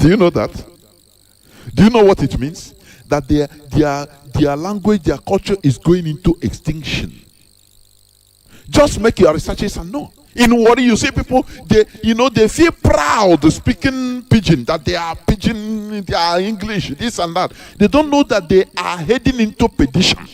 Do you know that? Do you know what it means? That their language, their culture is going into extinction. Just make your researches and know. In Warri, you see people, they feel proud speaking pidgin, that they are pidgin, they are English, this and that. They don't know that they are heading into perdition.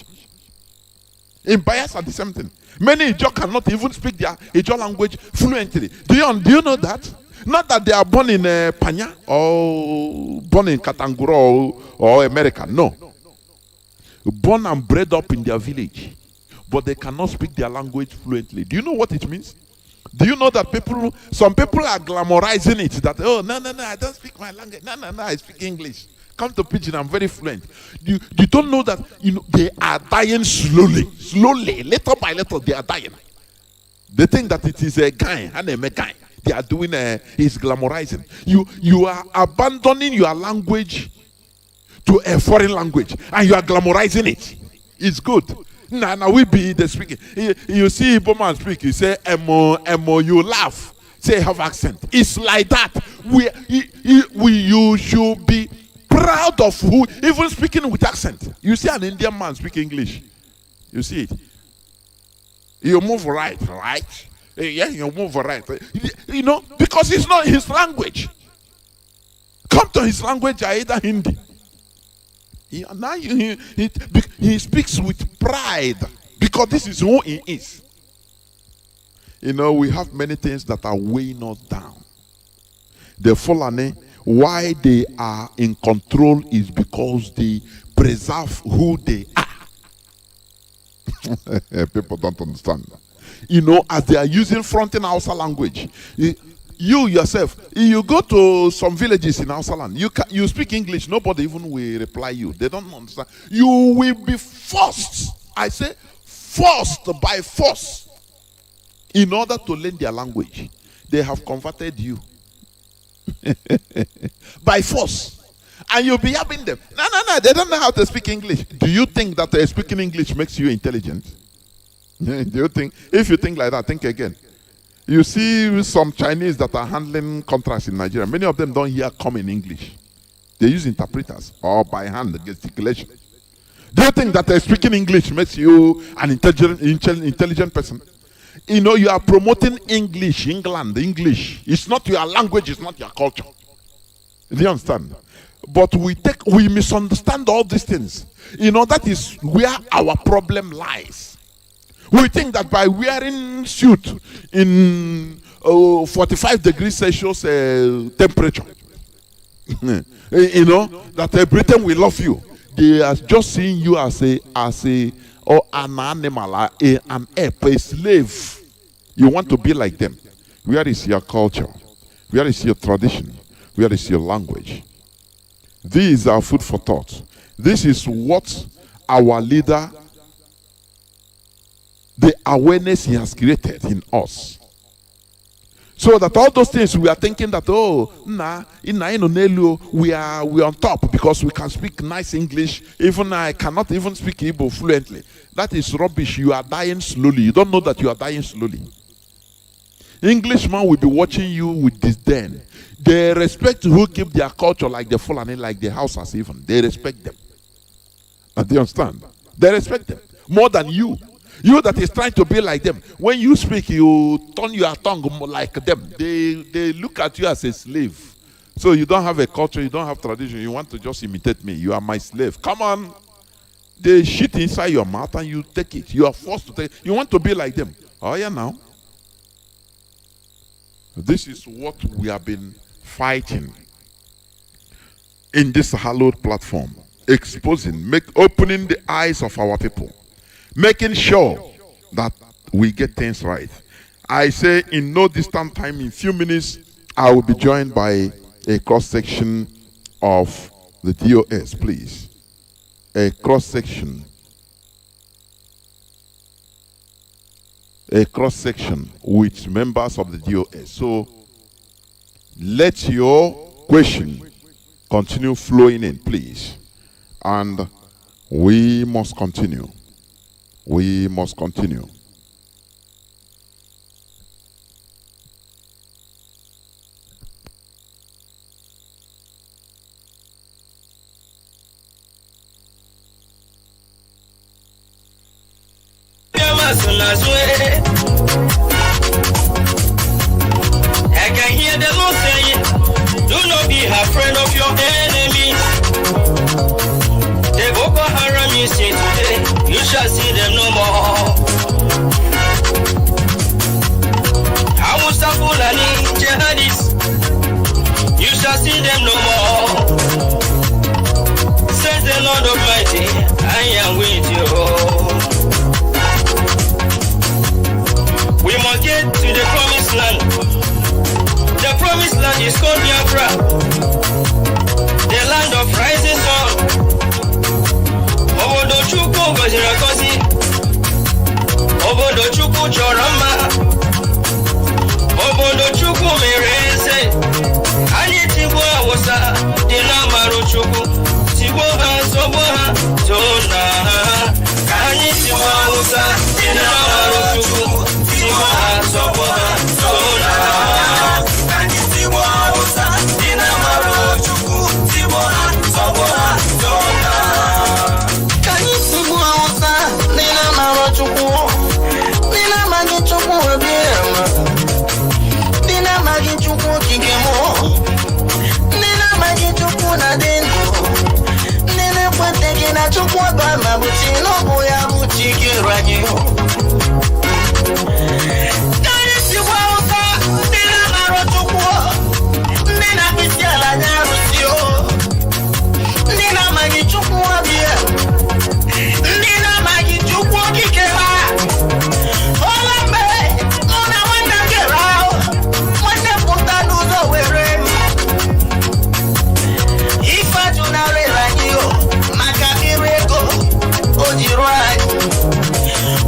In Bias are the same thing. Many Ijaw cannot even speak their Ijaw language fluently. Do you know that? Not that they are born in Panya or born in Katanguro or America. No. Born and bred up in their village. But they cannot speak their language fluently. Do you know what it means? Do you know that some people are glamorizing it? That, oh, no, I don't speak my language. No, I speak English. Come to Pidgin, I'm very fluent. You don't know that they are dying slowly. Slowly, little by little, they are dying. They think that it is a guy, and a guy. They are doing is glamorizing. You are abandoning your language to a foreign language, and you are glamorizing it. It's good. Now we be the speaking. You see Igbo man speak, you say emo, you laugh. Say have accent. It's like that. You should be proud of who, even speaking with accent. You see an Indian man speak English. You see it. You move right? Yeah, you move right. Because it's not his Come to his language, either Hindi. Now he speaks with pride because this is who he is. We have many things that are weighing us down. The Fulani, why they are in control is because they preserve who they are. People don't understand. As they are using fronting Hausa language. You yourself, you go to some villages in Hausa land, you speak English, nobody even will reply you. They don't understand. You will be forced, I say forced by force, in order to learn their language. They have converted you. By force. And you'll be having them. No, they don't know how to speak English. Do you think that speaking English makes you intelligent? Do you think? If you think like that, think again. You see some Chinese that are handling contracts in Nigeria. Many of them don't hear common English. They use interpreters or by hand gesticulation. Do you think that speaking English makes you an intelligent person? You are promoting English, English. It's not your language, it's not your culture. Do you understand? But we misunderstand all these things. That is where our problem lies. We think that by wearing suit in 45 degrees Celsius temperature, that Britain will love you. They are just seeing you as an animal, an ape, a slave. You want to be like them. Where is your culture? Where is your tradition? Where is your language? These are food for thought. This is what our leader, the awareness he has created in us. So that all those things we are thinking that, we are on top because we can speak nice English. Even I cannot even speak Igbo fluently. That is rubbish. You are dying slowly. You don't know that you are dying slowly. Englishman will be watching you with disdain. They respect who keep their culture like the Fulani, like the Hausas even. They respect them. Do you understand? They respect them more than you. You that is trying to be like them. When you speak, you turn your tongue like them. They look at you as a slave. So you don't have a culture, you don't have tradition. You want to just imitate me. You are my slave. Come on. They shit inside your mouth and you take it. You are forced to take it. You want to be like them. Oh yeah, now. This is what we have been fighting in this hallowed platform. Exposing, opening the eyes of our people. Making sure that we get things right. I say in no distant time, in few minutes, I will be joined by a cross-section of the DOS, please. A cross-section. A cross-section with members of the DOS. So let your question continue flowing in, please. And we must continue. We must continue. I can hear the Lord saying, do not be afraid of your enemies. The Boko Haram you see today, you shall see them no more. Hausa Fulani jihadists, you shall see them no more. Says the Lord Almighty, I am with you. We must get to the promised land. The promised land is called Biafra, the land of rising sun. Obodo Chukwu gọziri agọzi, obodo Chukwu chọrọ mma, obodo Chukwu mere eze. Anyị tigbuo Awụsa dị n'amarụ Chukwu, tigbuo ha, zọgbuo ha, zona ha. Ka anyị tigbuo Awụsa dị n'amarụ Chukwu, tigbuo ha, zọgbuo ha, zona ha. Ka anyị tigbuo Awụsa dị n'amarụ Chukwu, tigbuo ha, zọgbuo ha, zona ha. Ka anyị tigbuo Awụsa dị n'amarụ Chukwu, dị n'amaghị Chukwu obi ama. Namaji Chukwu kikemo, Namaji Chukwu na dendo, Nene kweteke na Chukwu bama buchi nobu ya buchi kiranyo. Kani siwa uka, Nena maro Chukwu, Nena kisiala nyarusio, Nena magi Chukwu abia, Nena magi Chukwu kikema. Olambe, Mona wanda gerao. If I do not like you, Maka Ireko, Ojirai,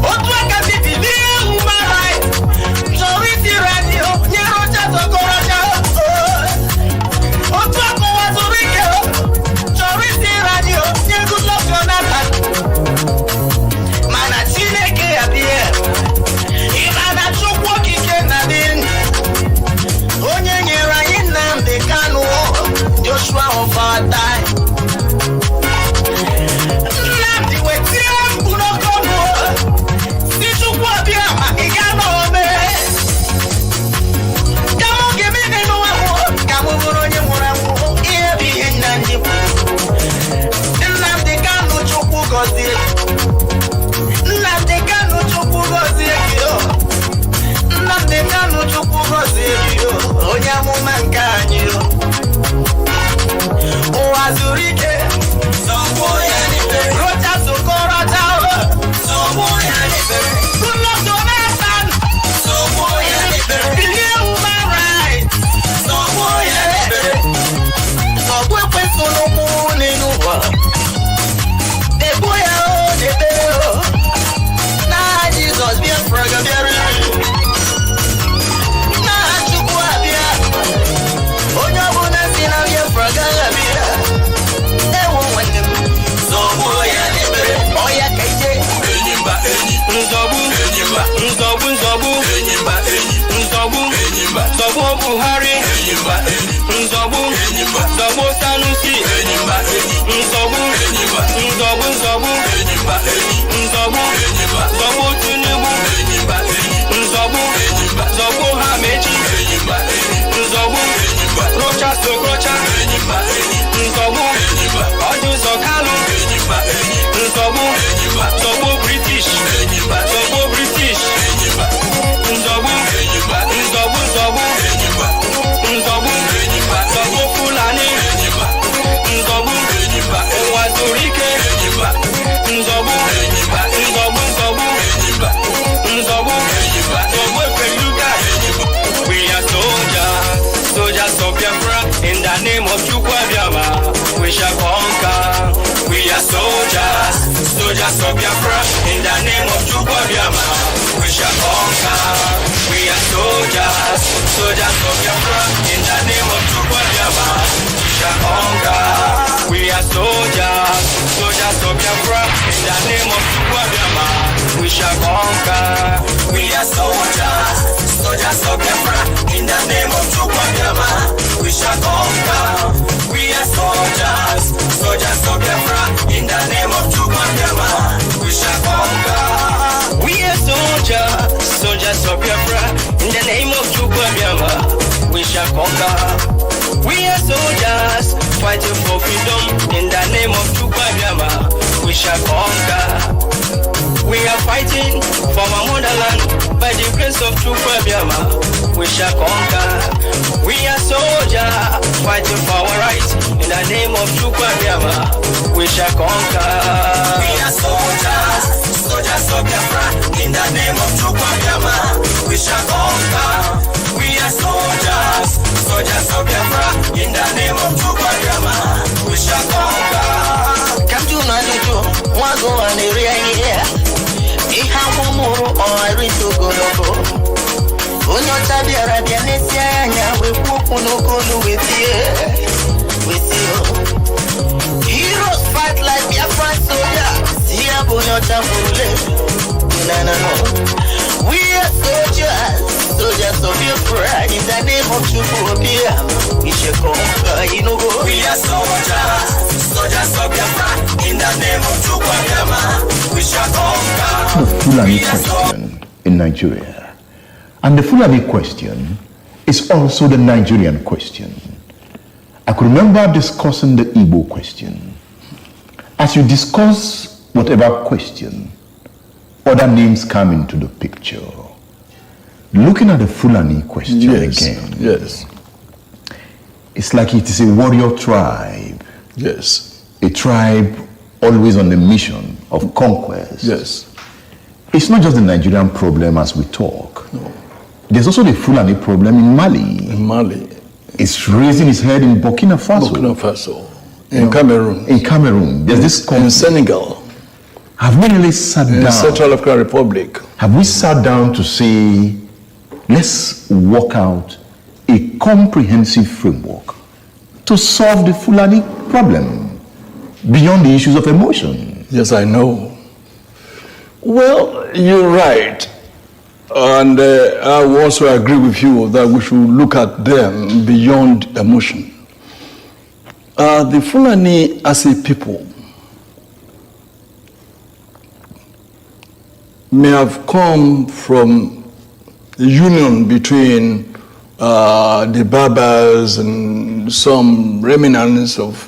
Otwaka Bibi, human right, Joriti Radio, Nyarota Tokoraja, Otwaka Wazurike, Joriti Radio, Nyagulo Jonathan, Mana Chineke Abie, Imana Chukwoki Kenadin. Onye nyere anyị Nnamdi Kanu, Joshua of our time. Nnamdi wetie mkpu n'ọkọnụ, si Chukwu abịa ma ị ga-ama ome. Ka mụ ga-eme n'elu ahụ, ka mụ bụrụ onye nwụrụ anwụ, ihe bụ ihe Nnamdi bụ. Nnamdi Kanu Chukwu gọzie. Nnamdi Kanu Chukwu gọzie gị o. Nnamdi Kanu Chukwu gọzie gị o. Onye amụma nke anyị o. Ụwa zuru ike, sọgbuo ya n'ikpere. Rocha Sokorota o, sọgbuo ya n'ikpere. Goodluck Jonathan, sọgbuo ya n'ikpere. Bilie human rights, sọgbuo ya n'ikpere. Sọgbuo Ekwensu n'ụkwụ n'elu ụwa. Degbuo ya o, n'ekpere o. N'aha Jizọs Biafra ga-abịara anyị. N'aha Chukwu abịa. Onye ọbụla si na Biafra gaghị abịa. Ewo nwanne m, zọgbuo ya n'ekpere. Ọya ka ije. Enyimba enyi. Nzọgbu. Enyimba. Nzọgbu nzọgbu. Enyimba enyi. Nzọgbu. Enyimba. Zọgbu Buhari. Enyimba enyi. Nzọgbu. Enyimba. Zọgbu Sanusi. Enyimba enyi. Nzọgbu. Enyimba. Nzọgbu nzọgbu. Enyimba enyi. Nzọgbu. Enyimba. Zọgbu Tinubu. Enyimba enyi. Nzọgbu. Enyimba. Zọgbu Hameji. Enyimba enyi. Nzọgbu. Enyimba. Rocha Sokocha. Enyimba enyi. Nzọgbu. Enyimba. Ọdụzọ Kalu. Enyimba enyi. Nzọgbu. Enyimba. Zọgbu British. Enyimba. Zọgbu British. Enyimba. Nzọgbu. Enyimba. Nzọgbu nzọgbu. Enyimba. Nzọgbu. Enyimba. Zọgbu Fulani. Enyimba. Nzọgbu. Enyimba. Ụwa zuru ike. Enyimba. Nzọgbu. Enyimba. Nzọgbu nzọgbu. Enyimba. Nzọgbu. Enyimba. Zọgbu Epeluga. Enyimba. We are soldiers, soldiers of Biafra. In the name of Chukwu Abịama, we shall conquer. We are soldiers, soldiers of Biafra. In the name of Chukwu Abịama, we shall conquer. We are soldiers, soldiers of Biafra. In the name of Chukwu Abịama, we shall conquer. We are soldiers, soldiers of Biafra. In the name of Chukwu Abịama, we shall conquer. We are soldiers, soldiers of Biafra. In the name of Chukwu Abịama, we shall conquer. We are soldiers, soldiers of Biafra. In the name of Chukwu Abịama, we shall conquer. We are soldiers. fighting for freedom in the name of Chukwabiyama. We shall conquer. We are fighting for our motherland by the grace of Chukwabiyama. We shall conquer. We are soldiers fighting for our rights in the name of Chukwabiyama. We shall conquer. We are soldiers, soldiers of Biafra in the name of Chukwabiyama. We shall conquer. We are soldiers, soldiers of Biafra in the name of Chukwabiyama. We shall conquer. Come to Manujo, Wago and Area here. Ihamuru or Ritogologo. Unyo Tabi Arabia Nesia, we Pukunokolu with you. Heroes fight like Biafra soldiers. Here, Bunyo Tabule. No. We are soldiers, soldiers of Biafra in the name of Chukwabiyama. We shall conquer, We are soldiers, soldiers of Biafra in the name of Chukwabiyama. We shall conquer. The Fulani question in Nigeria. And the Fulani question is also the Nigerian question. I could remember discussing the Igbo question. As you discuss whatever question, other names come into the picture. Looking at the Fulani question again. Yes. It's like it is a warrior tribe. Yes. A tribe always on the mission of conquest. Yes. It's not just the Nigerian problem as we talk. No. There's also the Fulani problem in Mali. In Mali. It's raising its head in Burkina Faso. Burkina Faso. In Cameroon. In Cameroon. There's this conflict. In Senegal. Have we really sat down? In Central African Republic. Have we sat down to say, let's work out a comprehensive framework to solve the Fulani problem beyond the issues of emotion? Yes, I know. Well, you're right. And I also agree with you that we should look at them beyond emotion. The Fulani as a people may have come from the union between the Berbers and some remnants of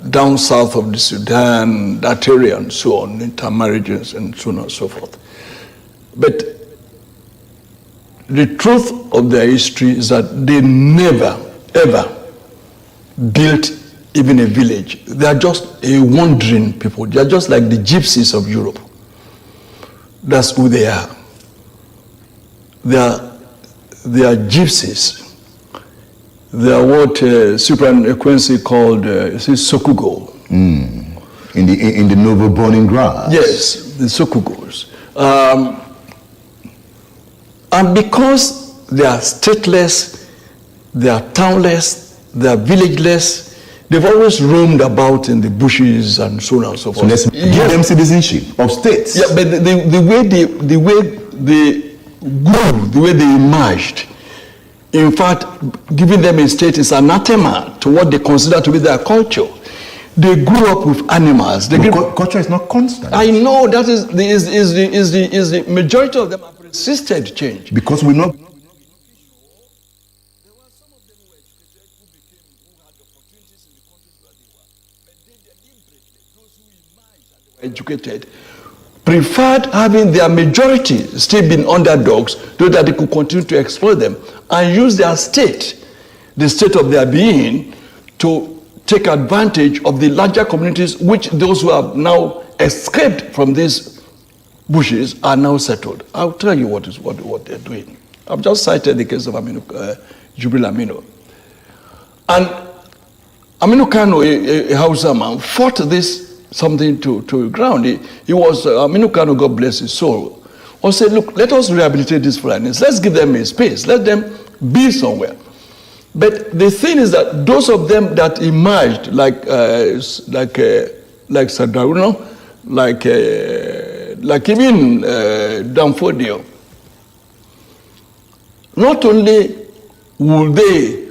down south of the Sudan, that area and so on, intermarriages and so on and so forth. But the truth of their history is that they never, ever built even a village. They are just a wandering people. They are just like the gypsies of Europe. That's who they are. They are gypsies. They are what Supranequency called Sokugo. In the noble burning grass. Yes, the Sokugos. And because they are stateless, they are townless, they are villageless, they've always roamed about in the bushes and so on and so forth. So let's give them citizenship of states. Yeah, but the way they grew, the way they emerged, in fact, giving them a state is anathema to what they consider to be their culture. They grew up with animals. Culture is not constant. I know that is the majority of them have resisted change. Because we know. Educated, preferred having their majority still being underdogs so that they could continue to exploit them and use their state, the state of their being, to take advantage of the larger communities which those who have now escaped from these bushes are now settled. I'll tell you what they're doing. I've just cited the case of Jubril Aminu. And Aminu Kano, a Hausa man, fought this something to ground. He was, Aminu Kano, God bless his soul, or said, look, let us rehabilitate these Fulanis. Let's give them a space. Let them be somewhere. But the thing is that those of them that emerged, like Sadaruno, like even Danfodio, not only will they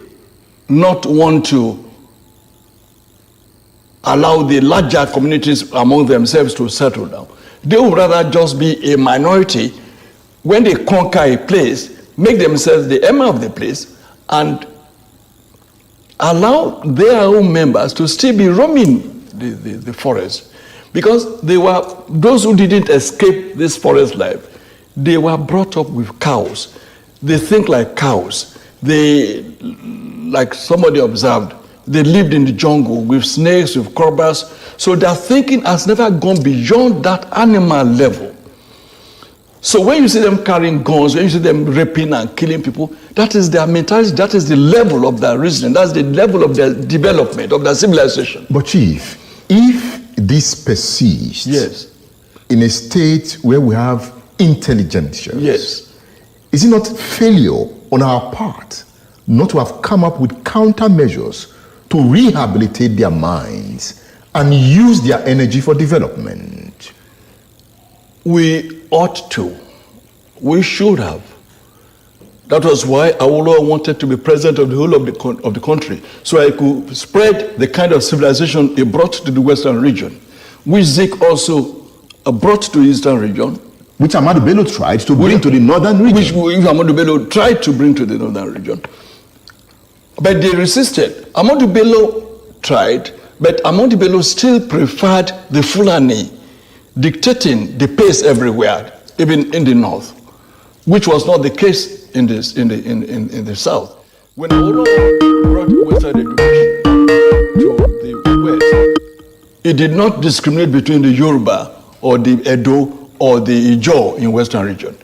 not want to allow the larger communities among themselves to settle down, they would rather just be a minority. When they conquer a place, make themselves the emir of the place, and allow their own members to still be roaming the forest, because they were those who didn't escape this forest life. They were brought up with cows. They think like cows. They, like somebody observed, they lived in the jungle with snakes, with cobras. So their thinking has never gone beyond that animal level. So when you see them carrying guns, when you see them raping and killing people, that is their mentality, that is the level of their reasoning, that's the level of their development, of their civilization. But Chief, if this persists, yes, in a state where we have intelligentsia, yes, is it not failure on our part not to have come up with countermeasures to rehabilitate their minds and use their energy for development? We ought to. We should have. That was why Awolowo wanted to be president of the whole of the country, so I could spread the kind of civilization he brought to the Western region, which Zik also brought to the Eastern region. Which Ahmadu Bello tried to bring to the Northern region. Which Ahmadu Bello tried to bring to the Northern region. But they resisted. Ahmadu Bello tried, but Ahmadu Bello still preferred the Fulani dictating the pace everywhere, even in the north, which was not the case in the south. When Awolowo brought Western education to the west, it did not discriminate between the Yoruba or the Edo or the Ijaw in Western region.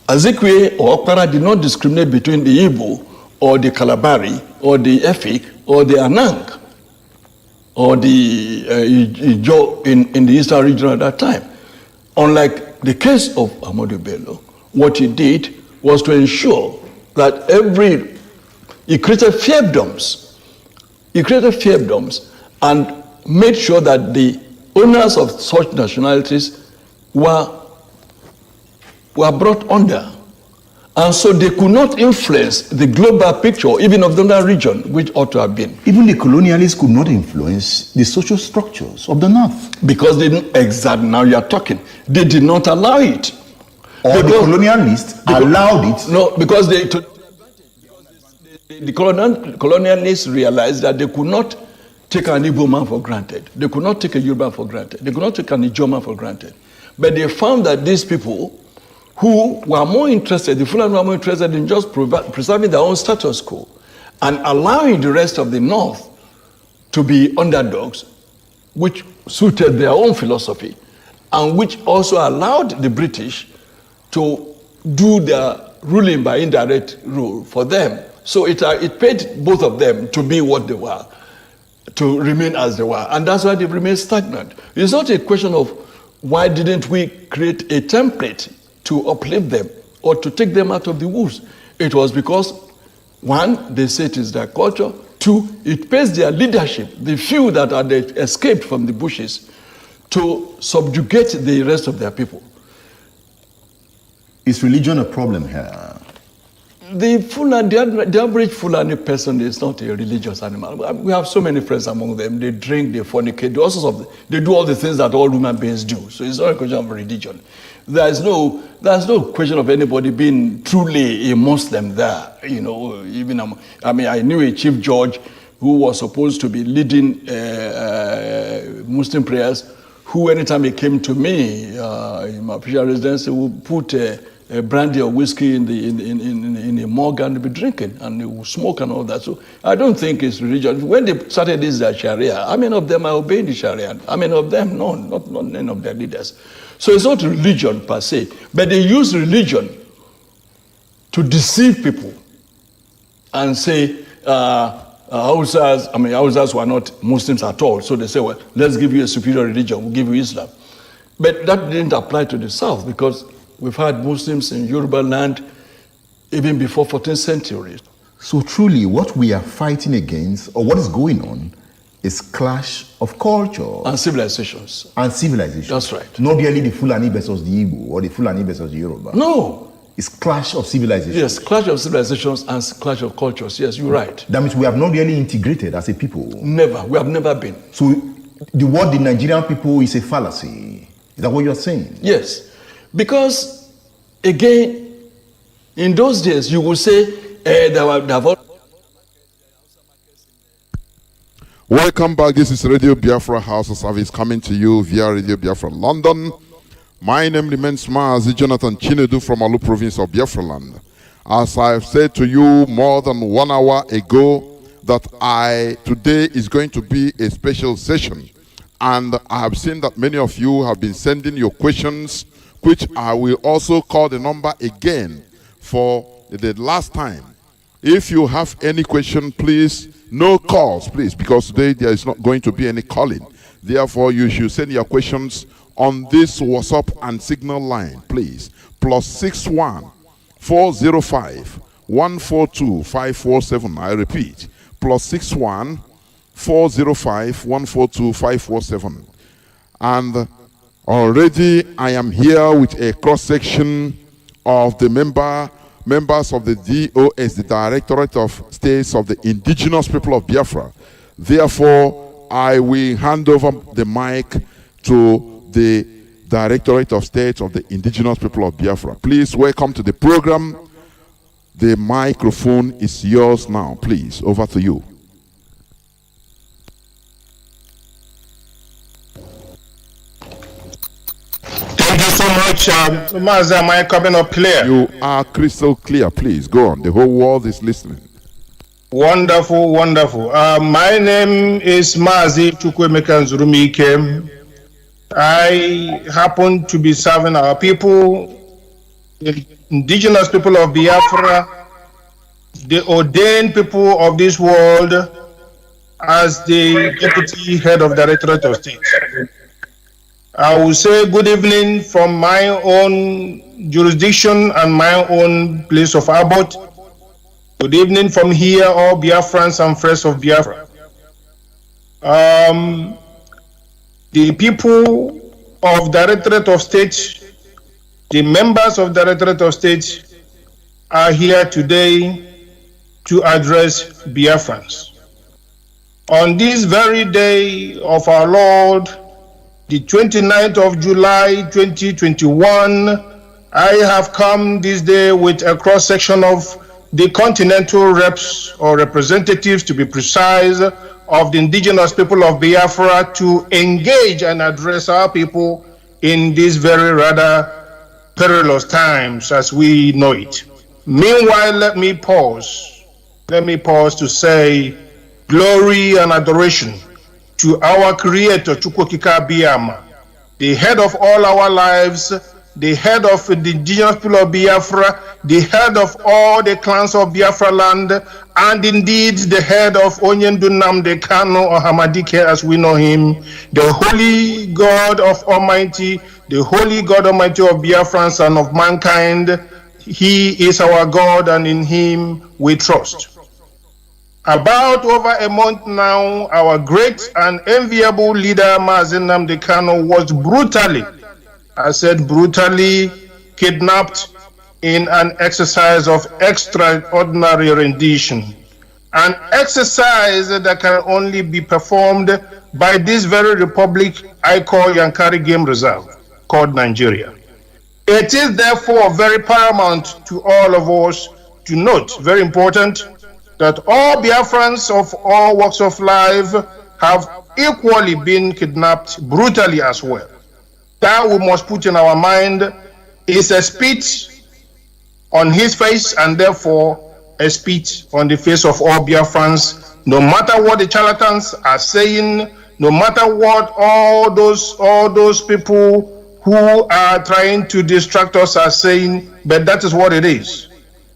Azikwe or Okpara did not discriminate between the Igbo or the Kalabari or the Efik or the Anang or the Ijaw in the Eastern region at that time. Unlike the case of Ahmadu Bello, what he did was to ensure that he created fiefdoms. He created fiefdoms and made sure that the owners of such nationalities were brought under. And so they could not influence the global picture, even of the Northern region, which ought to have been. Even the colonialists could not influence the social structures of the North. Because they didn't, exactly, now you are talking, they did not allow it. Or the colonialists allowed it. No, because the colonialists realized that they could not take an Igbo man for granted. They could not take a Yoruba for granted. They could not take an Ijaw man for granted. But they found that these people who were more interested, the Fulani were more interested in just preserving their own status quo and allowing the rest of the North to be underdogs, which suited their own philosophy, and which also allowed the British to do their ruling by indirect rule for them. So it paid both of them to be what they were, to remain as they were. And that's why they've remained stagnant. It's not a question of why didn't we create a template to uplift them or to take them out of the woods. It was because, one, they say it is their culture. Two, it pays their leadership, the few that had escaped from the bushes, to subjugate the rest of their people. Is religion a problem here? The average Fulani person is not a religious animal. We have so many friends among them. They drink, they fornicate, they do all the things that all human beings do. So it's not a question of religion. There's no question of anybody being truly a Muslim there. You know, I knew a chief judge who was supposed to be leading Muslim prayers, who anytime he came to me in my official residence, he would put a brandy or whiskey in a mug and be drinking, and they will smoke and all that. So I don't think it's religion. When they started this Sharia, how many of them are obeying the Sharia? How many of them? No, not none of their leaders. So it's not religion per se, but they use religion to deceive people and say Hausas were not Muslims at all. So they say, well, let's give you a superior religion, we'll give you Islam. But that didn't apply to the South, because we've had Muslims in Yoruba land even before 14th century. So truly what we are fighting against, or what is going on, is clash of culture. And civilizations. And civilizations. That's right. Not really the Fulani versus the Igbo, or the Fulani versus the Yoruba. No. It's clash of civilizations. Yes, clash of civilizations and clash of cultures. Yes, you're right. That means we have not really integrated as a people. Never. We have never been. So the word the Nigerian people is a fallacy. Is that what you're saying? Yes. Because, again, in those days, you would say, there have Welcome back. This is Radio Biafra House of Service coming to you via Radio Biafra London. My name remains Mazi Chinedu from Alu province of Biafra land. As I've said to you more than 1 hour ago, that today is going to be a special session. And I have seen that many of you have been sending your questions, which I will also call the number again for the last time. If you have any question, please, no calls, please, because today there is not going to be any calling. Therefore, you should send your questions on this WhatsApp and Signal line, please. +61 405 142 547. I repeat, +61 405 142 547. And already I am here with a cross-section of the members of the DOS, the Directorate of States of the Indigenous People of Biafra. Therefore, I will hand over the mic to the Directorate of States of the Indigenous People of Biafra. Please welcome to the program. The microphone is yours now. Please, over to you. Thank you so much, Mazi. Am I coming up clear? You are crystal clear. Please, go on. The whole world is listening. Wonderful, wonderful. My name is Mazi Chika Edoziem. I happen to be serving our people, the indigenous people of Biafra, the ordained people of this world, as the Deputy Head of Directorate of State. I will say good evening from my own jurisdiction and my own place of abode. Good evening from here, all Biafrans and friends of Biafra. The people of Directorate of State, the members of Directorate of State are here today to address Biafrans. On this very day of our Lord, the 29th of July 2021, I have come this day with a cross-section of the continental reps or representatives, to be precise, of the indigenous people of Biafra to engage and address our people in these very rather perilous times as we know it. Meanwhile, let me pause to say glory and adoration to our Creator, Chukwokika Biama, the head of all our lives, the head of the indigenous people of Biafra, the head of all the clans of Biafra land, and indeed the head of Onyendunam de Kano or Hamadike as we know him, the holy God of Almighty, the holy God Almighty of Biafrans and of mankind. He is our God and in him we trust. About over a month now, our great and enviable leader Mazi Nnamdi Kanu was brutally kidnapped in an exercise of extraordinary rendition. An exercise that can only be performed by this very republic I call Yankari Game Reserve, called Nigeria. It is therefore very paramount to all of us to note, very important, that all Biafrans of all walks of life have equally been kidnapped brutally as well. That we must put in our mind is a spit on his face and therefore a spit on the face of all Biafrans, no matter what the charlatans are saying, no matter what all those people who are trying to distract us are saying, but that is what it is.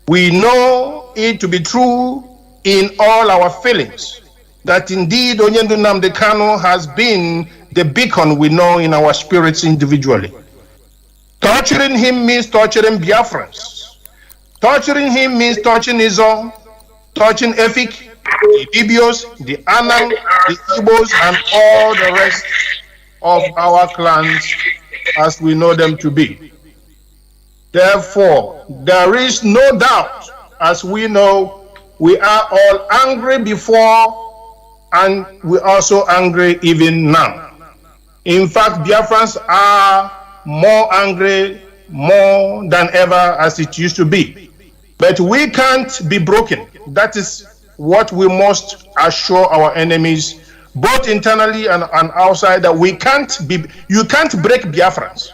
We know it to be true in all our feelings, that indeed Onyendunam de Kano has been the beacon we know in our spirits individually. Torturing him means torturing Biafrans. Torturing him means torturing Izo, torturing Efik, the Ibios, the Anang, the Igbos, and all the rest of our clans as we know them to be. Therefore, there is no doubt, as we know, we are all angry before and we're also angry even now. In fact, Biafrans are more angry more than ever as it used to be. But we can't be broken. That is what we must assure our enemies both internally and outside, that you can't break Biafrans.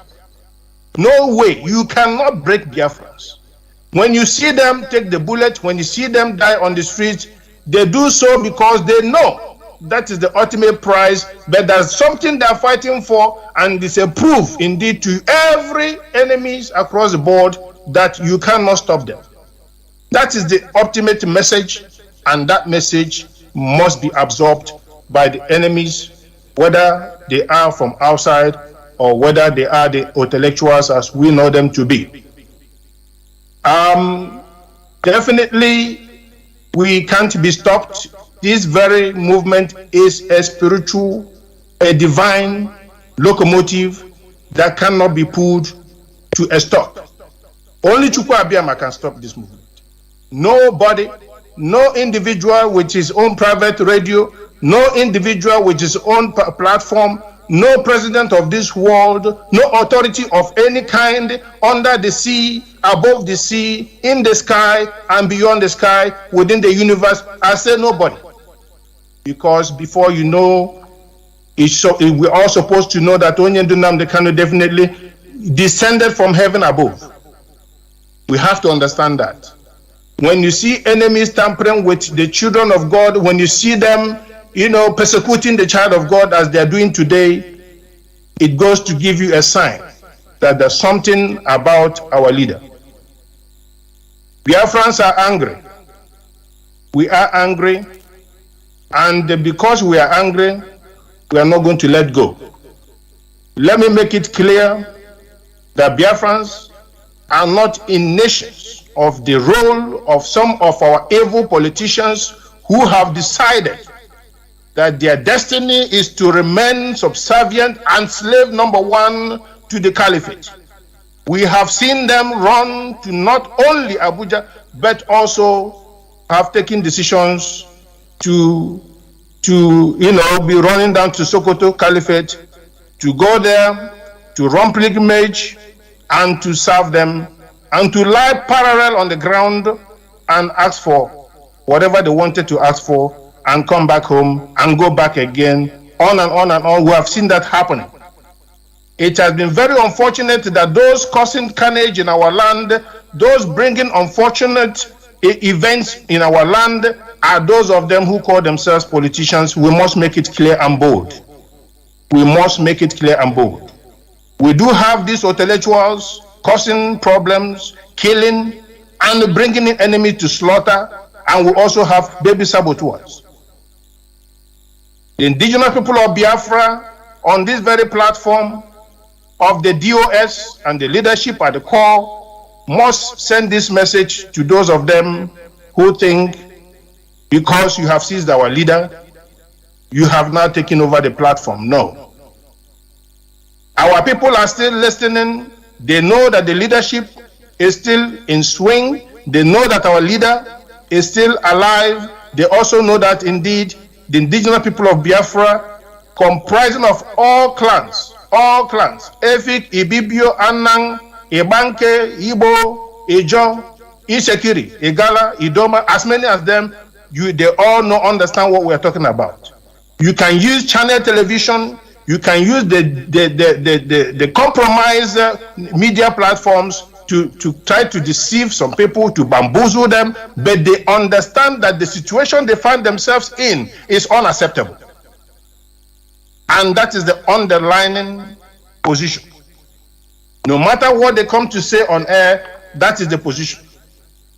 No way, you cannot break Biafrans. When you see them take the bullet, when you see them die on the streets, they do so because they know that is the ultimate prize, but there's something they're fighting for, and it's a proof indeed to every enemies across the board that you cannot stop them. That is the ultimate message, and that message must be absorbed by the enemies, whether they are from outside or whether they are the intellectuals as we know them to be. Definitely, we can't be stopped. This very movement is a spiritual, a divine locomotive that cannot be pulled to a stop. Only Chukwu Abiyama can stop this movement. Nobody, no individual with his own private radio, no individual with his own platform, no president of this world, no authority of any kind under the sea, above the sea, in the sky, and beyond the sky, within the universe. I say nobody. Because before you know, we're all supposed to know that Onyendu Nnamdi Kanu definitely descended from heaven above. We have to understand that. When you see enemies tampering with the children of God, when you see them, persecuting the child of God as they're doing today, it goes to give you a sign that there's something about our leader. Biafrans are angry. We are angry, and because we are angry, we are not going to let go. Let me make it clear that Biafrans are not in nations of the role of some of our evil politicians who have decided that their destiny is to remain subservient and slave number one to the caliphate. We have seen them run to not only Abuja, but also have taken decisions to be running down to Sokoto Caliphate, to go there, to run pilgrimage, and to serve them, and to lie parallel on the ground and ask for whatever they wanted to ask for, and come back home and go back again, on and on and on. We have seen that happening. It has been very unfortunate that those causing carnage in our land, those bringing unfortunate events in our land, are those of them who call themselves politicians. We must make it clear and bold. We must make it clear and bold. We do have these intellectuals causing problems, killing, and bringing in enemies to slaughter, and we also have baby saboteurs. The indigenous people of Biafra, on this very platform of the DOS and the leadership at the core, must send this message to those of them who think because you have seized our leader, you have now taken over the platform. No. Our people are still listening. They know that the leadership is still in swing. They know that our leader is still alive. They also know that indeed the indigenous people of Biafra, comprising of all clans, Efik, Ibibio, Anang, Ibanke, Igbo, Ijo, Isekiri, Igala, Idoma, as many as them, they all understand what we're talking about. You can use channel television, you can use the compromised media platforms to try to deceive some people, to bamboozle them, but they understand that the situation they find themselves in is unacceptable. And that is the underlying position. No matter what they come to say on air, that is the position.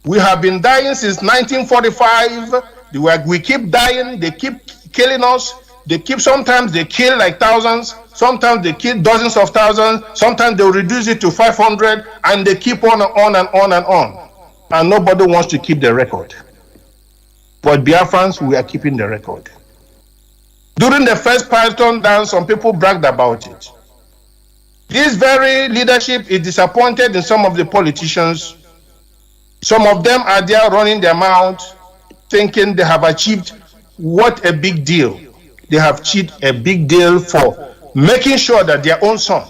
We have been dying since 1945. We keep dying, they keep killing us. Sometimes they kill like thousands, sometimes they kill dozens of thousands, sometimes they'll reduce it to 500, and they keep on and on and on and on. And nobody wants to keep the record. But Biafrans, we are keeping the record. During the first Python dance, some people bragged about it. This very leadership is disappointed in some of the politicians. Some of them are there running their mouth, thinking they have achieved what a big deal. They have achieved a big deal for making sure that their own son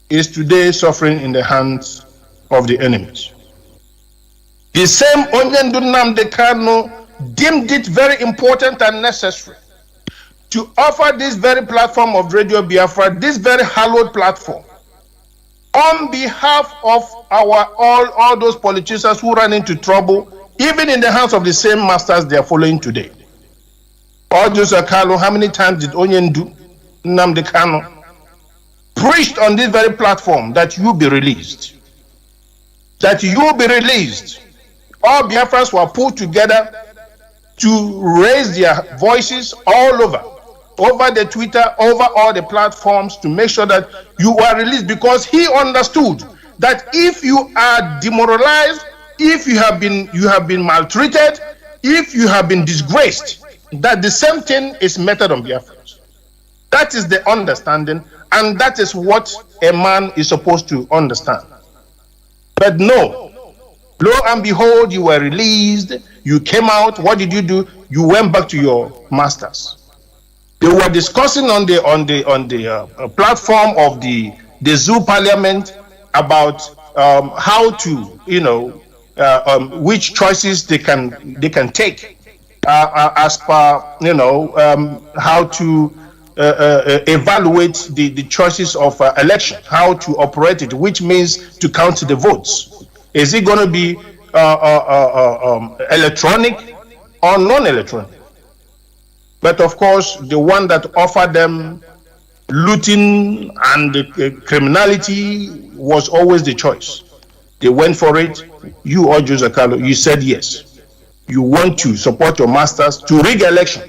is today suffering in the hands of the enemies. The same Onyendu Nnamdi Kanu deemed it very important and necessary to offer this very platform of Radio Biafra, this very hallowed platform, on behalf of all those politicians who ran into trouble, even in the hands of the same masters they are following today. Joseph Carlo, how many times did Onyendu, Nnamdi Kanu, preached on this very platform that you be released? That you be released. All Biafrans were put together to raise their voices all over the Twitter, over all the platforms, to make sure that you are released, because he understood that if you are demoralized, if you have been maltreated, if you have been disgraced, that the same thing is meted on Biafrans. That is the understanding, and that is what a man is supposed to understand. But no, lo and behold, you were released, you came out. What did you do? You went back to your masters. They were discussing on the platform of the zoo parliament about how to, which choices they can take as per, how to evaluate the choices of election, how to operate it, which means to count the votes. Is it going to be electronic or non-electronic? But of course, the one that offered them looting and criminality was always the choice. They went for it. You, or Joseph Carlo, you said yes. You want to support your masters to rig election.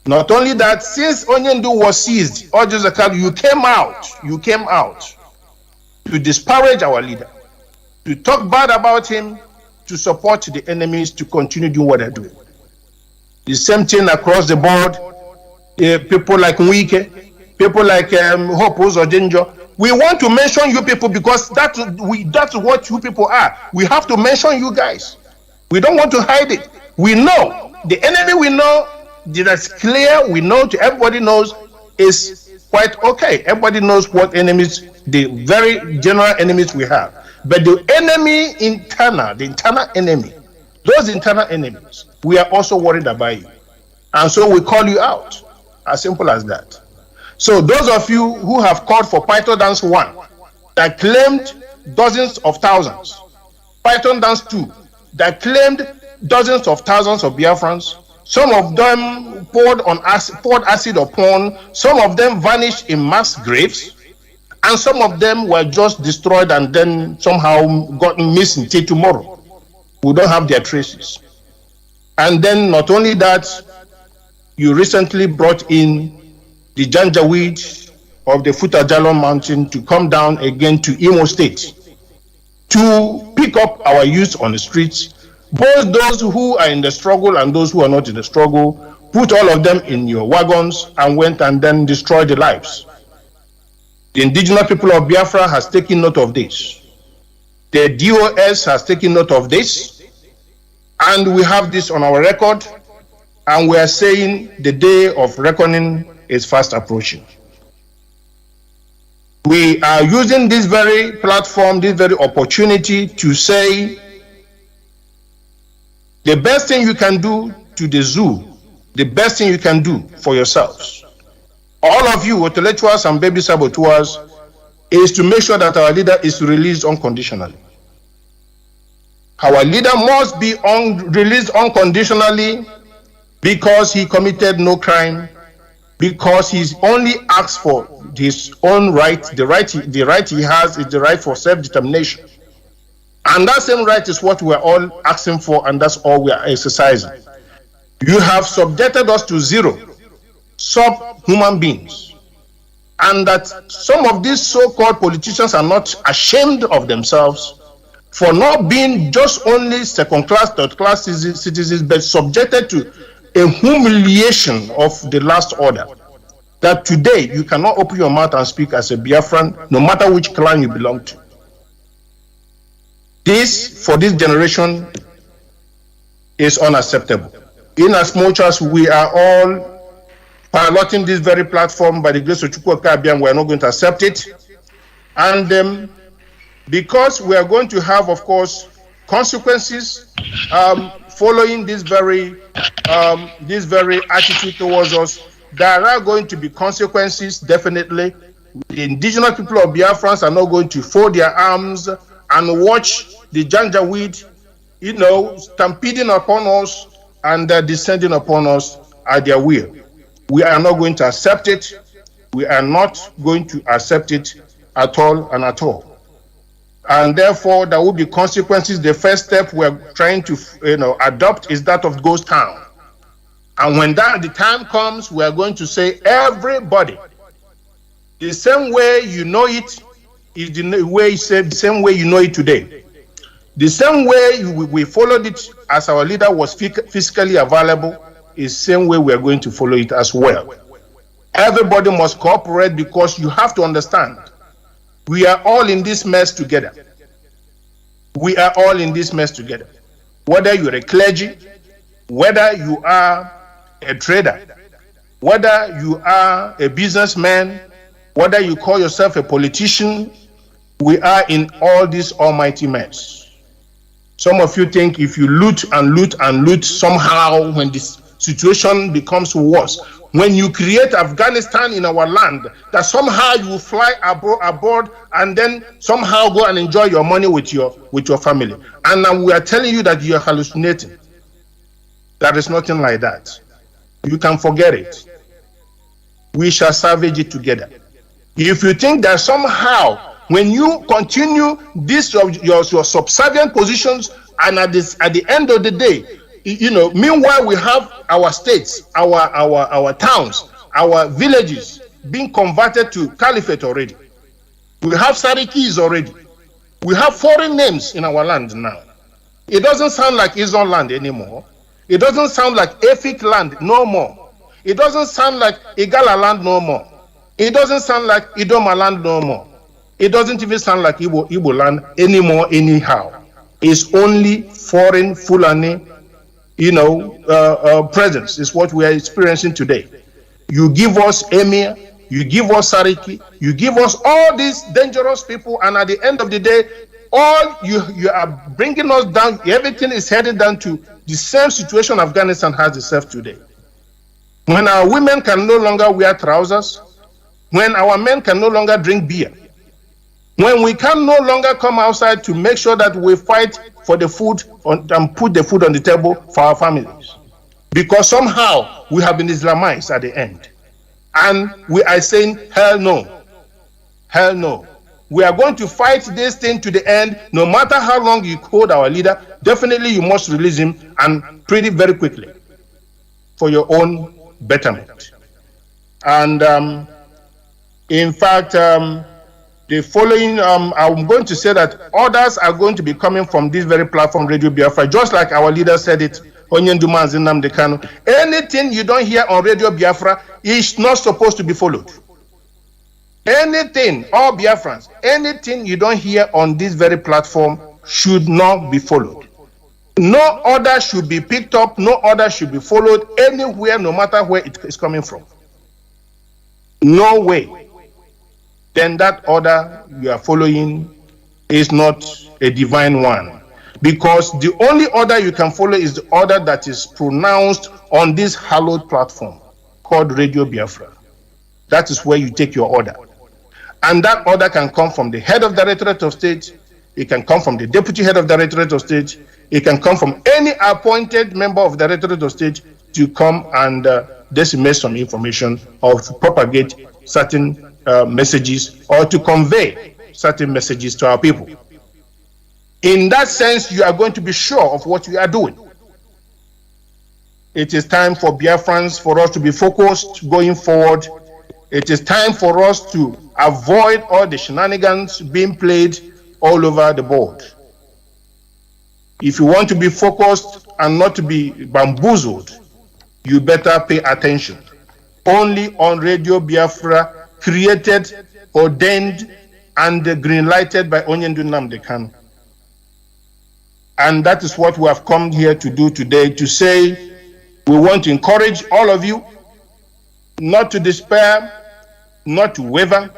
Not only that, since Onyendu was seized, or Joseph Carlo, you came out to disparage our leader, to talk bad about him, to support the enemies to continue doing what they're doing. The same thing across the board. People like Wike, people like Hope Uzodinjo. We want to mention you people because that's what you people are. We have to mention you guys. We don't want to hide it. We know the enemy. We know that's clear. We know, to everybody knows, is quite okay. Everybody knows what enemies, the very general enemies we have. But the enemy internal, the internal enemy, those internal enemies, we are also worried about you. And so we call you out. As simple as that. So those of you who have called for Python Dance 1, that claimed dozens of thousands, Python Dance 2, that claimed dozens of thousands of Biafrans, some of them poured acid upon, some of them vanished in mass graves, and some of them were just destroyed and then somehow gotten missing till tomorrow. We don't have their traces. And then not only that, you recently brought in the Janjaweed of the Futajalon Mountain to come down again to Imo State to pick up our youth on the streets, both those who are in the struggle and those who are not in the struggle. Put all of them in your wagons and went and then destroyed the lives. The indigenous people of Biafra has taken note of this. The DOS has taken note of this, and we have this on our record, and we are saying the day of reckoning is fast approaching. We are using this very platform, this very opportunity to say the best thing you can do to the zoo, the best thing you can do for yourselves, all of you intellectuals and baby saboteurs, is to make sure that our leader is released unconditionally. Our leader must be released unconditionally because he committed no crime, because he's only asked for his own right. The right he has is the right for self-determination. And that same right is what we're all asking for, and that's all we are exercising. You have subjected us to zero subhuman beings, and that some of these so-called politicians are not ashamed of themselves for not being just only second-class, third-class citizens, but subjected to a humiliation of the last order. That today you cannot open your mouth and speak as a Biafran, no matter which clan you belong to. This, for this generation, is unacceptable. In as much as we are all piloting this very platform by the grace of Chukwu Okabiam, we are not going to accept it. And because we are going to have, of course, consequences following this very attitude towards us, there are going to be consequences, definitely. The indigenous people of Biafrans are not going to fold their arms and watch the Janjaweed, stampeding upon us and descending upon us at their will. We are not going to accept it. We are not going to accept it at all and at all. And therefore, there will be consequences. The first step we're trying to adopt is that of ghost town. And when the time comes, we are going to say, everybody, the same way you know it is the same way you know it today. The same way we followed it as our leader was physically available is the same way we are going to follow it as well. Everybody must cooperate, because you have to understand, we are all in this mess together. We are all in this mess together. Whether you're a clergy, whether you are a trader, whether you are a businessman, whether you call yourself a politician, we are in all this almighty mess. Some of you think if you loot and loot and loot, somehow when this situation becomes worse, when you create Afghanistan in our land, that somehow you fly aboard and then somehow go and enjoy your money with your family. And now we are telling you that you are hallucinating. There is nothing like that. You can forget it. We shall salvage it together. If you think that somehow, when you continue this your subservient positions, and at the end of the day, meanwhile we have our states, our towns, our villages being converted to caliphate already. We have Sarikis already. We have foreign names in our land now. It doesn't sound like Islam land anymore. It doesn't sound like Efik land no more. It doesn't sound like Igala land no more. It doesn't sound like Idoma land no more. It doesn't even sound like Igbo land anymore anyhow. It's only foreign Fulani presence is what we are experiencing today. You give us Emir, you give us Sariki, you give us all these dangerous people, and at the end of the day, all you are bringing us down. Everything is headed down to the same situation Afghanistan has itself today. When our women can no longer wear trousers, when our men can no longer drink beer, when we can no longer come outside to make sure that we fight for the food and put the food on the table for our families, because somehow we have been Islamized at the end. And we are saying, hell no, hell no. We are going to fight this thing to the end. No matter how long you hold our leader, definitely you must release him, and pretty very quickly, for your own betterment. And in fact, the following, I'm going to say that others are going to be coming from this very platform, Radio Biafra, just like our leader said it, Onyenduma Nnamdi Kanu. Anything you don't hear on Radio Biafra is not supposed to be followed. Anything, all Biafrans, anything you don't hear on this very platform should not be followed. No order should be picked up, no order should be followed anywhere, no matter where it is coming from. No way. Then that order you are following is not a divine one. Because the only order you can follow is the order that is pronounced on this hallowed platform called Radio Biafra. That is where you take your order. And that order can come from the head of the Directorate of State, it can come from the deputy head of the Directorate of State, it can come from any appointed member of the Directorate of State to come and disseminate some information or to propagate certain messages or to convey certain messages to our people. In that sense, you are going to be sure of what you are doing. It is time for Biafrans, for us to be focused going forward. It is time for us to avoid all the shenanigans being played all over the board. If you want to be focused and not to be bamboozled, you better pay attention. Only on Radio Biafra, created, ordained, and green-lighted by Onyendu Nnamdi Kanu. And that is what we have come here to do today, to say we want to encourage all of you not to despair, not to waver,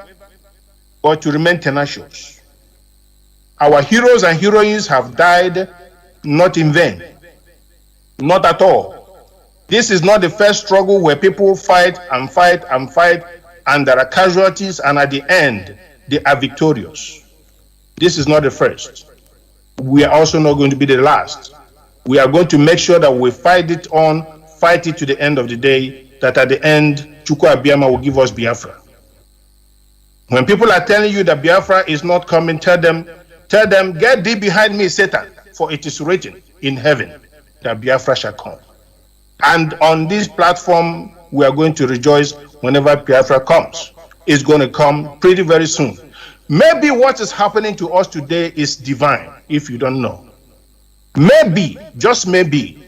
but to remain tenacious. Our heroes and heroines have died not in vain. Not at all. This is not the first struggle where people fight and fight and fight, and there are casualties, and at the end, they are victorious. This is not the first. We are also not going to be the last. We are going to make sure that we fight it to the end of the day, that at the end, Chukwu Abiyama will give us Biafra. When people are telling you that Biafra is not coming, tell them, get thee behind me, Satan, for it is written in heaven that Biafra shall come. And on this platform, we are going to rejoice whenever Biafra comes. It's going to come pretty very soon. Maybe what is happening to us today is divine, if you don't know. Maybe, just maybe,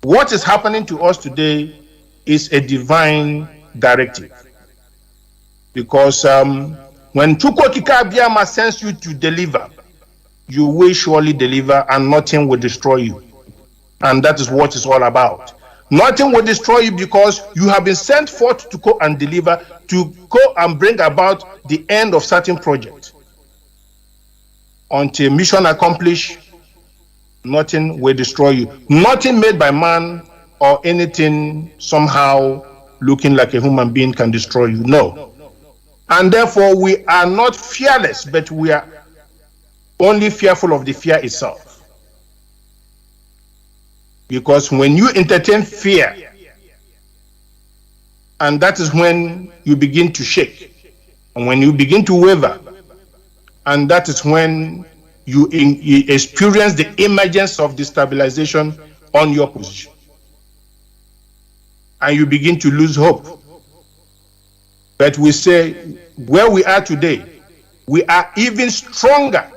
what is happening to us today is a divine directive. Because when Chukwu Abiyama sends you to deliver, you will surely deliver, and nothing will destroy you. And that is what it's all about. Nothing will destroy you because you have been sent forth to go and deliver, to go and bring about the end of certain project. Until mission accomplished, nothing will destroy you. Nothing made by man or anything somehow looking like a human being can destroy you. No. And therefore, we are not fearless, but we are only fearful of the fear itself. Because when you entertain fear, and that is when you begin to shake, and when you begin to waver, and that is when you experience the emergence of destabilization on your position. And you begin to lose hope. But we say, where we are today, we are even stronger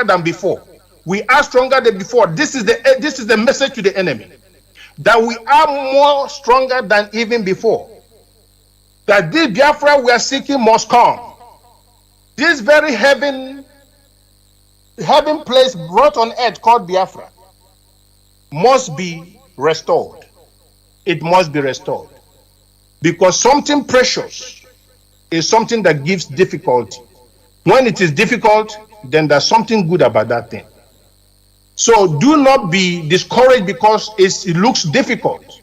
than before. We are stronger than before. This is the message to the enemy. That we are more stronger than even before. That this Biafra we are seeking must come. This very heaven place brought on earth called Biafra must be restored. It must be restored. Because something precious is something that gives difficulty. When it is difficult, then there's something good about that thing. So do not be discouraged because it looks difficult.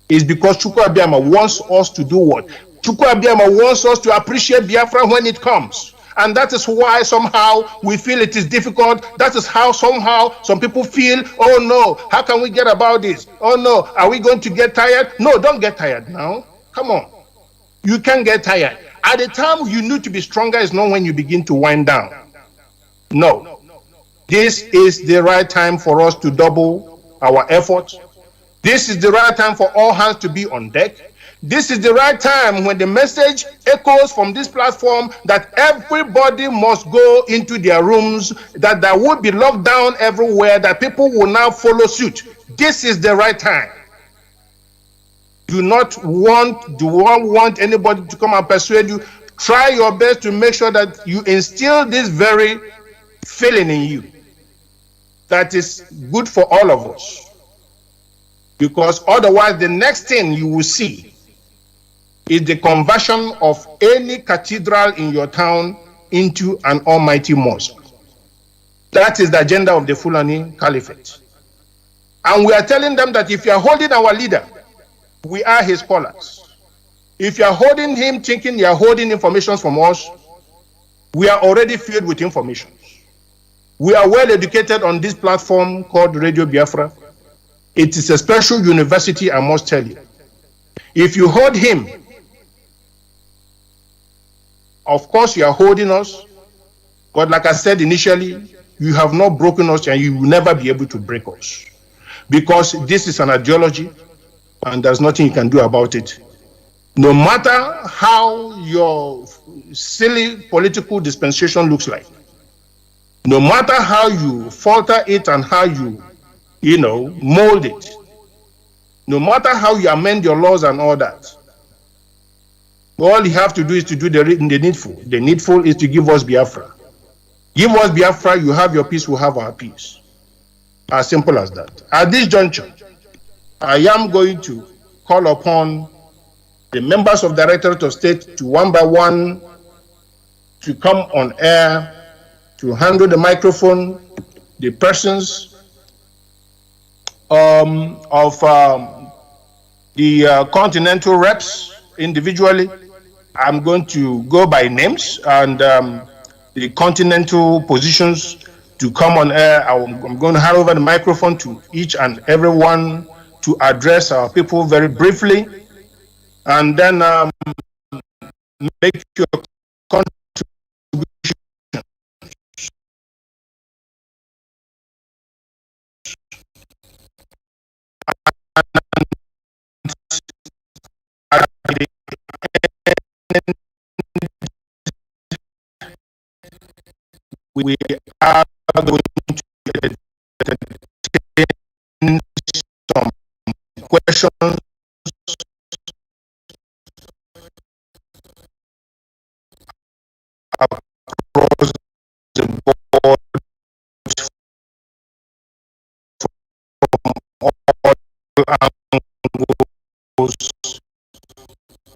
It's because Chukwu Abiyama wants us to do what? Chukwu Abiyama wants us to appreciate Biafra when it comes. And that is why somehow we feel it is difficult. That is how somehow some people feel, oh no, how can we get about this? Oh no, are we going to get tired? No, don't get tired now. Come on. You can't get tired. At the time you need to be stronger is not when you begin to wind down. No. This is the right time for us to double our efforts. This is the right time for all hands to be on deck. This is the right time when the message echoes from this platform that everybody must go into their rooms, that there will be lockdown everywhere, that people will now follow suit. This is the right time. Do not want anybody to come and persuade you. Try your best to make sure that you instill this very feeling in you that is good for all of us. Because otherwise, the next thing you will see is the conversion of any cathedral in your town into an almighty mosque. That is the agenda of the Fulani Caliphate. And we are telling them that if you are holding our leader, we are his scholars. If you are holding him thinking you are holding information from us, we are already filled with information. We are well educated on this platform called Radio Biafra. It is a special university, I must tell you. If you hold him, of course you are holding us, but like I said initially, you have not broken us and you will never be able to break us. Because this is an ideology and there's nothing you can do about it. No matter how your silly political dispensation looks like, no matter how you falter it and how you mold it, no matter how you amend your laws and all that, all you have to do is to do the needful. The needful is to give us Biafra. Give us Biafra, you have your peace, we have our peace. As simple as that. At this juncture, I am going to call upon the members of the Directorate of State to one by one to come on air, to handle the microphone, the persons of the continental reps individually. I'm going to go by names, and the continental positions to come on air. I'm going to hand over the microphone to each and everyone to address our people very briefly, and then make your contribution. We are going to entertain some questions across the board from all angles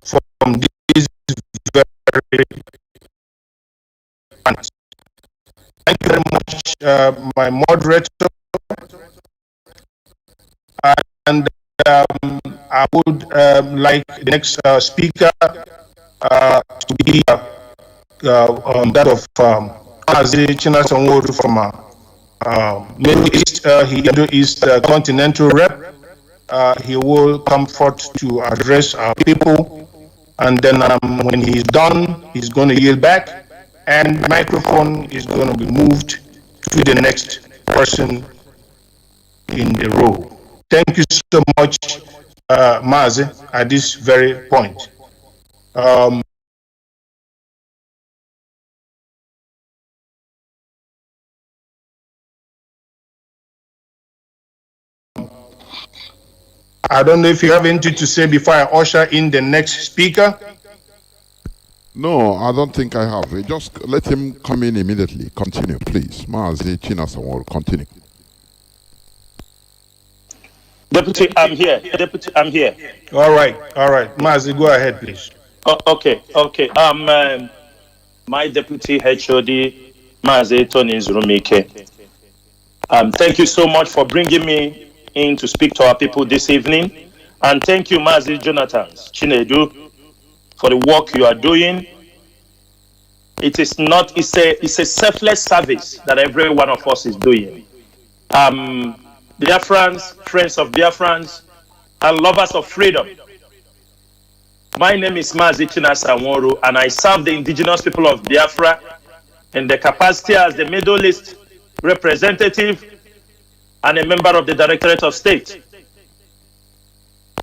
from these very panels. Thank you very much, my moderator. And I would like the next speaker to be that of Mazi Chika from Middle East. He is the continental rep. He will come forth to address our people, and then when he's done, he's going to yield back, and the microphone is going to be moved to the next person in the row. Thank you so much, Mazi, at this very point. I don't know if you have anything to say before I usher in the next speaker. No, I don't think I have. Just let him come in immediately. Continue, please. Mazi Chika, continue. Deputy, I'm here. Deputy, I'm here. All right. Mazi, go ahead, please. Okay. My deputy HOD, Mazi Tony Zurumike. Thank you so much for bringing me in to speak to our people this evening. And thank you, Mazi Jonathan Chinedu, for the work you are doing. It's a selfless service that every one of us is doing. Biafrans, friends of Biafrans, and lovers of freedom. My name is Mazi Chika, and I serve the indigenous people of Biafra in the capacity as the Middle East representative and a member of the Directorate of State.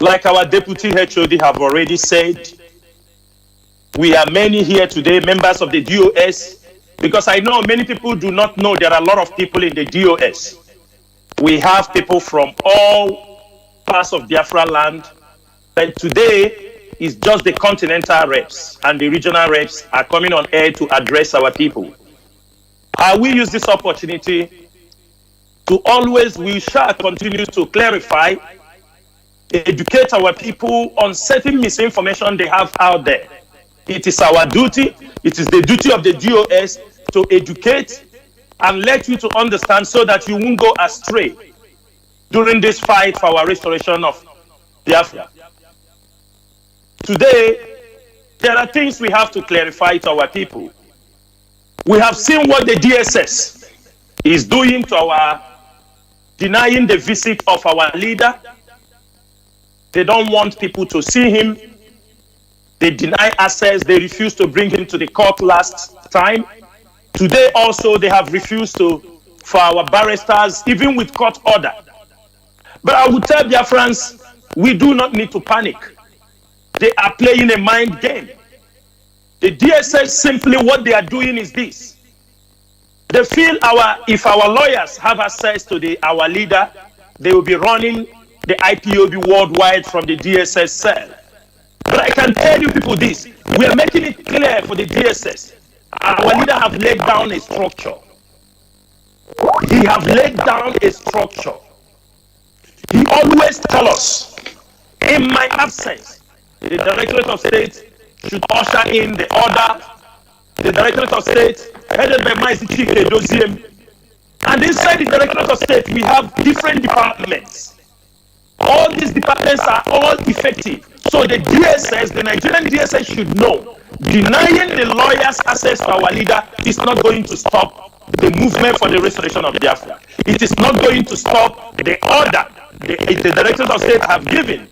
Like our deputy HOD have already said, we are many here today, members of the DOS, because I know many people do not know there are a lot of people in the DOS. We have people from all parts of Biafra land, but today is just the continental reps and the regional reps are coming on air to address our people. We use this opportunity to we shall continue to clarify, educate our people on certain misinformation they have out there. It is our duty, it is the duty of the DOS to educate and let you to understand so that you won't go astray during this fight for our restoration of Biafra. Today, there are things we have to clarify to our people. We have seen what the DSS is doing to denying the visit of our leader. They don't want people to see him. They deny access. They refuse to bring him to the court last time. Today also, they have refused for our barristers, even with court order. But I would tell Biafrans, we do not need to panic. They are playing a mind game. The DSS simply what they are doing is this. They feel if our lawyers have access to our leader, they will be running the IPOB worldwide from the DSS cell. But I can tell you people this, we are making it clear for the DSS. Our leader have laid down a structure. He have laid down a structure. He always tell us, in my absence, the Directorate of State should usher in the order. The Directorate of State, headed by Mazi Chika Edoziem. And inside the Directorate of State, we have different departments. All these departments are all effective. So the DSS, the Nigerian DSS should know, denying the lawyers access to our leader is not going to stop the movement for the restoration of Biafra. It is not going to stop the order the directors of state have given.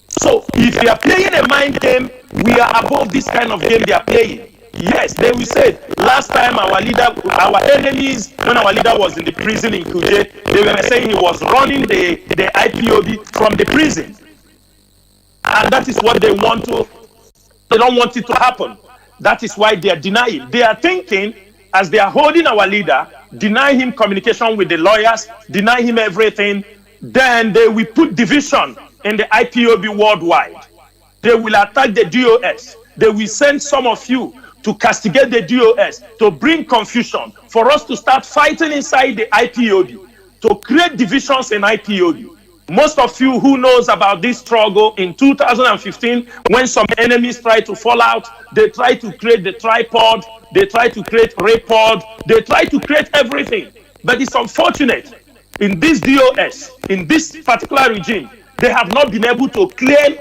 So if they are playing a mind game, we are above this kind of game they are playing. Yes, they will say, last time our enemies, when our leader was in the prison in Kuje, they were saying he was running the IPOB from the prison. And that is what they want to, they don't want it to happen. That is why they are denying. They are thinking, as they are holding our leader, deny him communication with the lawyers, deny him everything, then they will put division in the IPOB worldwide. They will attack the DOS. They will send some of you to castigate the DOS, to bring confusion, for us to start fighting inside the IPOB, to create divisions in IPOB. Most of you who knows about this struggle in 2015, when some enemies tried to fall out, they tried to create the tripod, they tried to create Raypod, they tried to create everything. But it's unfortunate, in this DOS, in this particular regime, they have not been able to create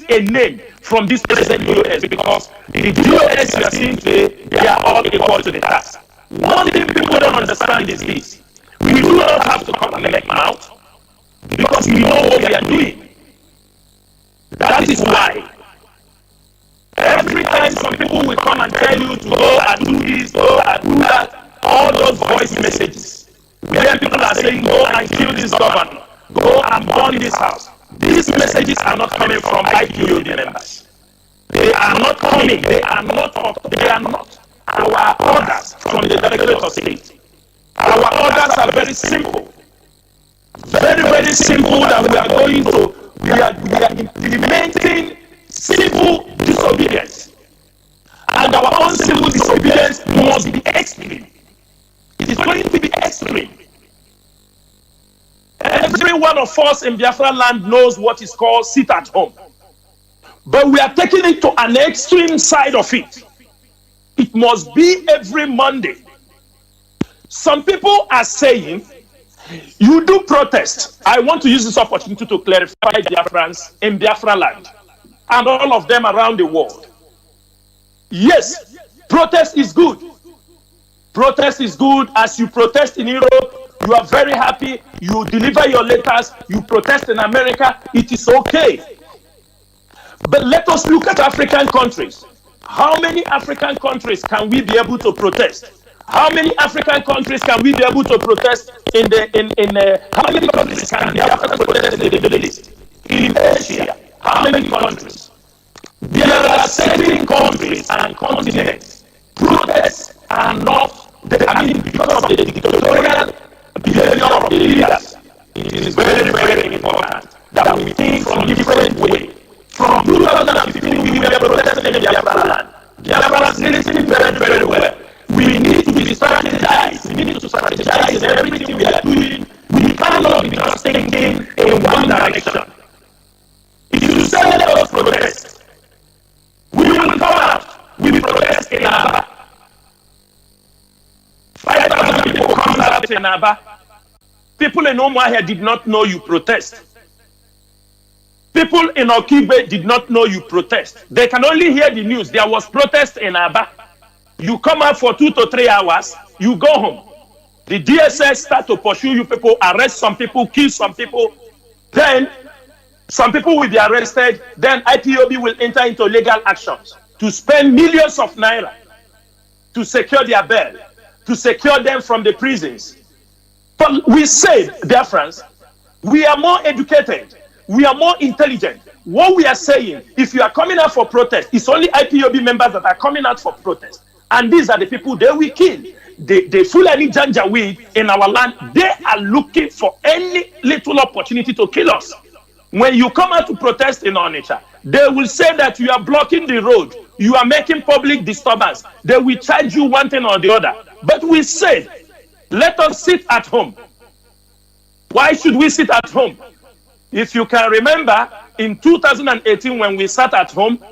a name from this present DOS, because the DOS you are seeing today, they are all equal to the task. One thing people don't understand is this: we do not have to come and make mouth, because we know what we are doing. That is why every time some people will come and tell you to go and do this, go and do that, all those voice messages, where people are saying, go and kill this governor, go and burn this house. These messages are not coming from IPOB members. They are not coming. They are not our orders from the Directorate of State. Our orders are very simple. Very, very simple, that we are implementing civil disobedience. And our own civil disobedience must be extreme. It is going to be extreme. Every one of us in Biafra land knows what is called sit at home. But we are taking it to an extreme side of it. It must be every Monday. Some people are saying, you do protest. I want to use this opportunity to clarify Biafrans in Biafra land and all of them around the world. Yes, protest is good. Protest is good. As you protest in Europe, you are very happy, you deliver your letters, you protest in America, it is okay. But let us look at African countries. How many African countries can we be able to protest? How many African countries can we be able to protest how many countries can the African protest in the Middle East? In Asia, how many countries? There are certain countries and continents. Protests are not, because of the dictatorial behavior of the leaders, it is very, very important that we think from different ways. From 2015, we were protesting in Biafra land. Biafra is listening very, very well. We need to be strategized. We need to strategize everything we are doing. We cannot be just thinking in one direction. If you say let us protest, we will come out. We will protest in Aba. 5,000 people come out in Aba. People in Umuahia did not know you protest. People in Okibe did not know you protest. They can only hear the news. There was protest in Aba. You come out for 2 to 3 hours, you go home. The DSS start to pursue you people, arrest some people, kill some people. Then some people will be arrested. Then IPOB will enter into legal actions to spend millions of naira to secure their bail, to secure them from the prisons. But we said, dear friends, we are more educated. We are more intelligent. What we are saying, if you are coming out for protest, it's only IPOB members that are coming out for protest. And these are the people they will kill. The Fulani Janjaweed in our land, they are looking for any little opportunity to kill us. When you come out to protest in Onitsha, they will say that you are blocking the road. You are making public disturbance. They will charge you one thing or the other. But we said, let us sit at home. Why should we sit at home? If you can remember, in 2018, when we sat at home,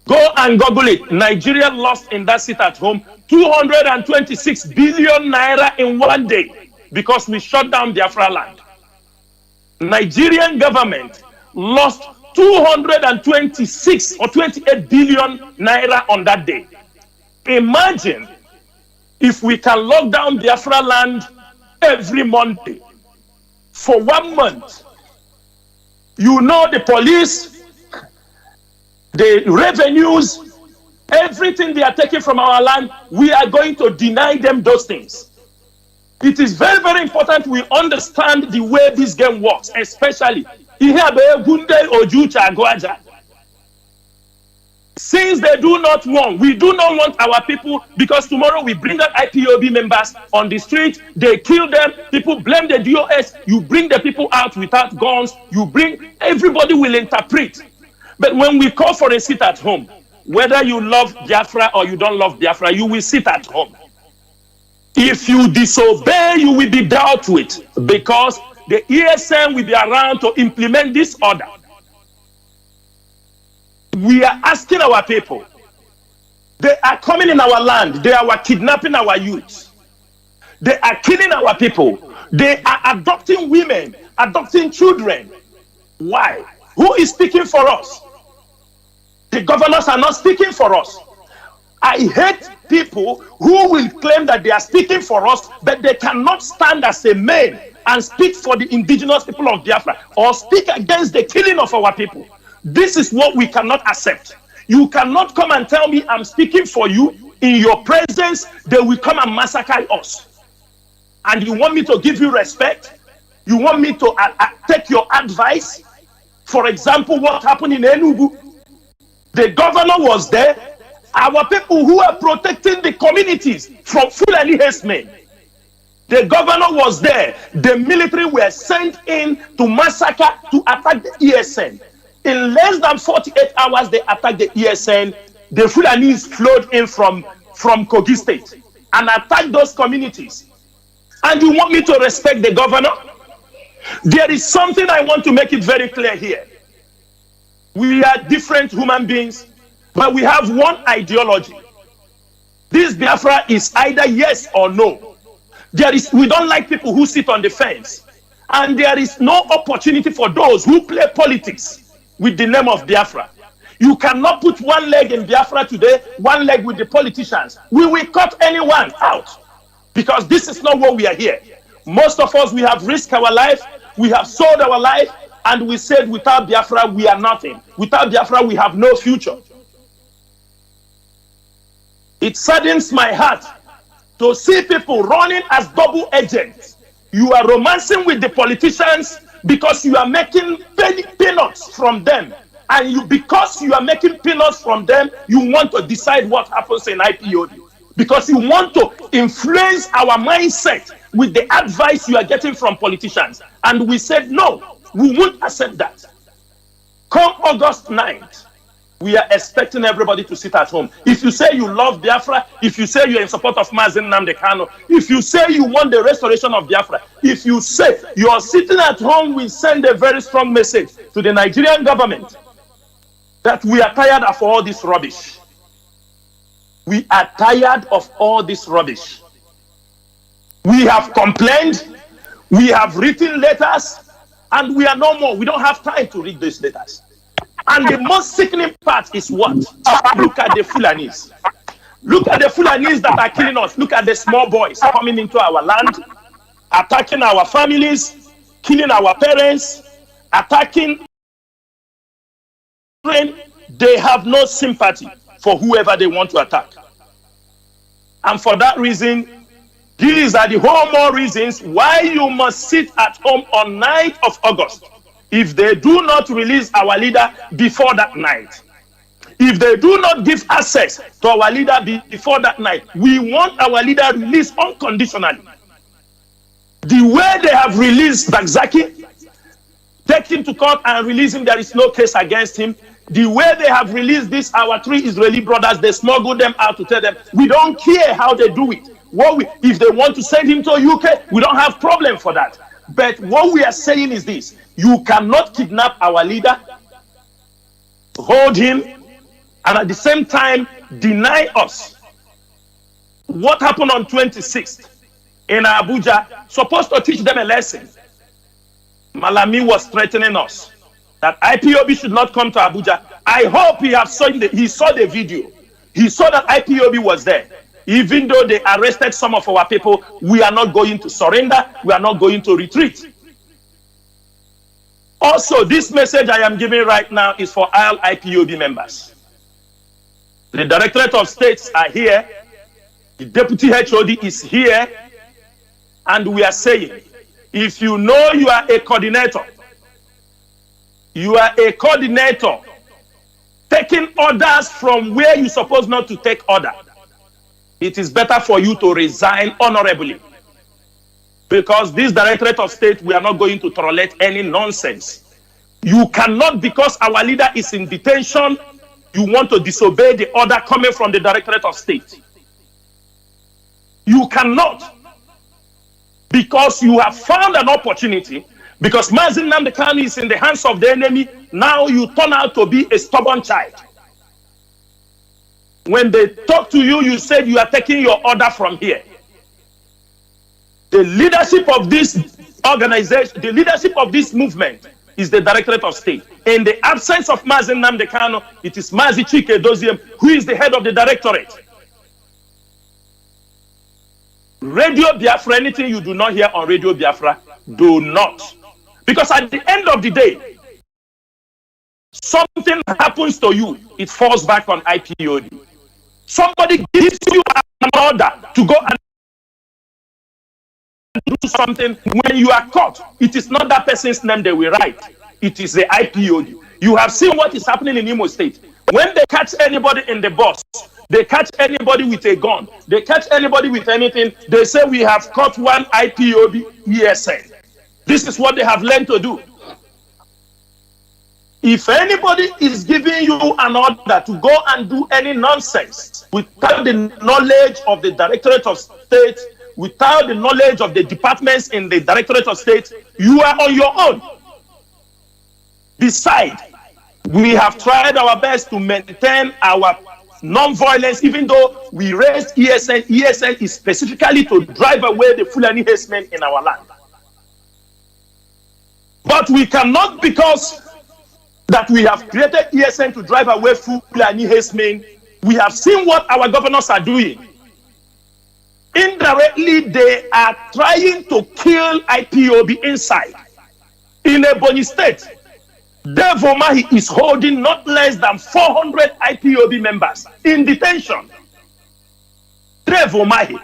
go and Google it. Nigeria lost in that sit at home 226 billion naira in one day because we shut down Biafra land. Nigerian government lost 226 or 28 billion naira on that day. Imagine if we can lock down Biafra land every Monday for 1 month. You know, the police, the revenues, everything they are taking from our land, we are going to deny them those things. It is very, very important we understand the way this game works, especially since they do not want, we do not want our people, because tomorrow we bring out IPOB members on the street, they kill them, people blame the DOS, you bring the people out without guns, you bring, everybody will interpret. But when we call for a sit at home, whether you love Biafra or you don't love Biafra, you will sit at home. If you disobey, you will be dealt with, because the ESN will be around to implement this order. We are asking our people. They are coming in our land. They are kidnapping our youth. They are killing our people. They are adopting women, adopting children. Why? Who is speaking for us? The governors are not speaking for us. I hate people who will claim that they are speaking for us, but they cannot stand as a man and speak for the indigenous people of Biafra or speak against the killing of our people. This is what we cannot accept. You cannot come and tell me I'm speaking for you. In your presence, they will come and massacre us. And you want me to give you respect? You want me to take your advice? For example, what happened in Enugu? The governor was there. Our people who are protecting the communities from Fulani herdsmen. The governor was there. The military were sent in to massacre, to attack the ESN. In less than 48 hours, they attacked the ESN. The Fulanis flowed in from Kogi State and attacked those communities. And you want me to respect the governor? There is something I want to make it very clear here. We are different human beings, but we have one ideology. This Biafra is either yes or no. We don't like people who sit on the fence. And there is no opportunity for those who play politics with the name of Biafra. You cannot put one leg in Biafra today, one leg with the politicians. We will cut anyone out, because this is not what we are here. Most of us, we have risked our life, we have sold our life, and we said without Biafra, we are nothing. Without Biafra, we have no future. It saddens my heart to see people running as double agents. You are romancing with the politicians because you are making peanuts from them. And because you are making peanuts from them, you want to decide what happens in IPOB. Because you want to influence our mindset with the advice you are getting from politicians. And we said, no, we won't accept that. Come August 9th, we are expecting everybody to sit at home. If you say you love Biafra, if you say you're in support of Mazi Chika, if you say you want the restoration of Biafra, if you say you are sitting at home, we send a very strong message to the Nigerian government that we are tired of all this rubbish. We are tired of all this rubbish. We have complained, we have written letters, and we are no more. We don't have time to read these letters. And the most sickening part is what? Look at the Fulanis. Look at the Fulanis that are killing us. Look at the small boys coming into our land, attacking our families, killing our parents, attacking. They have no sympathy for whoever they want to attack. And for that reason, these are the whole more reasons why you must sit at home on 9th of August. If they do not release our leader before that night, if they do not give access to our leader before that night, we want our leader released unconditionally. The way they have released Bagzaki, take him to court and release him, there is no case against him. The way they have released this, our 3 Israeli brothers, they smuggle them out to tell them, we don't care how they do it. If they want to send him to UK, we don't have problem for that. But what we are saying is this: you cannot kidnap our leader, hold him, and at the same time deny us. What happened on 26th in Abuja supposed to teach them a lesson. Malami was threatening us that IPOB should not come to Abuja. I hope he saw the video. He saw that IPOB was there. Even though they arrested some of our people, we are not going to surrender. We are not going to retreat. Also, this message I am giving right now is for all IPOB members. The Directorate of States are here. The Deputy HOD is here. And we are saying, if you know you are a coordinator, taking orders from where you're supposed not to take order, it is better for you to resign honorably. Because this Directorate of State, we are not going to tolerate any nonsense. You cannot, because our leader is in detention, you want to disobey the order coming from the Directorate of State. You cannot, because you have found an opportunity, because Mazi Chika is in the hands of the enemy, now you turn out to be a stubborn child. When they talk to you, you said you are taking your order from here. The leadership of this organization, the leadership of this movement is the Directorate of State. In the absence of Mazi Chika, it is Mazi Chika Edoziem who is the head of the Directorate. Radio Biafra, anything you do not hear on Radio Biafra, do not. Because at the end of the day, something happens to you, it falls back on IPOB. Somebody gives you an order to go and do something. When you are caught, it is not that person's name they will write. It is the IPOB. You have seen what is happening in Imo State. When they catch anybody in the bus, they catch anybody with a gun, they catch anybody with anything, they say we have caught one IPOB ESN. This is what they have learned to do. If anybody is giving you an order to go and do any nonsense without the knowledge of the Directorate of State, without the knowledge of the departments in the Directorate of State, you are on your own. Besides, we have tried our best to maintain our non-violence, even though we raised ESN. ESN is specifically to drive away the Fulani herdsmen in our land. But we cannot, because that we have created ESN to drive away Fulani herdsmen. We have seen what our governors are doing. Indirectly, they are trying to kill IPOB inside. In Ebonyi State, Dave Omahi is holding not less than 400 IPOB members in detention. Dave Omahi,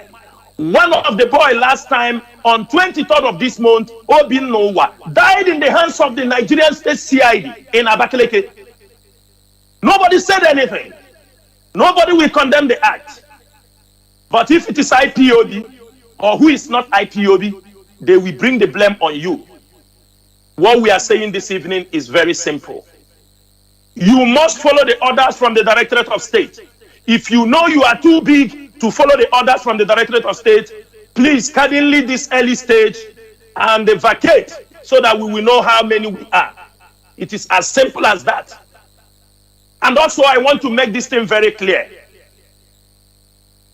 one of the boys last time on 23rd of this month, Obin Nowa, died in the hands of the Nigerian State CID in Abakaleke. Nobody said anything. Nobody will condemn the act. But if it is IPOB or who is not IPOB, they will bring the blame on you. What we are saying this evening is very simple. You must follow the orders from the Directorate of State. If you know you are too big to follow the orders from the Directorate of State, please kindly this early stage and vacate so that we will know how many we are. It is as simple as that. And also, I want to make this thing very clear.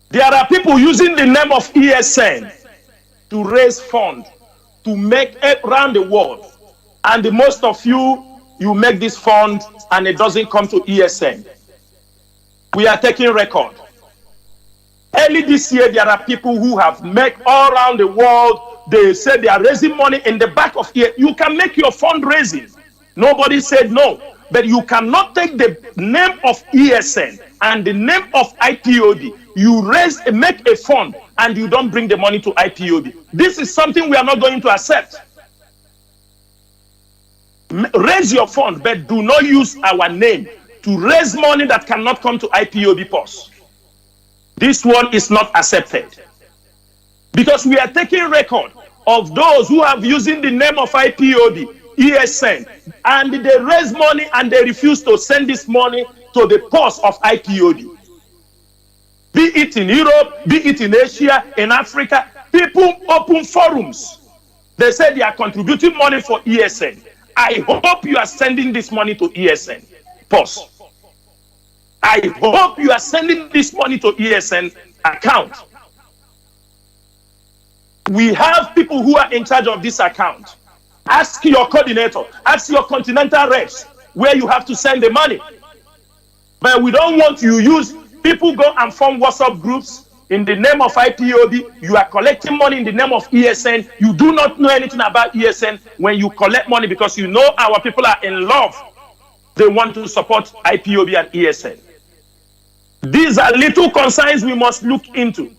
There are people using the name of ESN to raise funds to make it around the world. And the most of you make this fund and it doesn't come to ESN. We are taking record. Early this year, there are people who have made all around the world. They said they are raising money in the back of here. You can make your fundraising. Nobody said no. But you cannot take the name of ESN and the name of IPOB. You make a fund and you don't bring the money to IPOB. This is something we are not going to accept. Raise your fund, but do not use our name to raise money that cannot come to IPOB purse. This one is not accepted. Because we are taking record of those who have using the name of IPOB, ESN, and they raise money and they refuse to send this money to the purse of IPOB. Be it in Europe, be it in Asia, in Africa, people open forums. They say they are contributing money for ESN. I hope you are sending this money to ESN. Pause. I hope you are sending this money to ESN account. We have people who are in charge of this account. Ask your coordinator, ask your continental reps where you have to send the money. But we don't want you use people go and form WhatsApp groups in the name of IPOB. You are collecting money in the name of ESN. You do not know anything about ESN when you collect money because you know our people are in love. They want to support IPOB and ESN. These are little concerns we must look into.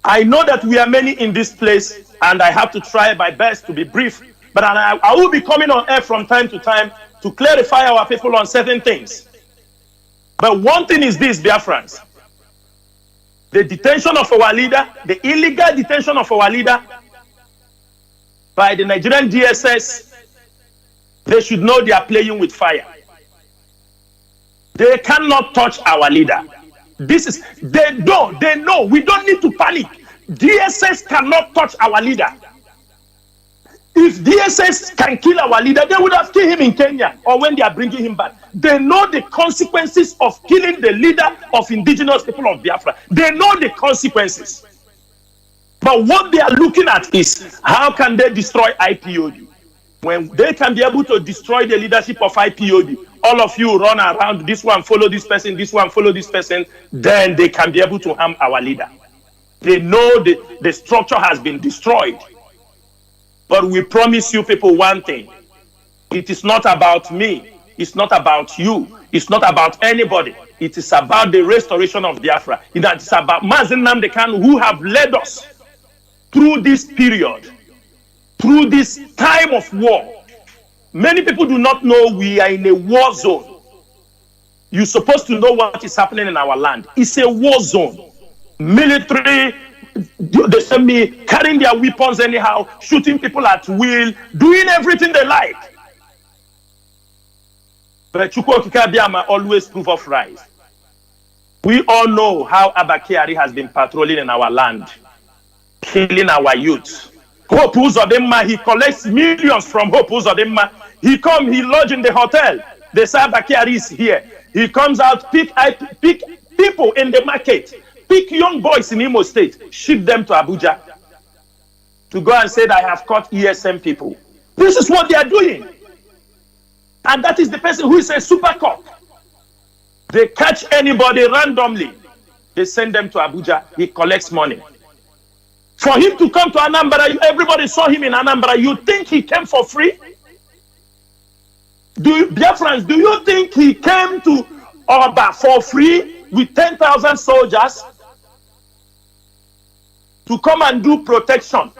I know that we are many in this place, and I have to try my best to be brief, but I will be coming on air from time to time to clarify our people on certain things. But one thing is this, Biafrans. The detention of our leader, the illegal detention of our leader by the Nigerian DSS, they should know they are playing with fire. They cannot touch our leader. They know. We don't need to panic. DSS cannot touch our leader. If DSS can kill our leader, they would have killed him in Kenya or when they are bringing him back. They know the consequences of killing the leader of indigenous people of Biafra. They know the consequences. But what they are looking at is how can they destroy IPOB? When they can be able to destroy the leadership of IPOB, all of you run around, this one follow this person, this one follow this person, then they can be able to harm our leader. They know the structure has been destroyed. But we promise you people one thing. It is not about me. It's not about you. It's not about anybody. It is about the restoration of Biafra. It's about Mazi Chika who have led us through this period, through this time of war. Many people do not know we are in a war zone. You're supposed to know what is happening in our land. It's a war zone. Military, they send me carrying their weapons anyhow, shooting people at will, doing everything they like. But Chukwu Abiyama always prove of right. We all know how Abakari has been patrolling in our land, killing our youth. Hope Uzodinma, he collects millions from Hope Uzodinma. He lodge in the hotel. They say Abakari is here. He comes out, pick people in the market, pick young boys in Imo State, ship them to Abuja to go and say that I have caught ESM people. This is what they are doing. And that is the person who is a super cop. They catch anybody randomly. They send them to Abuja. He collects money. For him to come to Anambra, everybody saw him in Anambra. You think he came for free? Biafrans, do you think he came to Oba for free with 10,000 soldiers to come and do protection?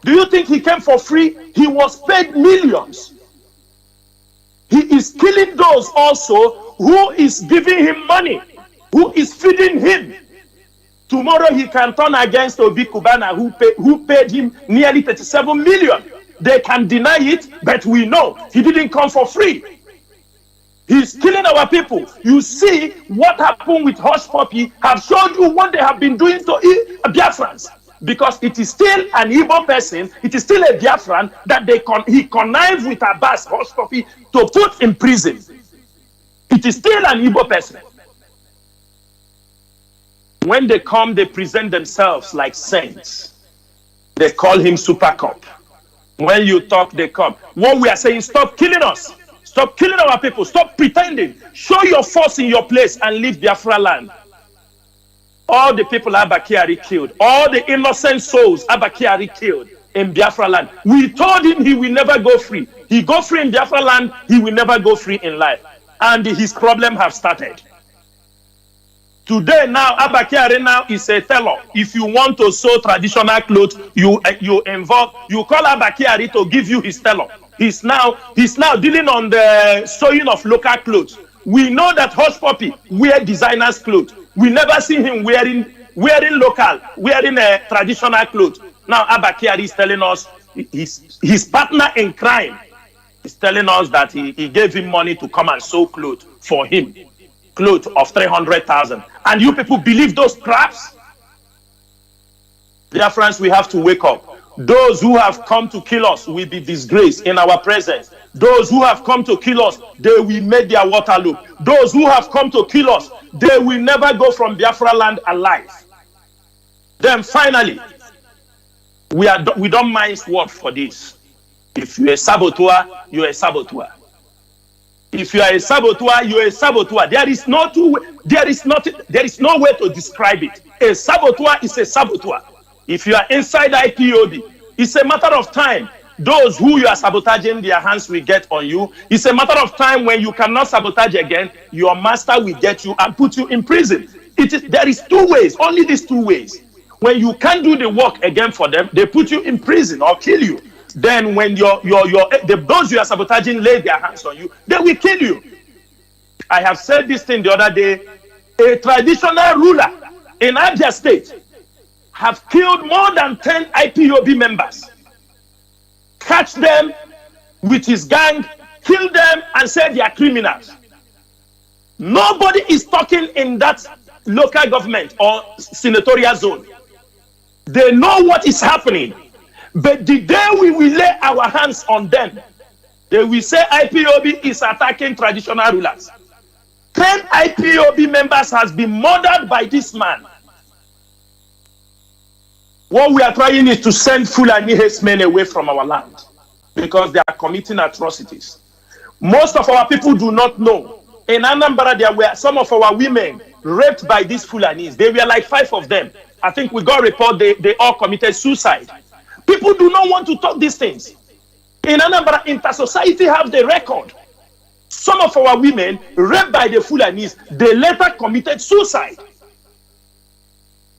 Do you think he came for free? He was paid millions. He is killing those also who is giving him money, who is feeding him. Tomorrow he can turn against Obi Kubana who paid him nearly 37 million. They can deny it, but we know he didn't come for free. He's killing our people. You see what happened with Hush Puppy have showed you what they have been doing to Biafrans. Because it is still an Igbo person, it is still a Biafran that he connived with Abbas Hush Puppy to put in prison. It is still an Igbo person. When they come, they present themselves like saints. They call him Super Cop. When you talk, they come. What we are saying, stop killing us. Stop killing our people. Stop pretending. Show your force in your place and leave Biafra land. All the people Abakari killed, all the innocent souls Abakari killed in Biafra land. We told him he will never go free. He go free in Biafra land, he will never go free in life. And his problem have started. Today now, Abakari now is a teller. If you want to sew traditional clothes, you call Abakari to give you his teller. He's now dealing on the sewing of local clothes. We know that Hush Puppy wear designers' clothes. We never see him wearing traditional clothes. Now Abakari is telling us his partner in crime is telling us that he gave him money to come and sew clothes for him. Clothes of 300,000. And you people believe those craps? Dear friends, we have to wake up. Those who have come to kill us will be disgraced in our presence. Those who have come to kill us, they will make their Waterloo. Those who have come to kill us, they will never go from Biafra land alive. Then finally, we don't mind what for this. If you're a saboteur, you're a saboteur. If you are a saboteur, you're a saboteur. There is no way to describe it. A saboteur is a saboteur. If you are inside IPOB, it's a matter of time. Those who you are sabotaging, their hands will get on you. It's a matter of time when you cannot sabotage again, your master will get you and put you in prison. There is two ways, only these two ways. When you can't do the work again for them, they put you in prison or kill you. Then when those you are sabotaging lay their hands on you, they will kill you. I have said this thing the other day. A traditional ruler in Abia State have killed more than 10 IPOB members. Catch them with his gang, kill them, and say they are criminals. Nobody is talking in that local government or senatorial zone. They know what is happening. But the day we will lay our hands on them, they will say IPOB is attacking traditional rulers. 10 IPOB members has been murdered by this man. What we are trying is to send Fulani herdsmen away from our land because they are committing atrocities. Most of our people do not know. In Anambra, there were some of our women raped by these Fulanis. They were like 5 of them. I think we got a report they all committed suicide. People do not want to talk these things. In Anambra, Inter-Society have the record. Some of our women raped by the Fulanis, they later committed suicide.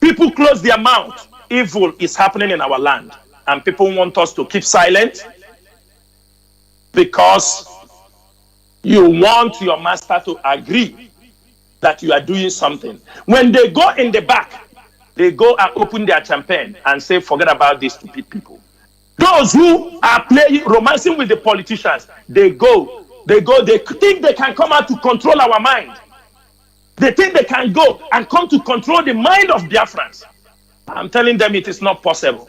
People close their mouth. Evil is happening in our land. And people want us to keep silent because you want your master to agree that you are doing something. When they go in the back, they go and open their champagne and say, forget about these stupid people. Those who are romancing with the politicians, they think they can come out to control our mind. They think they can go and come to control the mind of Biafrans. I'm telling them it is not possible.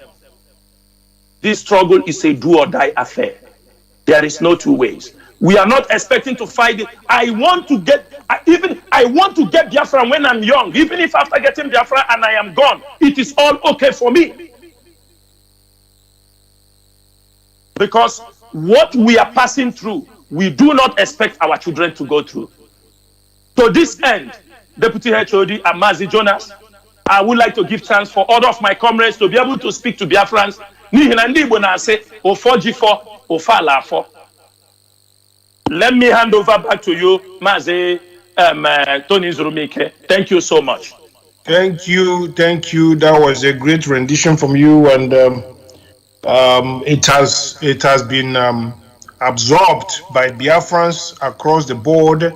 This struggle is a do or die affair. There is no two ways. We are not expecting to fight it. I want to get Biafra when I'm young. Even if after getting Biafra and I am gone, it is all okay for me. Because what we are passing through, we do not expect our children to go through. To this end, Deputy HOD and Mazi Jonas, I would like to give chance for all of my comrades to be able to speak to Biafrans. Let me hand over back to you, Mazi Tony Zurumike. Thank you so much. Thank you. That was a great rendition from you, and it has been absorbed by Biafrans across the board.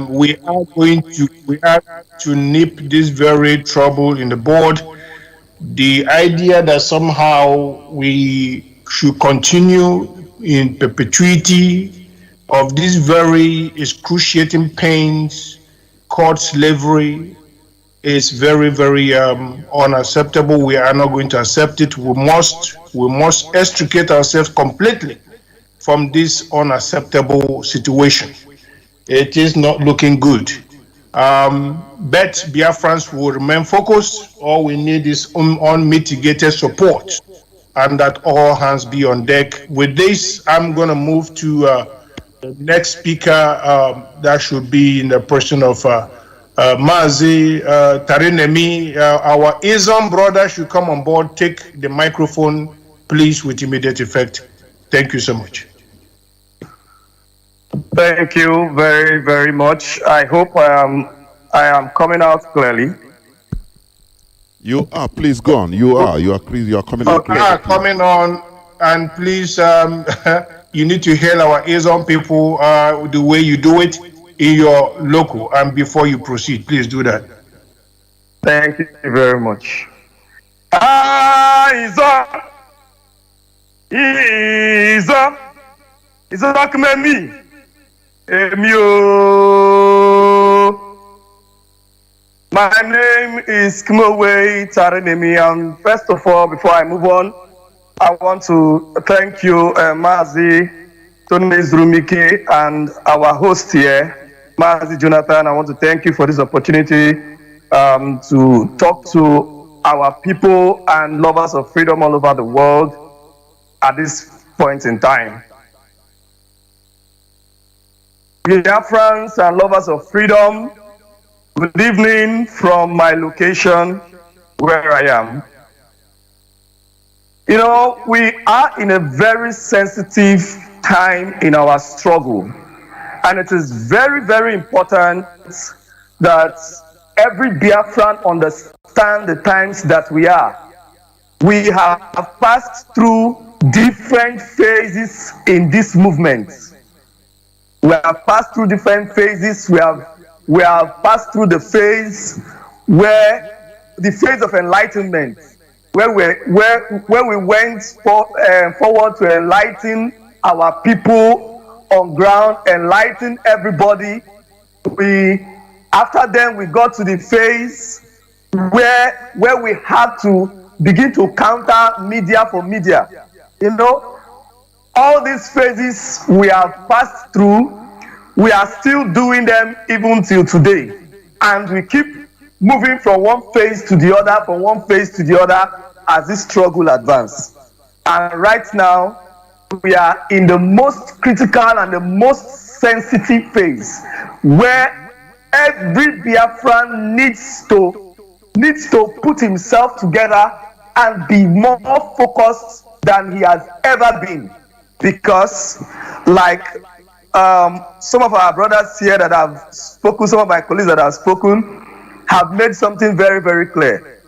We are to nip this very trouble in the bud. The idea that somehow we should continue in perpetuity of these very excruciating pains called slavery is very, very unacceptable. We are not going to accept it. We must extricate ourselves completely from this unacceptable situation. It is not looking good. But Biafrans will remain focused. All we need is unmitigated support, and that all hands be on deck. With this, I'm going to move to the next speaker. That should be in the person of Mazi Tarinemi. Our Izon brother should come on board. Take the microphone, please, with immediate effect. Thank you so much. Thank you very, very much. I hope I am coming out clearly. You are. Please go on. You are coming out clearly. Coming on, and please, you need to hail our Azon people the way you do it in your local. And before you proceed, please do that. Thank you very much. Iza My name is Kimowe Tarinemi, and first of all, before I move on, I want to thank you, Mazi Tony Zurumike, and our host here, Mazi Jonathan. I want to thank you for this opportunity to talk to our people and lovers of freedom all over the world at this point in time. Biafrans and lovers of freedom, good evening from my location where I am. You know, we are in a very sensitive time in our struggle, and it is very, very important that every Biafran understand the times that we are. We have passed through different phases in this movement. We have passed through different phases. We have passed through the phase of enlightenment, where we went forward to enlighten our people on ground, enlighten everybody. After then we got to the phase where we had to begin to counter media for media. You know, all these phases we have passed through, we are still doing them even till today, and we keep moving from one phase to the other, as this struggle advances. And right now we are in the most critical and the most sensitive phase, where every Biafran needs to put himself together and be more focused than he has ever been. Because like some of our brothers here that have spoken, some of my colleagues that have spoken, have made something very, very clear.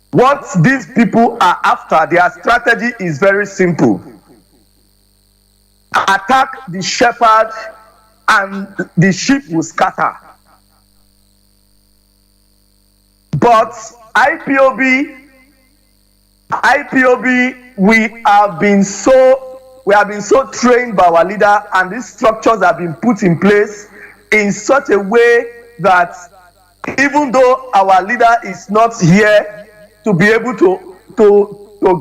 What these people are after, their strategy is very simple. Attack the shepherd and the sheep will scatter. But IPOB, we have been so trained by our leader, and these structures have been put in place in such a way that even though our leader is not here to be able to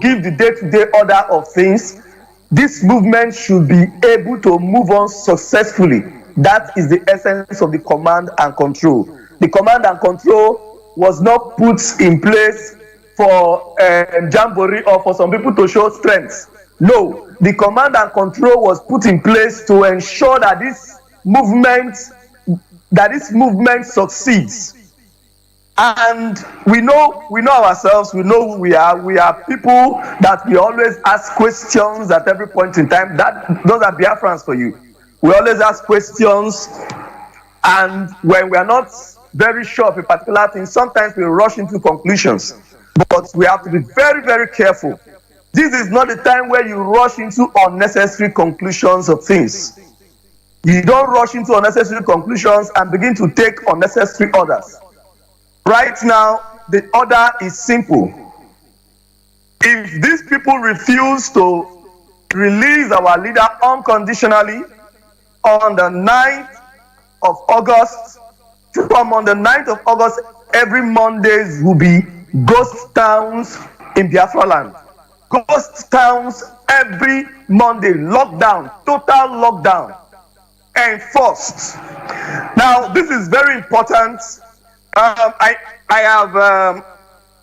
give the day-to-day order of things, this movement should be able to move on successfully. That is the essence of the command and control. The command and control was not put in place for jamboree or for some people to show strength. No, the command and control was put in place to ensure that this movement succeeds. And we know ourselves, we know who we are. We are people that we always ask questions at every point in time. Those are Biafrans for you. We always ask questions, and when we are not very sure of a particular thing, sometimes we rush into conclusions. But we have to be very, very careful. This is not the time where you rush into unnecessary conclusions of things. You don't rush into unnecessary conclusions and begin to take unnecessary orders. Right now, the order is simple. If these people refuse to release our leader unconditionally on the 9th of August, from on the 9th of August, every Mondays will be ghost towns in Biafra land. Ghost towns every Monday, lockdown, total lockdown, enforced. Now, this is very important. I have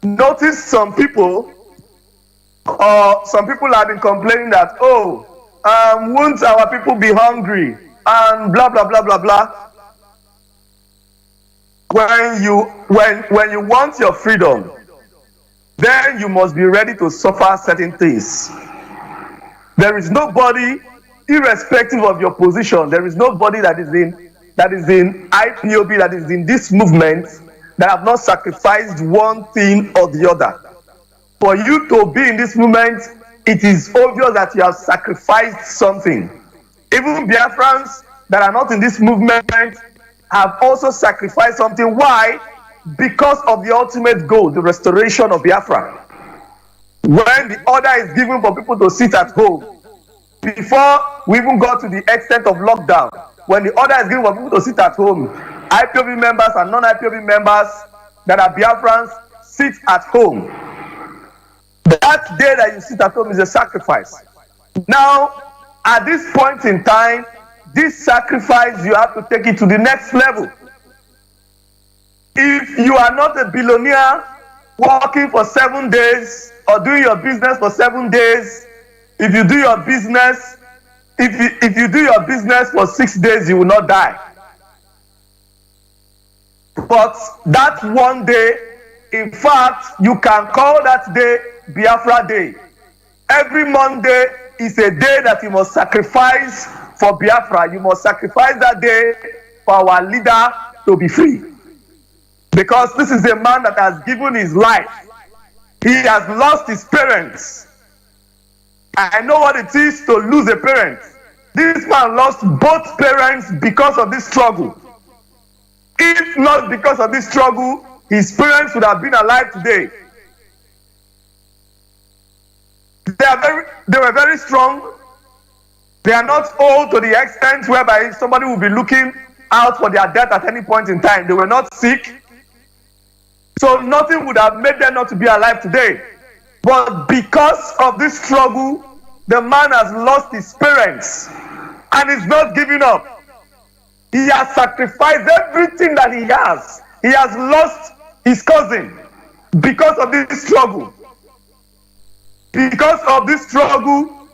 noticed some people have been complaining that, won't our people be hungry and blah blah blah blah blah. When you want your freedom, then you must be ready to suffer certain things. There is nobody, irrespective of your position, there is nobody that is in IPOB, that is in this movement, that have not sacrificed one thing or the other. For you to be in this movement, it is obvious that you have sacrificed something. Even Biafrans that are not in this movement have also sacrificed something. Why? Because of the ultimate goal, the restoration of Biafra. When the order is given for people to sit at home, before we even got to the extent of lockdown, when the order is given for people to sit at home, IPOB members and non-IPOB members that are Biafrans sit at home. That day that you sit at home is a sacrifice. Now, at this point in time, this sacrifice, you have to take it to the next level. If you are not a billionaire working for 7 days or doing your business for 7 days, if you do your business, if you do your business for 6 days, you will not die. But that one day, in fact, you can call that day Biafra Day. Every Monday is a day that you must sacrifice for Biafra. You must sacrifice that day for our leader to be free. Because this is a man that has given his life. He has lost his parents. I know what it is to lose a parent. This man lost both parents because of this struggle. If not because of this struggle, his parents would have been alive today. They were very strong. They are not old to the extent whereby somebody will be looking out for their death at any point in time. They were not sick. So nothing would have made them not to be alive today. But because of this struggle, the man has lost his parents and is not giving up. He has sacrificed everything that he has. He has lost his cousin because of this struggle. Because of this struggle,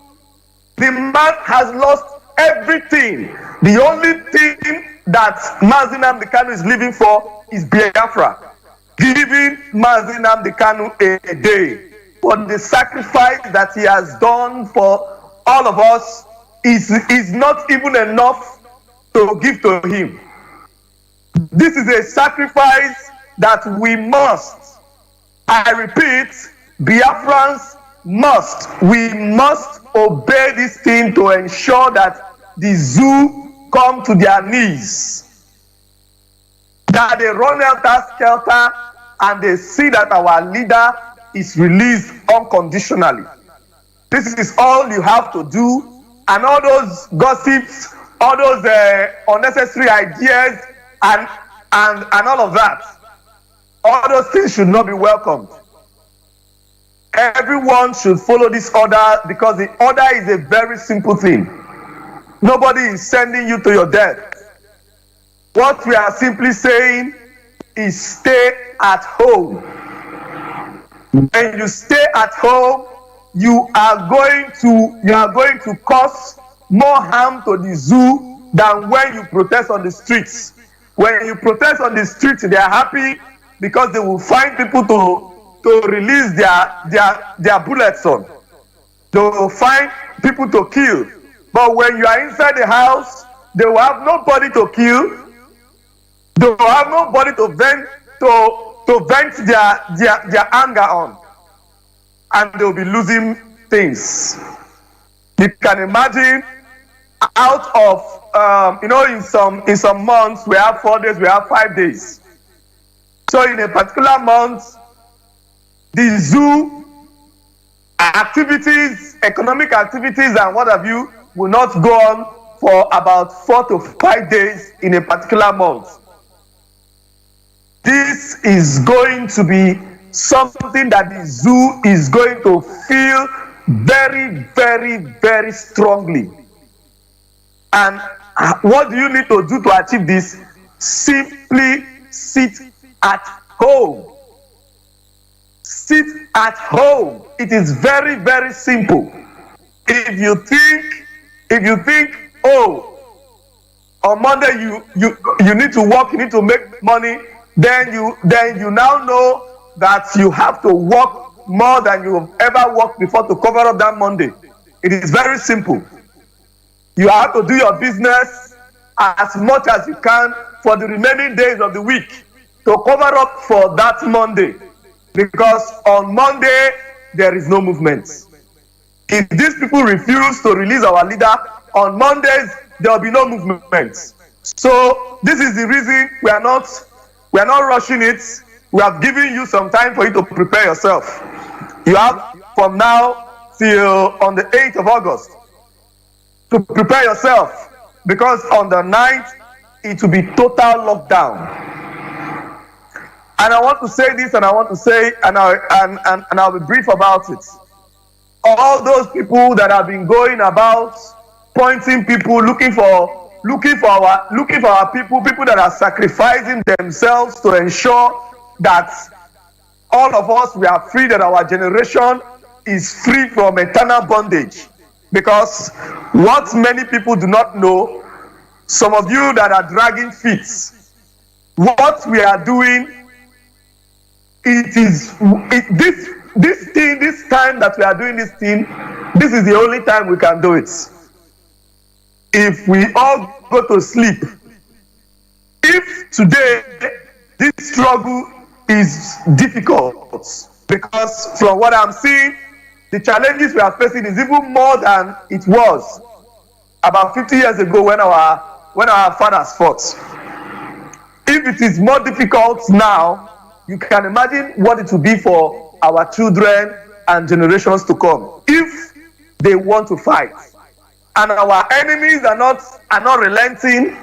the man has lost everything. The only thing that Mazi Nnamdi Kanu is living for is Biafra. Giving Mazi Nnamdi Kanu a day. But the sacrifice that he has done for all of us is not even enough to give to him. This is a sacrifice that we must, I repeat, Biafrans we must obey this thing to ensure that the zoo come to their knees, that they run helter-skelter and they see that our leader is released unconditionally. This is all you have to do, and all those gossips, all those unnecessary ideas and all of that, all those things should not be welcomed. Everyone should follow this order because the order is a very simple thing. Nobody is sending you to your death. What we are simply saying is stay at home. When you stay at home, you are going to cause more harm to the zoo than when you protest on the streets. When you protest on the streets, they are happy because they will find people to release their bullets on. They will find people to kill. But when you are inside the house, they will have nobody to kill. They will have nobody to vent their anger on. And they will be losing things. You can imagine, out of in some months we have 4 days, we have 5 days. So in a particular month, the zoo activities, economic activities and what have you will not go on for about 4 to 5 days in a particular month. This is going to be something that the zoo is going to feel very, very, very strongly. And what do you need to do to achieve this? Simply sit at home. Sit at home. It is very, very simple. If you think, oh, on Monday you need to work, you need to make money, then you now know that you have to work more than you have ever worked before to cover up that Monday. It is very simple. You have to do your business as much as you can for the remaining days of the week to cover up for that Monday. Because on Monday, there is no movement. If these people refuse to release our leader, on Mondays, there will be no movement. So this is the reason we are not rushing it. We have given you some time for you to prepare yourself. You have from now till on the 8th of August to prepare yourself, because on the 9th, it will be total lockdown. And I want to say this, and I want to say, and I'll be brief about it. All those people that have been going about pointing people, looking for our people that are sacrificing themselves to ensure that all of us, we are free, that our generation is free from eternal bondage. Because what many people do not know, some of you that are dragging feet, what we are doing, this time that we are doing this thing, this is the only time we can do it. If we all go to sleep, if today this struggle is difficult, because from what I'm seeing, the challenges we are facing is even more than it was about 50 years ago when our fathers fought. If it is more difficult now, you can imagine what it will be for our children and generations to come if they want to fight. And our enemies are not relenting.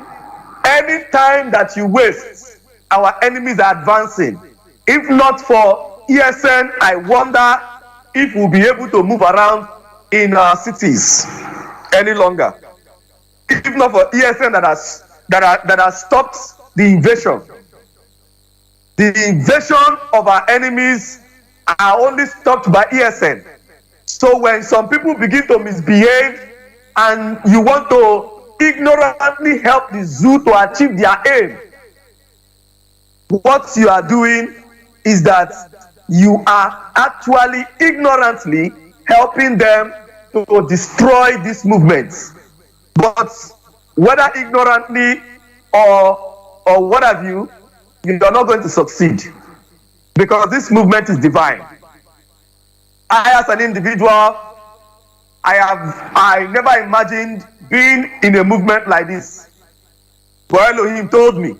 Any time that you waste, our enemies are advancing. If not for ESN, I wonder if we'll be able to move around in our cities any longer. If not for ESN that has stopped the invasion. The invasion of our enemies are only stopped by ESN. So when some people begin to misbehave and you want to ignorantly help the zoo to achieve their aim, what you are doing is that you are actually ignorantly helping them to destroy this movement. But whether ignorantly or what have you, you are not going to succeed, because this movement is divine. I, as an individual, I never imagined being in a movement like this. But Elohim told me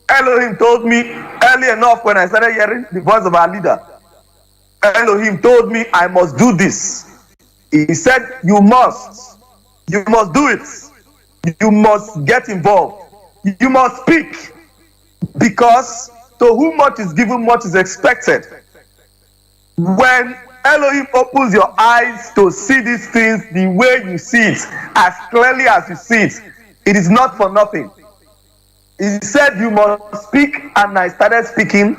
early enough when I started hearing the voice of our leader. Elohim told me I must do this. He said, you must do it. You must get involved. You must speak. Because to whom much is given, much is expected. When Elohim opens your eyes to see these things the way you see it, as clearly as you see it, it is not for nothing. He said you must speak, and I started speaking,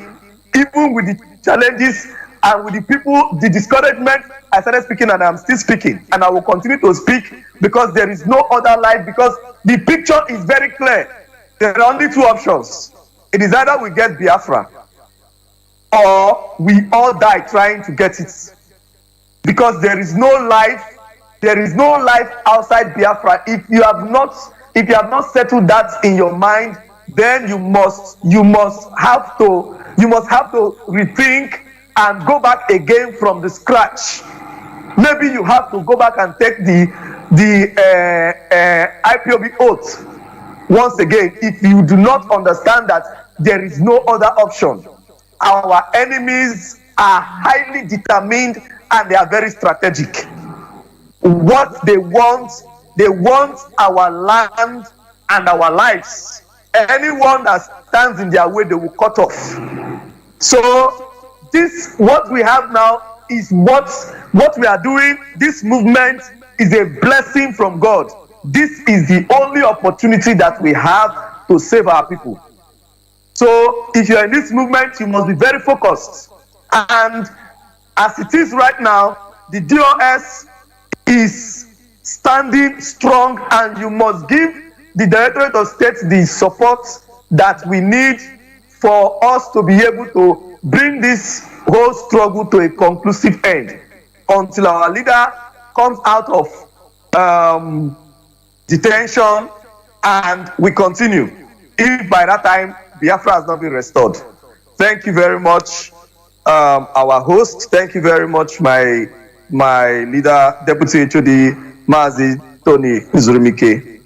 even with the challenges and with the people, the discouragement. I started speaking, and I'm still speaking, and I will continue to speak, because there is no other life, because the picture is very clear. There are only two options. It is either we get Biafra or we all die trying to get it. Because there is no life outside Biafra. If you have not settled that in your mind, then you must have to rethink and go back again from the scratch. Maybe you have to go back and take the IPOB oath once again, if you do not understand that there is no other option. Our enemies are highly determined and they are very strategic. What they want our land and our lives. Anyone that stands in their way, they will cut off. So what we have now is what we are doing. This movement is a blessing from God. This is the only opportunity that we have to save our people. So if you're in this movement, you must be very focused. And as it is right now, the DOS is standing strong, and you must give the Directorate of State the support that we need for us to be able to bring this whole struggle to a conclusive end until our leader comes out of detention and we continue. If by that time Biafra has not been restored. Thank you very much, our host. Thank you very much, my leader, Deputy HOD Mazi Tony Zurumike.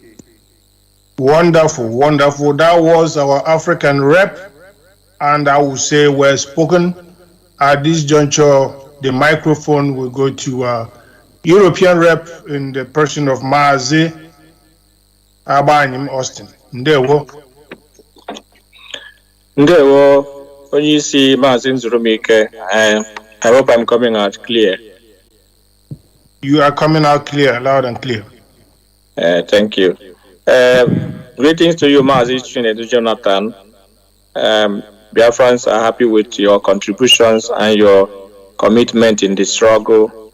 Wonderful, wonderful. That was our African rep, and I will say well spoken. At this juncture, the microphone will go to European rep in the person of Mazi Abanyim Austin. Ndewo. Ndewo, when you see Mazi Zurumike, I hope I'm coming out clear. You are coming out clear, loud and clear. Thank you. Greetings to you, Mazi Chika Edoziem. Biafrans are happy with your contributions and your commitment in the struggle.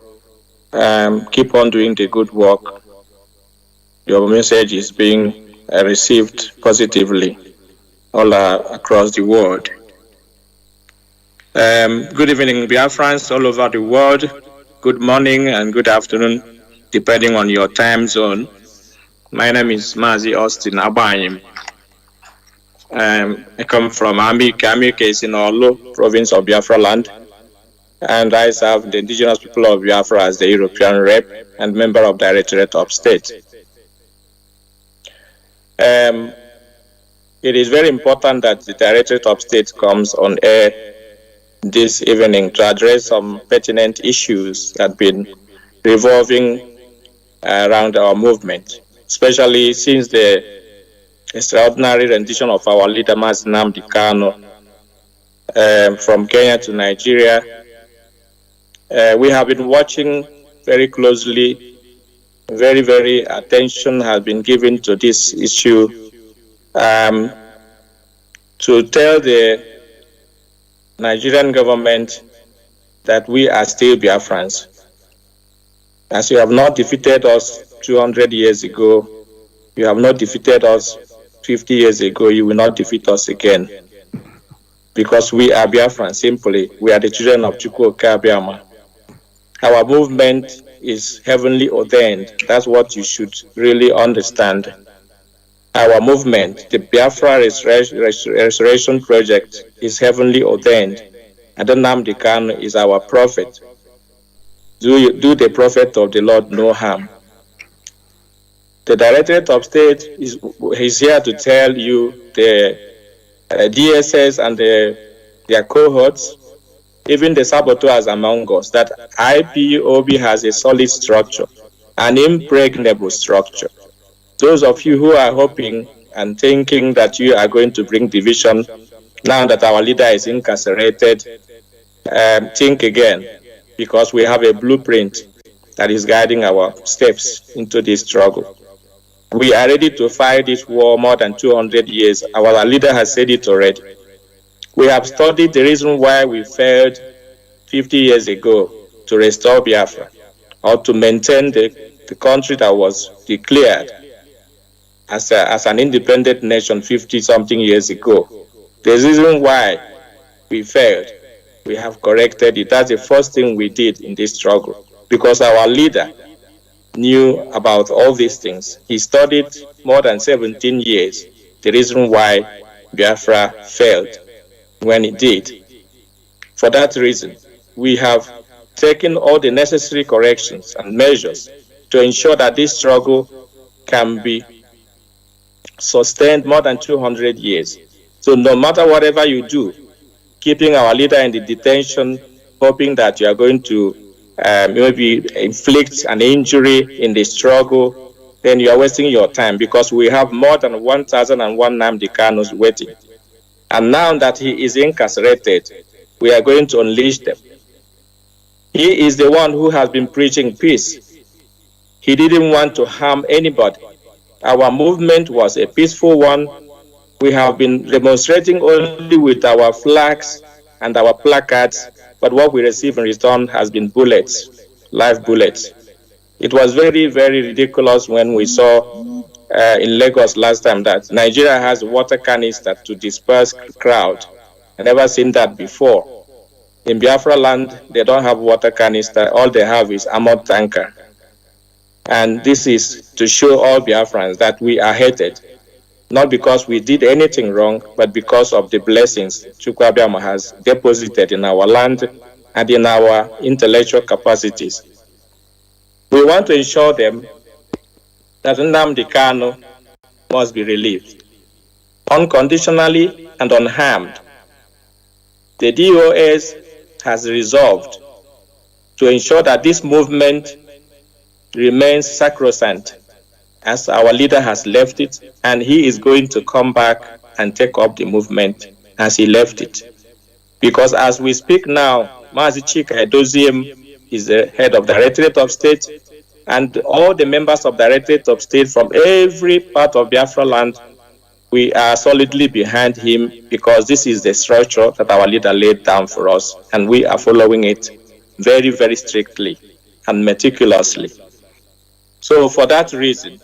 Keep on doing the good work. Your message is being received positively all across the world. Good evening, Biafrans all over the world. Good morning and good afternoon, depending on your time zone. My name is Mazi Austin Abayim. I come from Amike. Amike is in Olo, province of Biafra land. And I serve the indigenous people of Biafra as the European rep and member of Directorate of State. It is very important that the Directorate of State comes on air this evening to address some pertinent issues that have been revolving around our movement, especially since the extraordinary rendition of our leader, Mazi Chika Edoziem, from Kenya to Nigeria. We have been watching very closely. Very, very attention has been given to this issue to tell the Nigerian government that we are still Biafrans. As you have not defeated us 200 years ago, you have not defeated us 50 years ago, you will not defeat us again. Because we are Biafrans, simply. We are the children of Chukwuka Abiyama. Our movement is heavenly ordained. That's what you should really understand. Our movement, the Biafra Restoration Project, is heavenly ordained. And Nnamdi Kanu is our prophet. Do the prophet of the Lord no harm. The Directorate of State is here to tell you the DSS and their cohorts, even the saboteurs among us, that IPOB has a solid structure, an impregnable structure. Those of you who are hoping and thinking that you are going to bring division now that our leader is incarcerated, think again, because we have a blueprint that is guiding our steps into this struggle. We are ready to fight this war more than 200 years. Our leader has said it already. We have studied the reason why we failed 50 years ago to restore Biafra, or to maintain the country that was declared as an independent nation 50-something years ago. The reason why we failed, we have corrected it. That's the first thing we did in this struggle, because our leader knew about all these things. He studied more than 17 years the reason why Biafra failed when it did. For that reason, we have taken all the necessary corrections and measures to ensure that this struggle can be sustained more than 200 years. So no matter whatever you do, keeping our leader in the detention, hoping that you are going to maybe inflict an injury in the struggle, then you are wasting your time, because we have more than 1,001 Nnamdi Kanus waiting. And now that he is incarcerated, we are going to unleash them. He is the one who has been preaching peace. He didn't want to harm anybody. Our movement was a peaceful one. We have been demonstrating only with our flags and our placards, but what we receive in return has been bullets, live bullets. It was very, very ridiculous when we saw in Lagos last time that Nigeria has water canister to disperse crowd. I never seen that before. In Biafra land, they don't have water canister. All they have is armored tanker. And this is to show all Biafrans that we are hated, not because we did anything wrong, but because of the blessings Chukwu Abiyama has deposited in our land and in our intellectual capacities. We want to ensure them that Nnamdi Kanu must be relieved unconditionally and unharmed. The DOS has resolved to ensure that this movement remains sacrosanct, as our leader has left it, and he is going to come back and take up the movement as he left it. Because as we speak now, Mazi Chika Edoziem is the head of Directorate of State, and all the members of Directorate of State from every part of Biafra land, we are solidly behind him, because this is the structure that our leader laid down for us, and we are following it very, very strictly. and meticulously. So for that reason,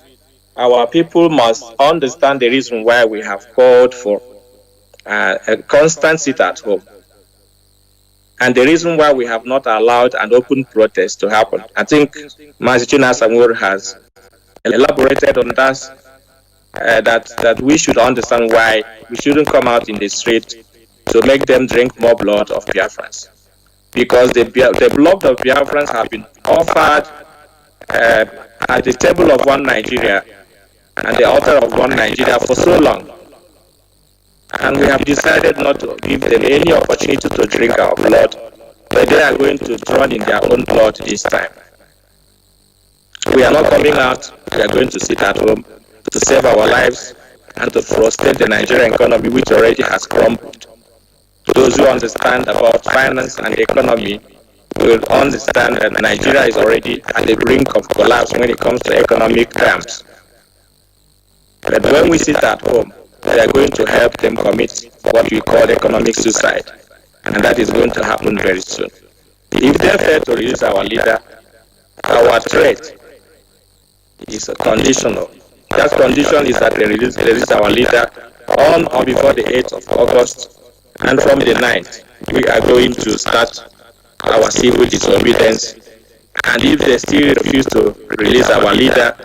our people must understand the reason why we have called for a constant sit at home, and the reason why we have not allowed an open protest to happen. I think Mazi Chika has elaborated on that we should understand why we shouldn't come out in the street to make them drink more blood of Biafrans, because the blood of Biafrans have been offered at the table of one Nigeria and the altar of one Nigeria for so long, and we have decided not to give them any opportunity to drink our blood, but they are going to drown in their own blood this time. We are not coming out. We are going to sit at home to save our lives and to frustrate the Nigerian economy, which already has crumbled. Those who understand about finance and economy will understand that Nigeria is already at the brink of collapse when it comes to economic terms. But when we sit at home, we are going to help them commit what we call economic suicide, and that is going to happen very soon. If they fail to release our leader, our threat is conditional. That condition is that they release our leader on or before the 8th of August, and from the 9th, we are going to start our civil disobedience. And if they still refuse to release our leader,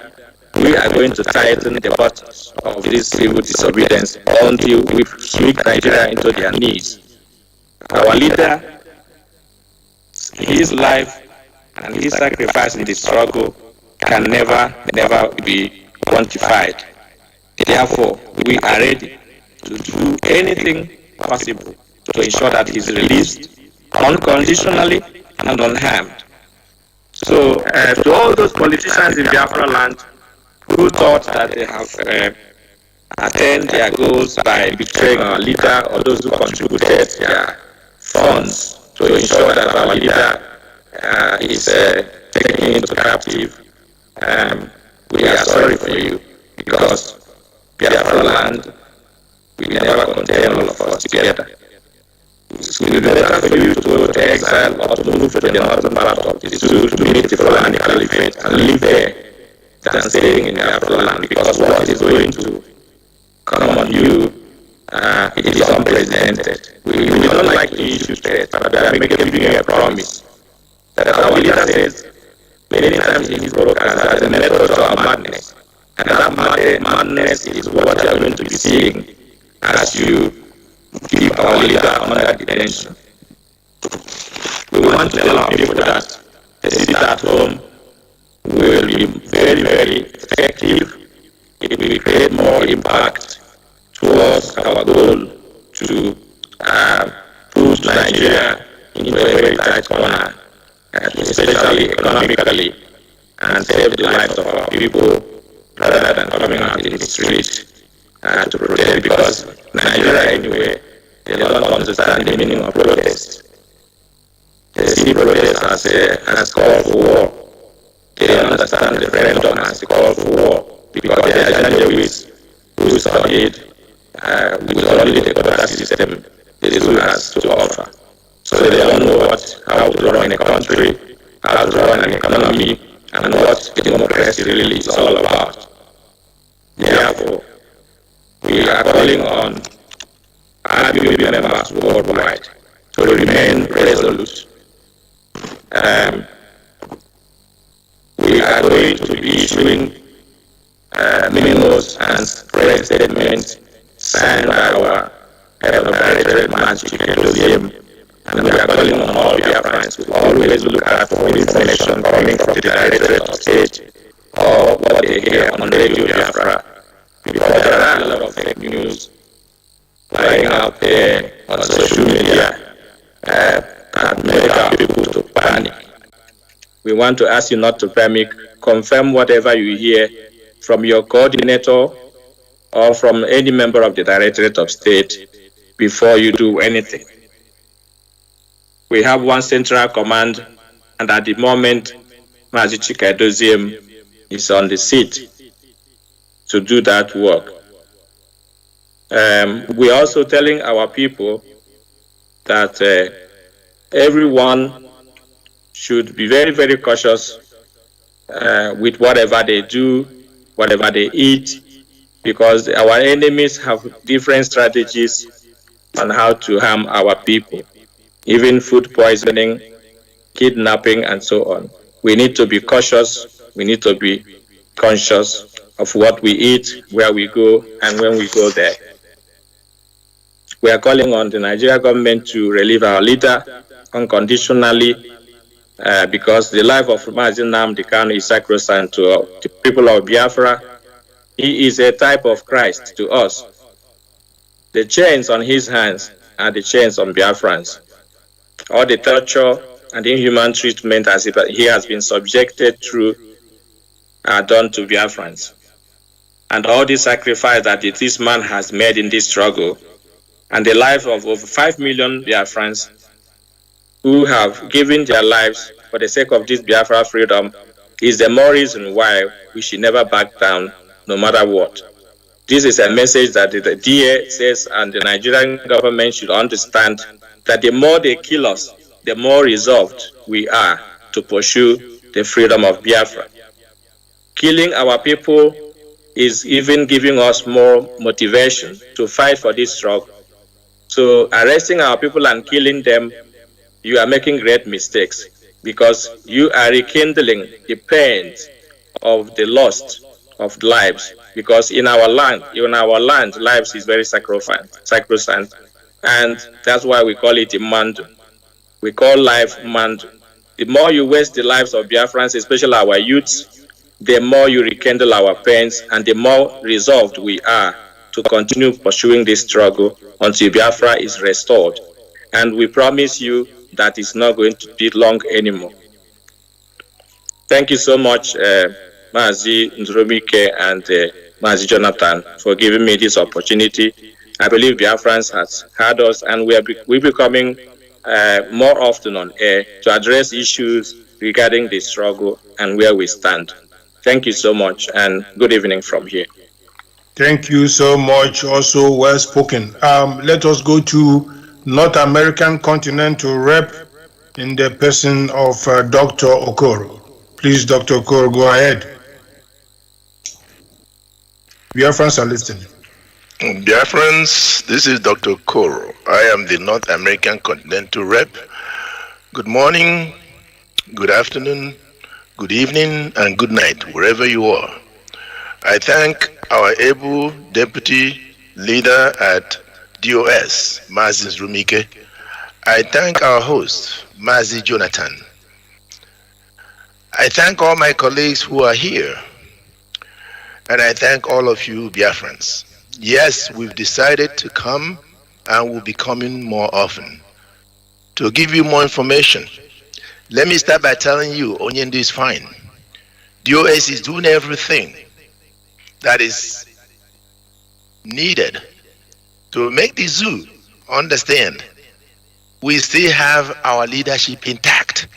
we are going to tighten the buttons of this civil disobedience until we sweep Nigeria into their knees. Our leader, his life and his sacrifice in the struggle can never be quantified. Therefore, we are ready to do anything possible to ensure that he's released unconditionally and unharmed. So, to all those politicians in Biafra land who thought that they have attained their goals by betraying our leader, or those who contributed their funds to ensure that our leader is taken into captive, we are sorry for you, because Biafra land will never contain all of us together. It will be better for you to go to exile or to move to the northern part of the zoo to meet the Fulani Caliphate and live there than staying in Biafra land, because what is going to come on you, it is unprecedented. We don't like to issue threats, but we are giving you a promise that our leader says many times in his broadcast that the method to our madness, and that madness is what you are going to be seeing as you keep our leader under detention. We want to tell our people that the sit at home will be very, very effective. It will create more impact towards our goal to push Nigeria into a very tight corner, especially economically, and save the lives of our people rather than coming out in the street to protest, because Nigeria anyway, they don't understand the meaning of protest. They see protest as call for war. They don't understand the referendum as a call for war, because they are Janjaweeds who studied with only the quota system the zoo has to offer. So they don't know how to run a country, how to run an economy, and what democracy really is all about. Therefore, we are calling on IPOB members worldwide to remain resolute. We are going to be issuing memos and press statements signed by our head of directorate, Mazi Chika Edoziem, and we are calling on all Biafrans to always look out for information coming from the Directorate of State or what they hear on Radio Biafra, because there are a lot of fake news lying out there on social media that make our people to panic. We want to ask you not to panic. Confirm whatever you hear from your coordinator or from any member of the Directorate of State before you do anything. We have one central command, and at the moment, Mazi Chika Edoziem is on the seat to do that work. We are also telling our people that everyone should be very, very cautious with whatever they do, whatever they eat, because our enemies have different strategies on how to harm our people, even food poisoning, kidnapping, and so on. We need to be cautious. We need to be conscious of what we eat, where we go, and when we go there. We are calling on the Nigerian government to relieve our leader unconditionally because the life of Mazi Nnamdi Kanu is sacrosanct to the people of Biafra. He is a type of Christ to us. The chains on his hands are the chains on Biafrans. All the torture and inhuman treatment as he has been subjected through are done to Biafrans. And all the sacrifice that this man has made in this struggle, and the life of over 5 million Biafrans who have given their lives for the sake of this Biafra freedom, is the more reason why we should never back down, no matter what. This is a message that the DSS and the Nigerian government should understand, that the more they kill us, the more resolved we are to pursue the freedom of Biafra. Killing our people is even giving us more motivation to fight for this struggle. So arresting our people and killing them, you are making great mistakes, because you are rekindling the pains of the loss of lives. Because in our land, lives is very sacrosanct, and that's why we call it Mandu. We call life Mandu. The more you waste the lives of Biafrans, especially our youths, the more you rekindle our pains, and the more resolved we are to continue pursuing this struggle until Biafra is restored. And we promise you that it's not going to be long anymore. Thank you so much, Mazi Nzurumike and Mazi Jonathan, for giving me this opportunity. I believe Biafrans has heard us, and we're becoming more often on air to address issues regarding the struggle and where we stand. Thank you so much, and good evening from here. Thank you so much. Also well spoken. Let us go to North American Continental Rep in the person of Dr. Okoro. Please, Dr. Okoro, go ahead. Biafrans are listening. Biafrans, this is Dr. Okoro. I am the North American Continental Rep. Good morning, good afternoon, good evening, and good night, wherever you are. I thank our able deputy leader at DOS, Mazi Nzurumike. I thank our host, Mazi Jonathan. I thank all my colleagues who are here. And I thank all of you Biafrans. Yes, we've decided to come, and we'll be coming more often to give you more information. Let me start by telling you, Onyendu is fine. DOS is doing everything that is needed to make the zoo understand we still have our leadership intact.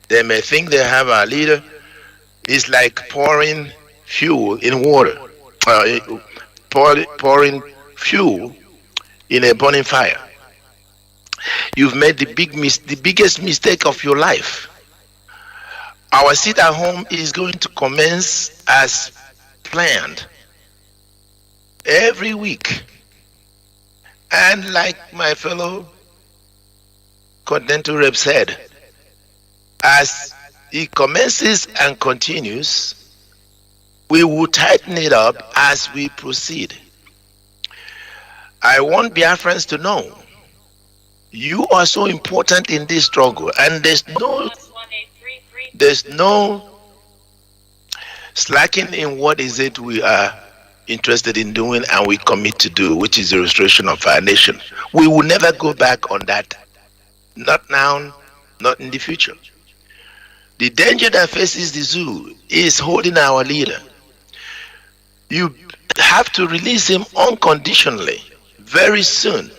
They may think they have our leader. It's like pouring fuel in water, pouring fuel in a burning fire. You've made the biggest mistake of your life. Our sit at home is going to commence as planned every week. And like my fellow Continental Rep said, as it commences and continues, we will tighten it up as we proceed. I want Biafrans to know you are so important in this struggle, and there's no slacking in what is it we are interested in doing and we commit to do, which is the restoration of our nation. We will never go back on that. Not now, not in the future. The danger that faces the zoo is holding our leader. You have to release him unconditionally very soon.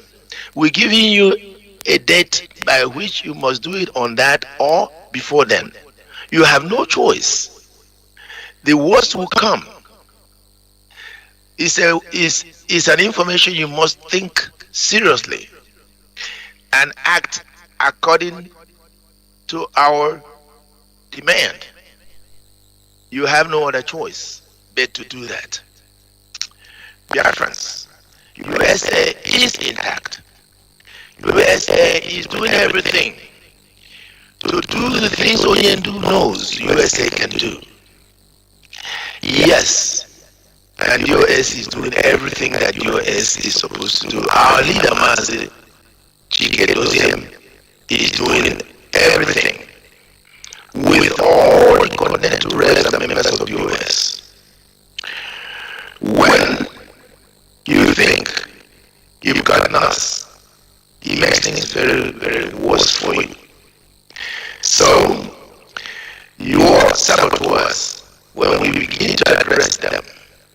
We're giving you a date by which you must do it on that or before then. You have no choice. The worst will come. It's an information you must think seriously and act according to our demand. You have no other choice but to do that. Biafrans, USA is intact. USA is doing everything to do the things Onyendu knows USA can do. Yes, and US is doing everything that US is supposed to do. Our leader, Mazi Chika Edoziem, is doing everything with all the continental reps and members of the US. When you think you've got us, it makes things very, very worse for you. So, your saboteurs, when we begin to address them,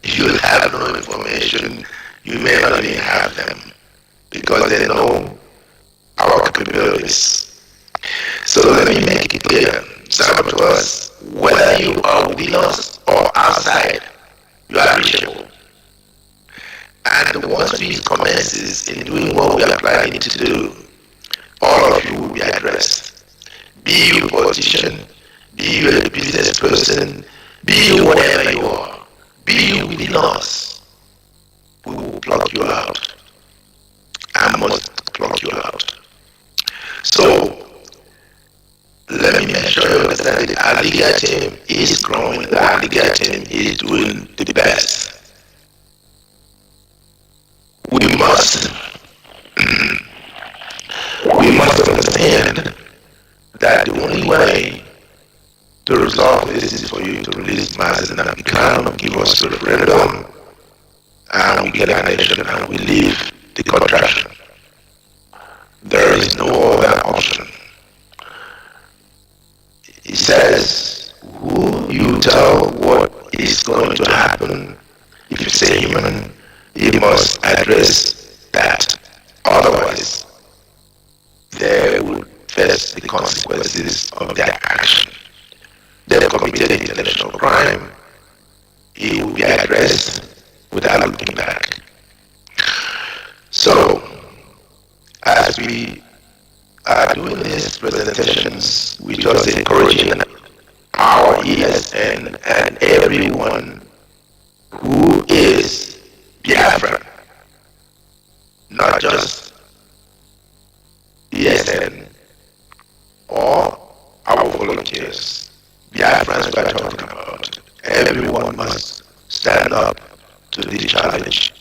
you'll have no information, you may not even have them, because they know our capabilities. So let me make it clear, saboteurs, whether you are within us or outside, you are reachable. And once we commences in doing what we are planning to do, all of you will be addressed. Be you a politician, be you a business person, be you whatever you are, be you within us, we will block you out. I must block you out. So, let me make sure you understand that our legal team is growing, our legal team is doing the best. We must understand that the only way to resolve this is for you to release Mazi and become, give us a referendum, and we get an election and we leave the contraction. There is no other option. It says, who you tell what is going to happen, if you say human, you must address that. Otherwise, they will face the consequences of their action. They have committed international crime. It will be addressed without looking back. So, as we are doing these presentations, we just encouraging our ESN and everyone who is Biafra, not just ESN or our volunteers. Biafrans we are talking about. Everyone must stand up to this challenge,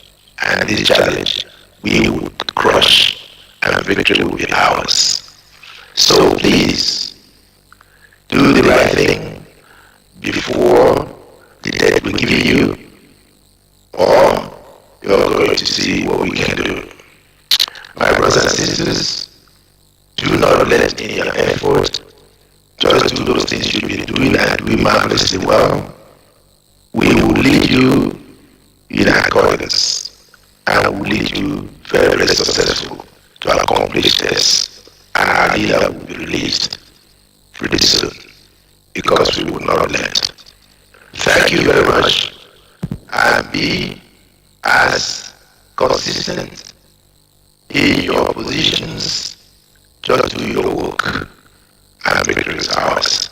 and this challenge we would crush, and victory will be ours. So please, do the right thing before the death we give you, or you're going to see what we can do. My brothers and sisters, do not let in your effort just do those things you've been doing and do marvelously well. We will lead you in accordance, and will lead you very, very successful to accomplish this. And our leader will be released pretty soon, because we will not let. Thank you very much, and be as consistent in your positions. Just do your work, and victory is ours.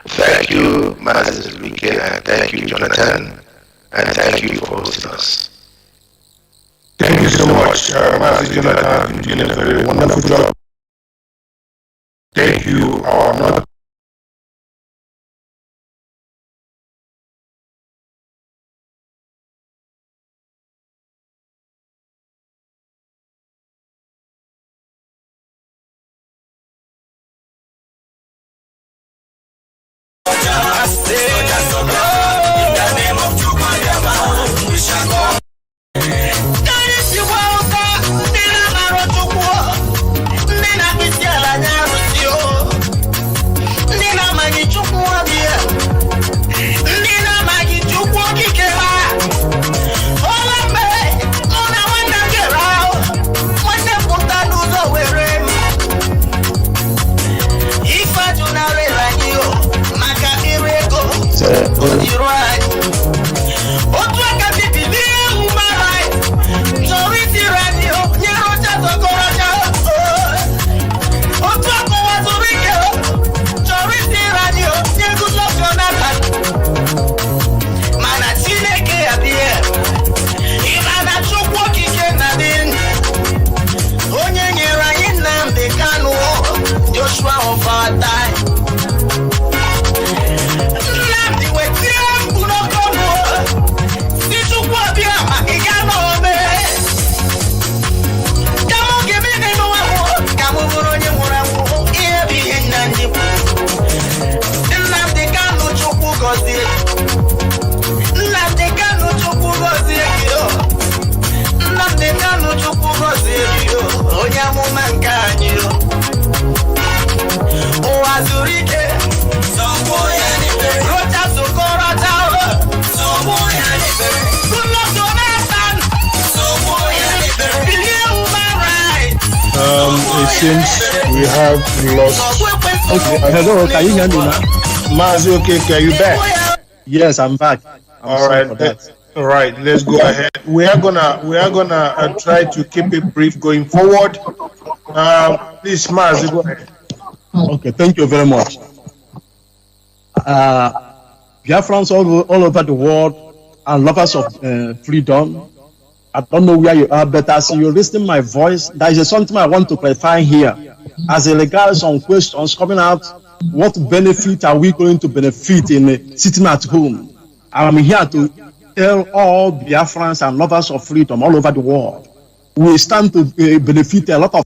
Thank you, Mazi Chika, and thank you, Jonathan, and thank you for hosting us. Thank you so much, Mazi Jonathan. You're doing a very wonderful job. Thank you, our North Joshua of our time. Nnamdi wetie unokomo. Sichukwu Obiama igano ome. Kamu gimi nenu wamu. Kamu buronye muramu. Ihe biye Nnamdi. Nnamdi Kanu Chukwu gozie. Nnamdi Kanu Chukwu gozie yo. Nnamdi Kanu Chukwu gozie yo. Onye amụma nke anyị yo. Ụwa zuru ike. Sọgbu ya n'ibere. Rocha Sokoro Tawo. Sọgbu ya n'ibere. Goodluck Jonathan. Sọgbu ya n'ibere. Bilie human rights. It seems we have lost. Okay. Hello, can you hear me now? Mazi, okay, are you back? Yes, I'm back. All right, all right. Let's go ahead. We are gonna try to keep it brief going forward. Please, Mazi, go ahead. Okay, thank you very much. Biafrans all over the world and lovers of freedom. I don't know where you are, but as you're listening to my voice, there is something I want to clarify here. As regards some questions coming out, what benefit are we going to benefit in sitting at home? I'm here to tell all Biafrans and lovers of freedom all over the world. We stand to benefit a lot of.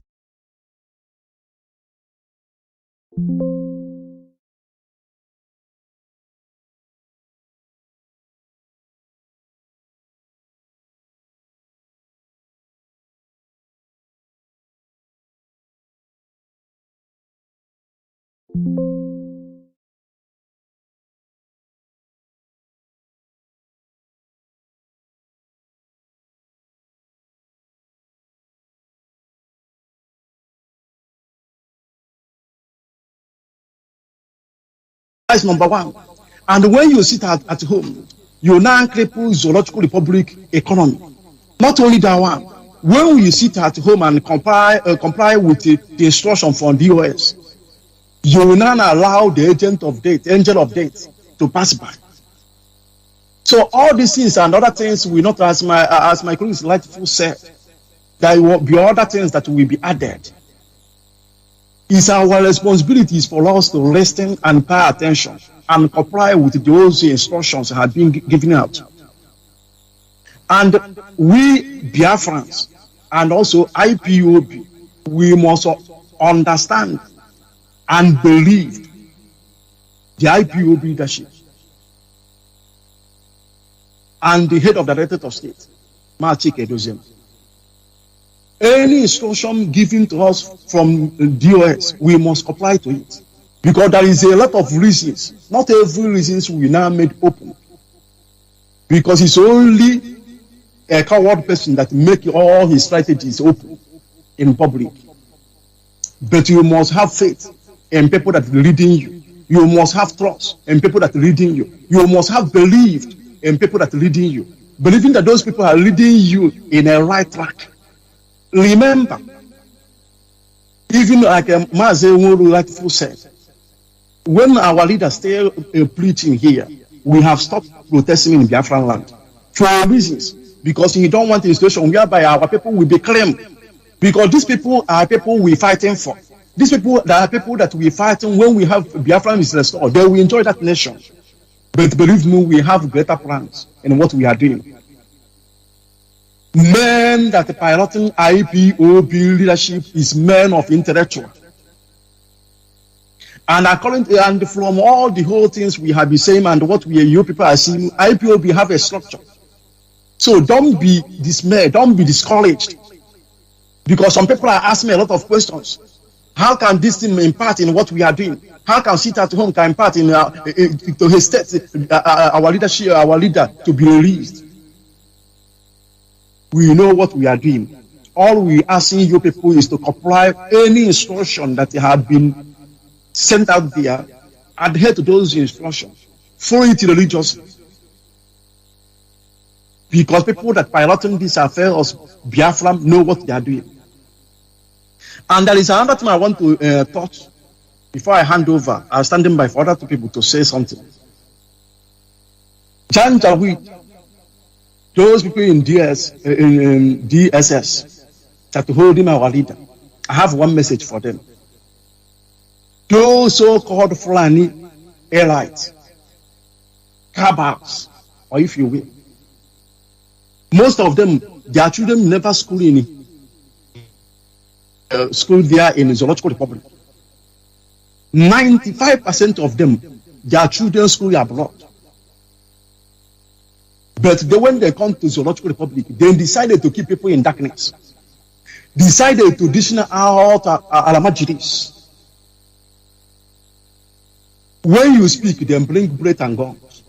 That's number one. And when you sit at home, you now cripple Zoological Republic economy. Not only that one, when you sit at home and comply with the instruction from DOS, you will not allow the angel of death, to pass by. So all these things and other things will not, as my colleague rightfully said, there will be other things that will be added. It's our responsibilities for us to listen and pay attention and comply with those instructions that have been given out. And we Biafrans and also IPOB, we must understand and believe the IPOB leadership and the head of the Directorate of State, Mazi Chika Edoziem. Any instruction given to us from DOS, we must comply to it. Because there is a lot of reasons. Not every reason will now made open. Because it's only a coward person that make all his strategies open in public. But you must have faith in people that are leading you. You must have trust in people that are leading you. You must have believed in people that are leading you. Believing that those people are leading you in a right track. Remember, even like Mazi rightfully said, when our leaders still preaching here, we have stopped protesting in Biafran land for reasons. Because he don't want a situation whereby our people will be claimed. Because these people are people we're fighting for. These people are people that we're fighting when we have Biafran is restored. They will enjoy that nation. But believe me, we have greater plans in what we are doing. Men that piloting IPOB leadership is men of intellectual. And according to, and from all the whole things we have been saying and what you people are seeing, IPOB have a structure. So don't be dismayed, don't be discouraged. Because some people are asking me a lot of questions. How can this thing impart in what we are doing? How can sit at home can impart in to his state, our leadership, our leader to be released? We know what we are doing. All we are asking you people is to comply any instruction that have been sent out there, adhere to those instructions, follow it religiously. Because people that piloting this affair of Biafra know what they are doing. And there is another thing I want to touch before I hand over. I'm standing by for other people to say something. Janjaweed, those people in DSS that holding our leader, I have one message for them. those so-called Fulani elites, cabals, or if you will, most of them, their children never school in school there in the Zoological Republic. 95% of them, their children school abroad. But when they come to Zoological Republic, they decided to keep people in darkness. Decided to dish out alamajiris. When you speak, they bring bread and guns.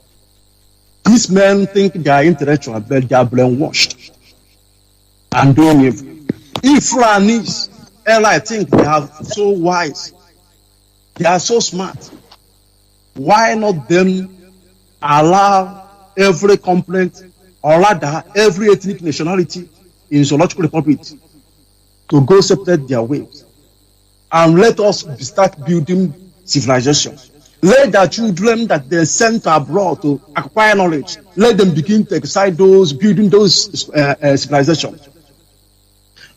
These men think they are intellectual, but they are brainwashed and doing evil. If Fulanis, I think they are so wise, they are so smart, why not them allow every complaint, or rather every ethnic nationality in Zoological Republic to go separate their ways, and let us start building civilization. Let the children that they sent abroad to acquire knowledge, let them begin to excite those, building those civilizations.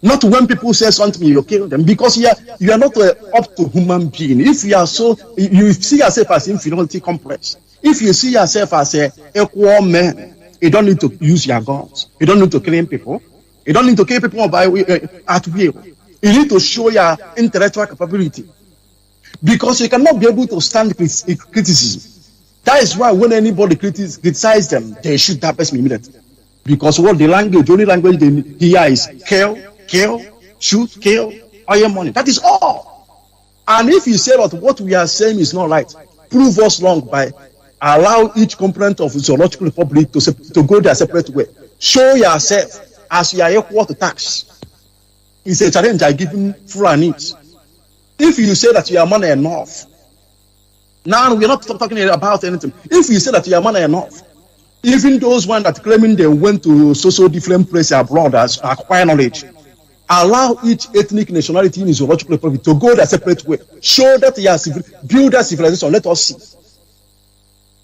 Not when people say something, you kill them, because you are not up to human being. If you are so, you see yourself as inferiority complex. If you see yourself as an equal man, you don't need to use your guns. You don't need to kill people. You don't need to kill people by at will. You need to show your intellectual capability. Because you cannot be able to stand criticism. That is why when anybody criticizes them, they shoot that person immediately. Because what the only language they hear is kill, shoot, kill, oil money. That is all. And if you say that what we are saying is not right, prove us wrong by allow each component of the Zoological Republic to go their separate way. Show yourself as you are equal to tax. It's a challenge I give Fulanis. If you say that you are money enough, now we're not talking about anything. If you say that you are money enough, even those ones that claiming they went to so different places abroad as acquire knowledge, allow each ethnic nationality in the Zoological Republic to go their separate way. Show that you are build a civilization. Let us see.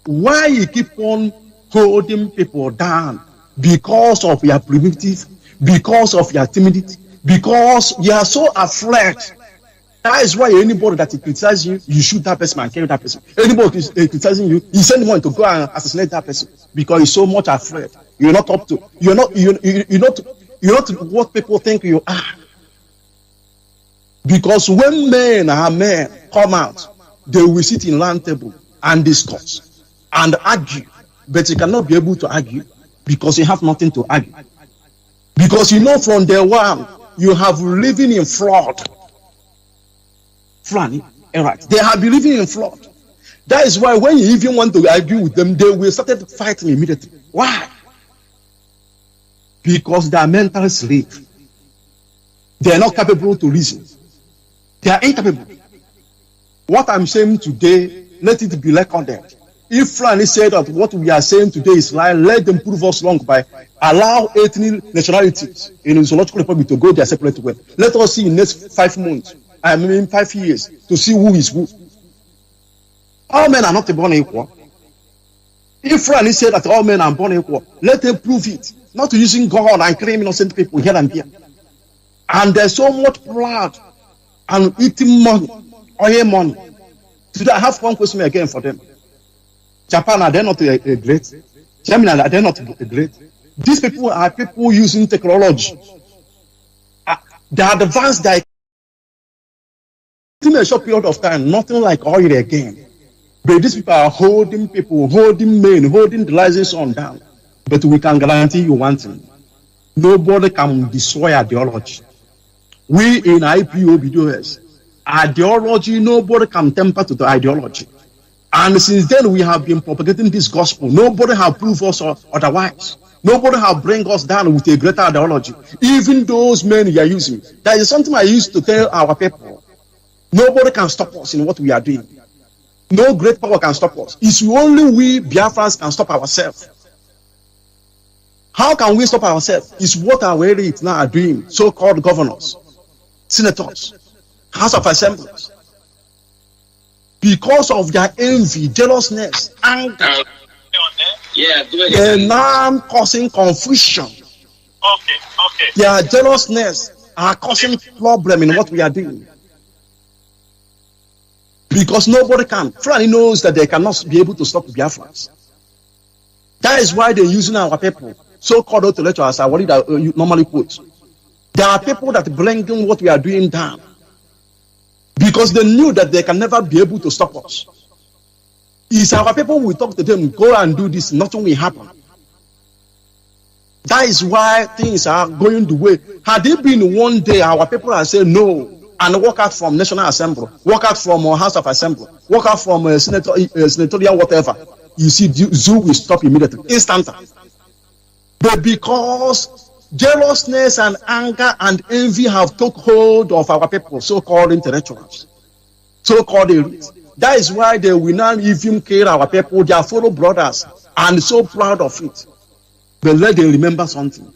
Why you keep on holding people down? Because of your primitive, because of your timidity, because you are so afraid. That is why anybody that criticizes you, you shoot that person and kill that person. Anybody criticizing you, you send one to go and assassinate that person because you're so much afraid. You're not up to. You're not what people think you are. Because when men come out, they will sit in round table and discuss and argue, but you cannot be able to argue because you have nothing to argue. Because you know from day one you have living in fraud. Fulani, right? They have been living in fraud. That is why when you even want to argue with them, they will start fighting immediately. Why? Because they are mental slaves. They are not capable to reason. They are incapable. What I'm saying today, let it be recorded. If Fulani said that what we are saying today is lie, let them prove us wrong by allow ethnic nationalities in the Zoological Republic to go their separate way. Let us see in the next 5 months. 5 years to see who is who. All men are not born equal. If Fulani said that all men are born equal, let them prove it. Not using God and killing innocent people here and there. And there's so much blood and eating money, oil money. Today I have one question again for them. Japan, are they not great? Germany, are they not great? These people are people using technology. They are advanced. In a short period of time, nothing like oil again. But these people are holding men, holding the license on down. But we can guarantee you one thing. Nobody can destroy ideology. We in IPOB, ideology, nobody can temper to the ideology. And since then, we have been propagating this gospel. Nobody has proved us otherwise. Nobody has bring us down with a greater ideology. Even those men you are using. That is something I used to tell our people. Nobody can stop us in what we are doing. No great power can stop us. It's only we Biafrans can stop ourselves. How can we stop ourselves? It's what our elites now are doing, so-called governors, senators, House of Assemblies. Because of their envy, jealousness, anger, they're now causing confusion. Their jealousness are causing problem in what we are doing. Because nobody can. Fulani knows that they cannot be able to stop Biafrans. That is why they're using our people, so-called intellectuals, what you normally quote. There are people that bring what we are doing down because they knew that they can never be able to stop us. It's our people, we talk to them, go and do this, nothing will happen. That is why things are going the way. Had it been one day, our people have said no and walk out from National Assembly, walk out from House of Assembly, walk out from senatorial whatever, you see, zoo will stop immediately, instantly. But because jealousness and anger and envy have took hold of our people, so-called intellectuals, so-called elites, that is why they will not even kill our people, their fellow brothers, and so proud of it. But let them remember something.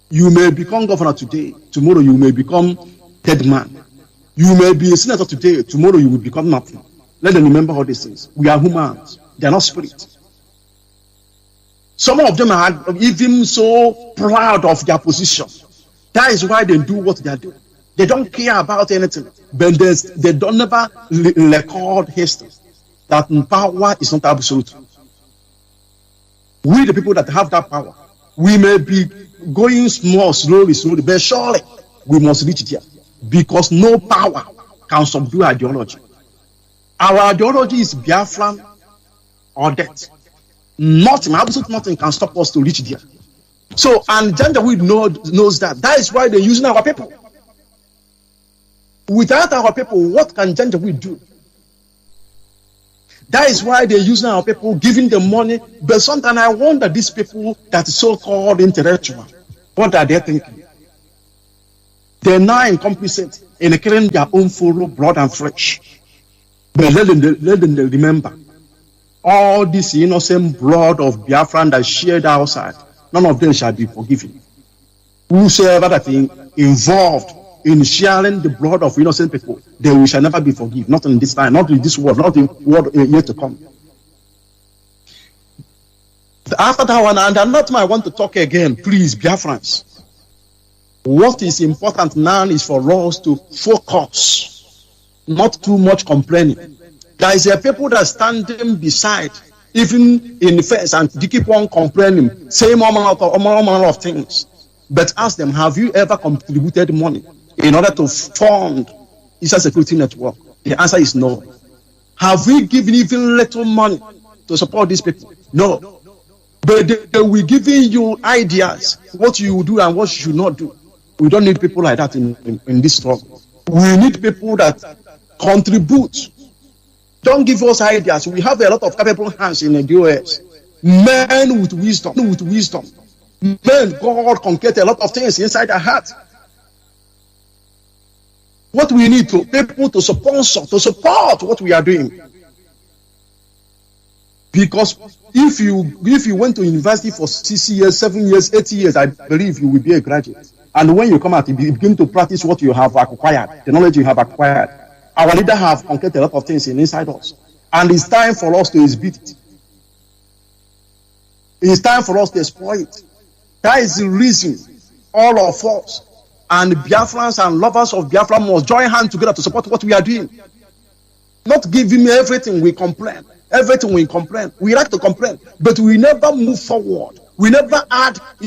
You may become governor today, tomorrow you may become dead man. You may be a senator today, tomorrow you will become nothing. Let them remember all these things. We are humans, they are not spirits. Some of them are even so proud of their position. That is why they do what they are doing. They don't care about anything, but they don't never record history that power is not absolute. We, the people that have that power, we may be going slowly, but surely we must reach there because no power can subdue ideology. Our ideology is Biafran or death. Nothing, absolute nothing can stop us to reach there. So, and Janjaweed knows that. That is why they're using our people. Without our people, what can Janjaweed do? That is why they're using our people, giving them money. But sometimes I wonder these people that so-called intellectual, what are they thinking? They're now complicit in killing their own fellow blood and flesh. But let them remember, all this innocent blood of Biafran that shared outside, none of them shall be forgiven. Whosoever that is involved in sharing the blood of innocent people, they shall never be forgiven. Not in this time, not in this world, not in the world yet to come. After that one, and another time I want to talk again, please, Biafrans. What is important now is for us to focus, not too much complaining. There is a people that are standing beside, even in the face, and they keep on complaining, saying all manner of things. But ask them, have you ever contributed money in order to fund Eastern Security Network? The answer is no. Have we given even little money to support these people? No. But they will giving you ideas, what you will do and what you should not do. We don't need people like that in this struggle. We need people that contribute. Don't give us ideas. We have a lot of capable hands in the US. Men with wisdom. Men, God conquered a lot of things inside their heart. What we need to people to support what we are doing. Because if you went to university for 6 years, 7 years, 8 years, I believe you will be a graduate. And when you come out, you begin to practice what you have acquired, the knowledge you have acquired. Our leaders have conquered a lot of things inside us. And it's time for us to exhibit it. It's time for us to exploit it. That is the reason all of us and Biafrans and lovers of Biafra must join hands together to support what we are doing. Not giving me everything we complain. Everything we complain. We like to complain, but we never move forward. We never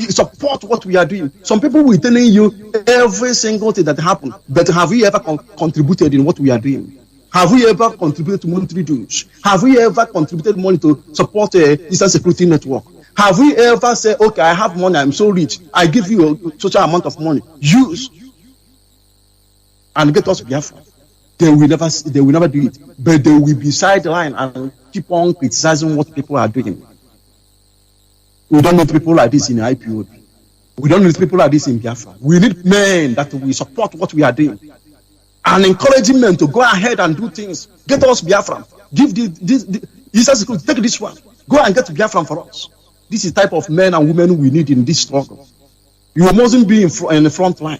support what we are doing. Some people will telling you every single thing that happened, but have you ever contributed in what we are doing? Have we ever contributed to monetary dues? Have we ever contributed money to support the Eastern Security Network? Have we ever said, okay, I have money, I'm so rich, I give you a total amount of money, use and get us Biafra? They will never do it, but they will be sidelined and keep on criticizing what people are doing. We don't need people like this in IPOB. We don't need people like this in Biafra. We need men that will support what we are doing and encouraging men to go ahead and do things. Get us Biafra. Give this take this one. Go and get Biafra for us. This is the type of men and women we need in this struggle. You mustn't be in the front line,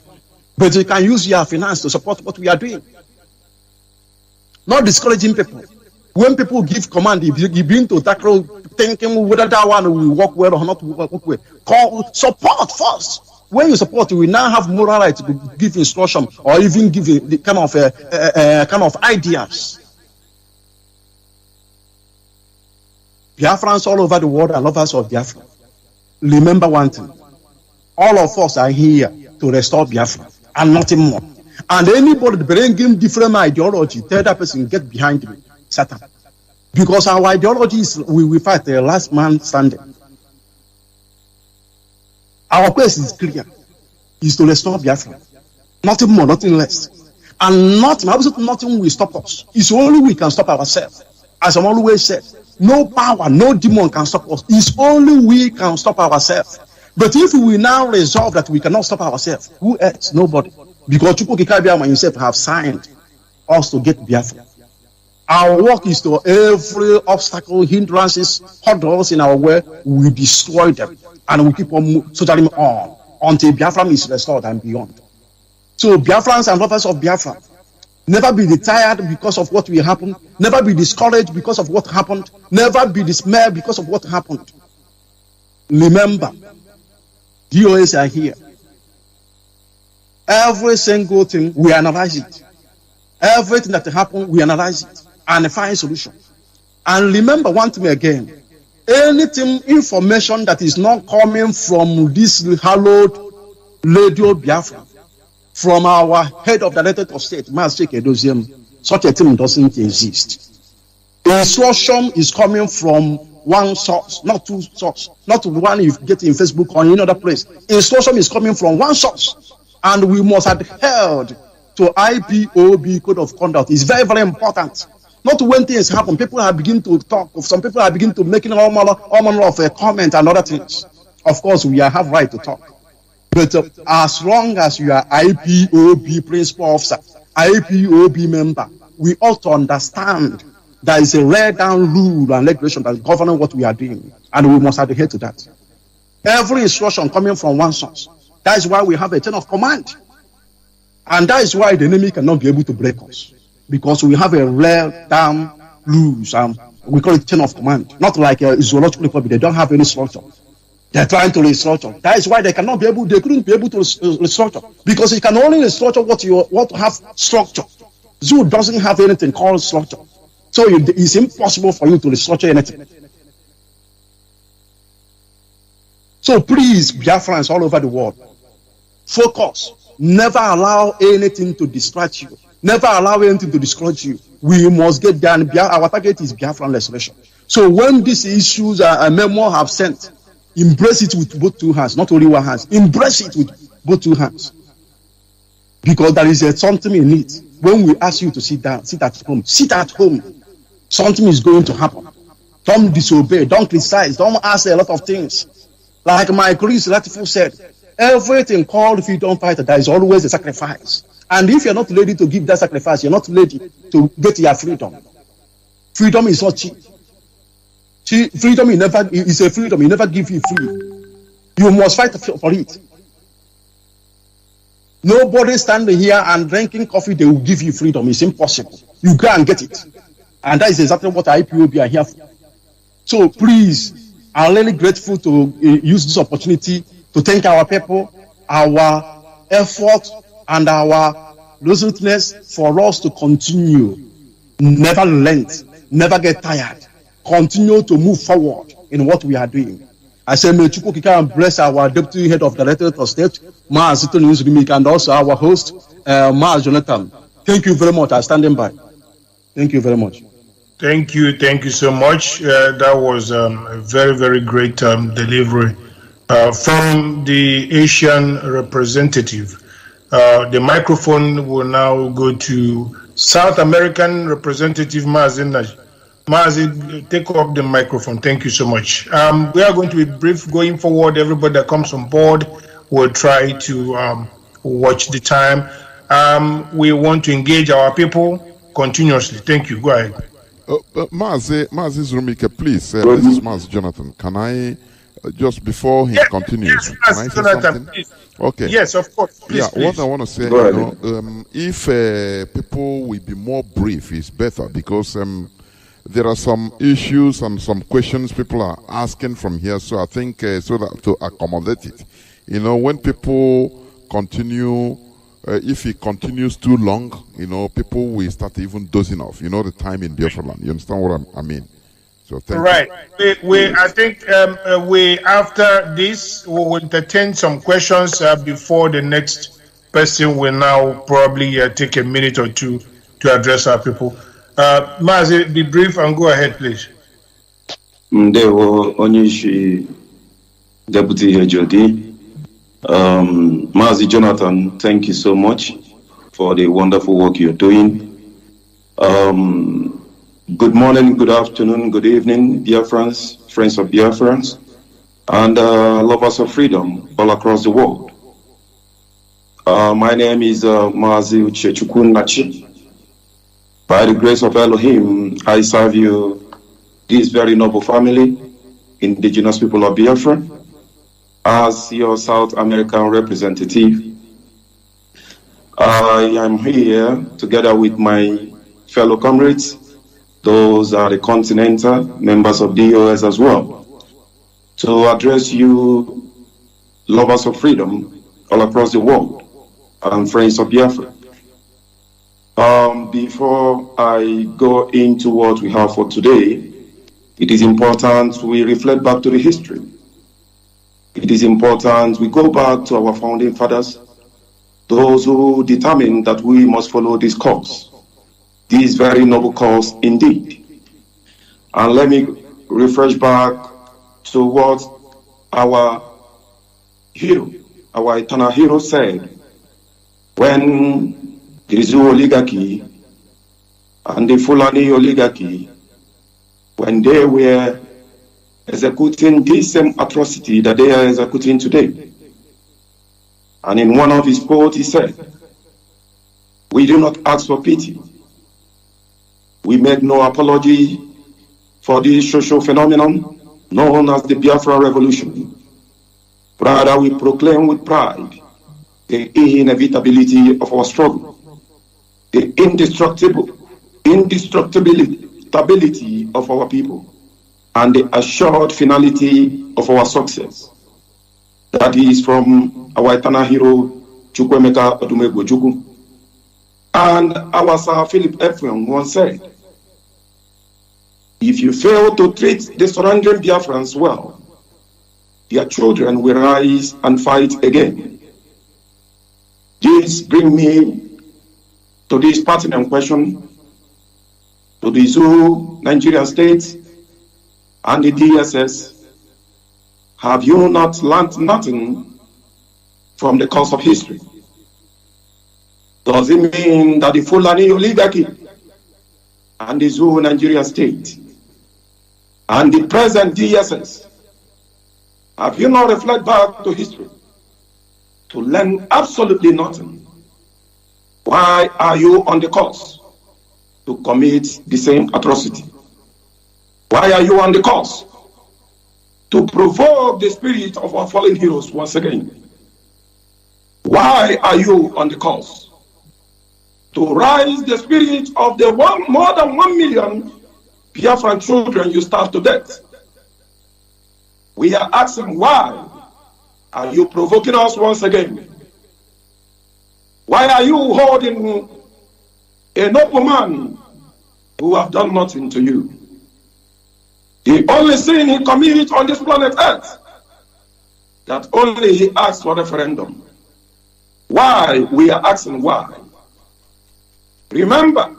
but you can use your finance to support what we are doing. Not discouraging people. When people give command, you begin to tackle, thinking whether that one will work well or not work well. Support first. When you support, you will now have moral right to give instruction or even give the kind of ideas. Biafrans all over the world and lovers of Biafra, remember one thing. All of us are here to restore Biafra and nothing more. And anybody bringing different ideology, tell that person, get behind me, Satan. Because our ideology is we fight the last man standing. Our quest is clear, is to restore Biafra. Nothing more, nothing less. And nothing, absolutely nothing will stop us. It's only we can stop ourselves. As I'm always said, no power, no demon can stop us. It's only we can stop ourselves. But if we now resolve that we cannot stop ourselves, who else? Nobody. Because Chukwu Kikabiama himself have signed us to get Biafra. Our work is to every obstacle, hindrances, hurdles in our way, we destroy them. And we keep on soldiering on until Biafra is restored and beyond. So Biafrans and lovers of Biafra, never be tired because of what will happen. Never be discouraged because of what happened. Never be dismayed because of what happened. Remember, DOS are here. Every single thing, we analyze it. Everything that happened, we analyze it and find solution. And remember one thing again. Anything, information that is not coming from this hallowed Radio Biafra, from our head of the Directorate of State, Mazi Chika Edoziem, such a thing doesn't exist. Instruction is coming from one source, not two sources, not one you get in Facebook or in another place. Instruction is coming from one source, and we must adhere to IPOB code of conduct. It's very, very important. Not when things happen, people are beginning to talk. Some people are beginning to making all manner of a comment and other things. Of course, we have right to talk. But as long as you are IPOB principal officer, IPOB member, we ought to understand there is a laid down rule and regulation that governs what we are doing, and we must adhere to that. Every instruction coming from one source. That is why we have a chain of command. And that is why the enemy cannot be able to break us. Because we have a laid down rules, we call it chain of command. Not like a zoological republic, they don't have any structure. They're trying to restructure. That is why they couldn't be able to restructure. Because you can only restructure what have structure. Zoo doesn't have anything called structure. So it's impossible for you to restructure anything. So please, Biafrans all over the world, focus. Never allow anything to distract you. Never allow anything to discourage you. We must get done. Our target is Biafran restoration. So when these issues a memo have sent, embrace it with both two hands, not only one hand. Embrace it with both two hands. Because there is something in it. When we ask you to sit down, sit at home. Sit at home. Something is going to happen. Don't disobey. Don't criticize. Don't ask a lot of things. Like my colleague Latiful said, everything called freedom fighter, there is always a sacrifice. And if you're not ready to give that sacrifice, you're not ready to get your freedom. Freedom is not cheap. Freedom is a freedom. It never give you free. You must fight for it. Nobody standing here and drinking coffee, they will give you freedom. It's impossible. You go and get it. And that is exactly what IPOB are here for. So please, I'm really grateful to use this opportunity to thank our people, our effort, and our resolutiveness for us to continue. Never relent, never get tired. Continue to move forward in what we are doing. I say, may Chukwu Kika bless our Deputy Head of the Directorate of State, Mazi Chika Edoziem, and also our host, Mazi Jonathan. Thank you very much. I'm standing by. Thank you very much. Thank you so much. That was a very, very great delivery from the Asian representative. The microphone will now go to South American representative Mazi. Mazi, take up the microphone. Thank you so much. We are going to be brief going forward. Everybody that comes on board will try to watch the time. We want to engage our people continuously. Thank you. Go ahead. Mazi Zurumike, please. This is Mazi Jonathan. Can I, just before he continues, yes, can I say Jonathan, something? please. Okay. Yes, of course. Please, yeah, please. What I want to say, if people will be more brief, is better, because there are some issues and some questions people are asking from here. So I think so that to accommodate it, when people continue. If it continues too long, people will start even dozing off. The time in Biafra land. You understand what I mean? So thank Right. you. I think we after this we will entertain some questions before the next person will now probably take a minute or two to address our people. Mazi, be brief and go ahead, please. Ndewo Onyishi Deputy HOD. Mazi Jonathan, thank you so much for the wonderful work you're doing. Good morning, good afternoon, good evening, Biafrans, friends of Biafrans, and lovers of freedom all across the world. My name is Mazi Chika Edoziem. By the grace of Elohim, I serve you, this very noble family, indigenous people of Biafra, as your South American representative. I am here together with my fellow comrades. Those are the continental members of DOS as well, to address you, lovers of freedom all across the world, and friends of Biafra. Before I go into what we have for today, it is important we reflect back to the history. It is important we go back to our founding fathers, those who determined that we must follow this course, this very noble cause indeed. And let me refresh back to what our hero, our eternal hero said when the Zoo oligarchy and the Fulani oligarchy, when they were executing this same atrocity that they are executing today. And in one of his quotes he said, "We do not ask for pity. We make no apology for this social phenomenon known as the Biafra Revolution. Rather, we proclaim with pride the inevitability of our struggle, the indestructibility of our people, and the assured finality of our success." That is from our eternal hero, Chukwuemeka Odumegwu. And our Sir Philip Ephraim once said, "If you fail to treat the surrendering Biafrans well, their children will rise and fight again." This brings me to this pertinent question to the Zoo, Nigerian state, and the DSS. Have you not learned nothing from the course of history? Does it mean that the Fulani oligarchy and the Zoo, Nigerian state, and the present DSS, have you not reflected back to history to learn absolutely nothing? Why are you on the course to commit the same atrocity? Why are you on the course to provoke the spirit of our fallen heroes once again? Why are you on the course to rise the spirit of the more than 1 million Biafran children you starved to death? We are asking, why are you provoking us once again? Why are you holding a noble man who have done nothing to you? The only sin he committed on this planet Earth, that only he asked for referendum. Why? We are asking why. Remember,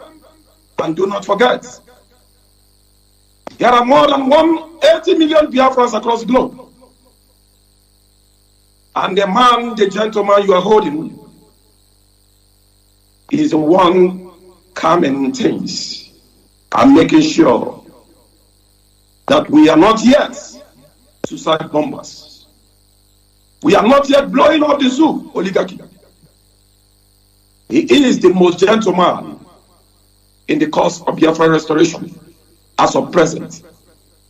and do not forget, there are more than 180 million Biafrans across the globe. And the man, the gentleman you are holding, is the one calming things and making sure that we are not yet suicide bombers. We are not yet blowing up the Zoo oligarchy. He is the most gentle man in the cause of Biafra restoration as of present.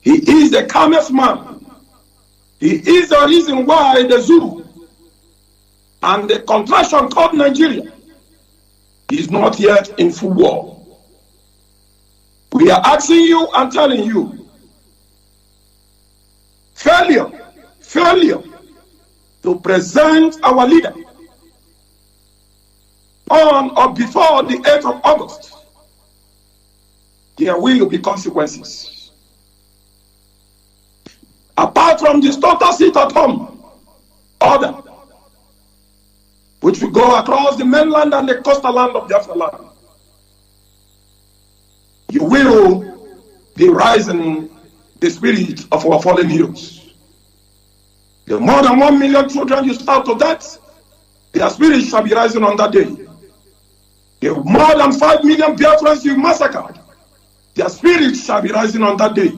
He is the calmest man. He is the reason why the Zoo and the contraction called Nigeria is not yet in full war. We are asking you and telling you, failure to present our leader on or before the 8th of August, there will be consequences. start from the total seat at home order, which will go across the mainland and the coastal land of Biafra land. You will be rising the spirit of our fallen heroes. The more than 1 million children you starve to death, their spirits shall be rising on that day. The more than 5 million Biafrans you massacred, their spirits shall be rising on that day.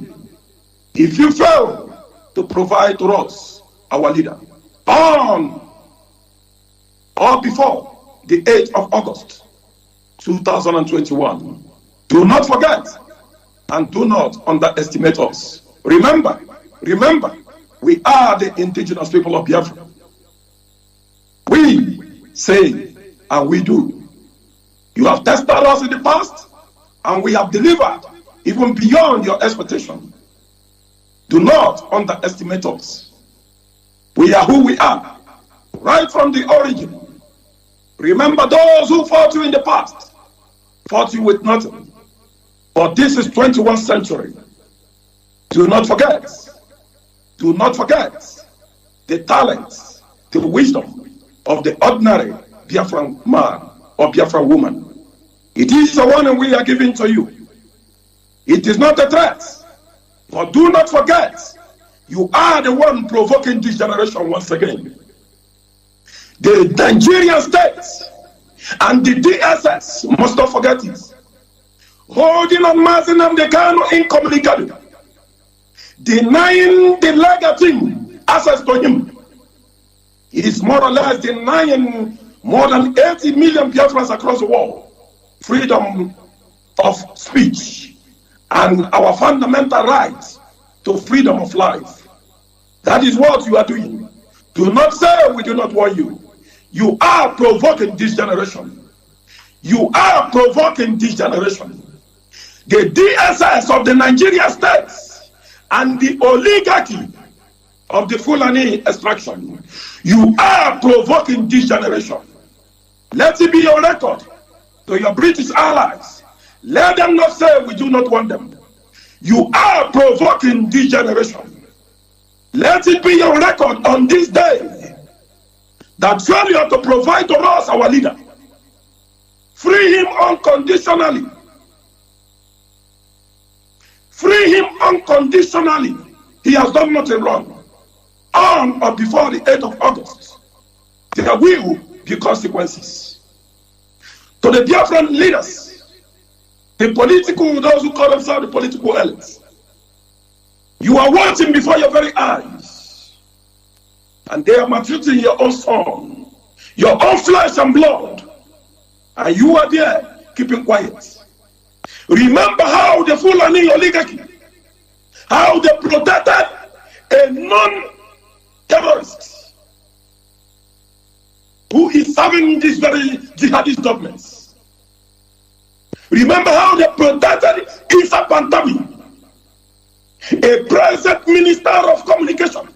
If you fail to provide to us, our leader, on or before the 8th of August, 2021, do not forget and do not underestimate us. Remember, we are the indigenous people of Biafra. We say and we do. You have tested us in the past and we have delivered even beyond your expectation. Do not underestimate us. We are who we are, right from the origin. Remember those who fought you in the past, fought you with nothing. But this is 21st century. Do not forget the talents, the wisdom of the ordinary Biafran man or Biafran woman. It is the one we are giving to you. It is not a threat. But do not forget, you are the one provoking this generation once again. The Nigerian state and the DSS must not forget it. Holding on Mazi Chika incommunicado, denying the legal team access to him. He is more or less denying more than 80 million Biafrans across the world freedom of speech and our fundamental rights to freedom of life. That is what you are doing. Do not say we do not want you. You are provoking this generation. You are provoking this generation. The DSS of the Nigerian states and the oligarchy of the Fulani extraction, you are provoking this generation. Let it be your record to your British allies. Let them not say we do not want them. You are provoking this generation. Let it be your record on this day that failure to provide to us our leader, free him unconditionally. Free him unconditionally. He has done nothing wrong. On or before the 8th of August, there will be consequences. To the Biafran leaders, the political, those who call themselves the political elites, you are watching before your very eyes, and they are maltreating your own son, your own flesh and blood, and you are there keeping quiet. Remember how the Fulani oligarchy, how they protected a non-terrorist who is serving these very jihadist governments. Remember how they protected Isa Pantami, a present minister of communication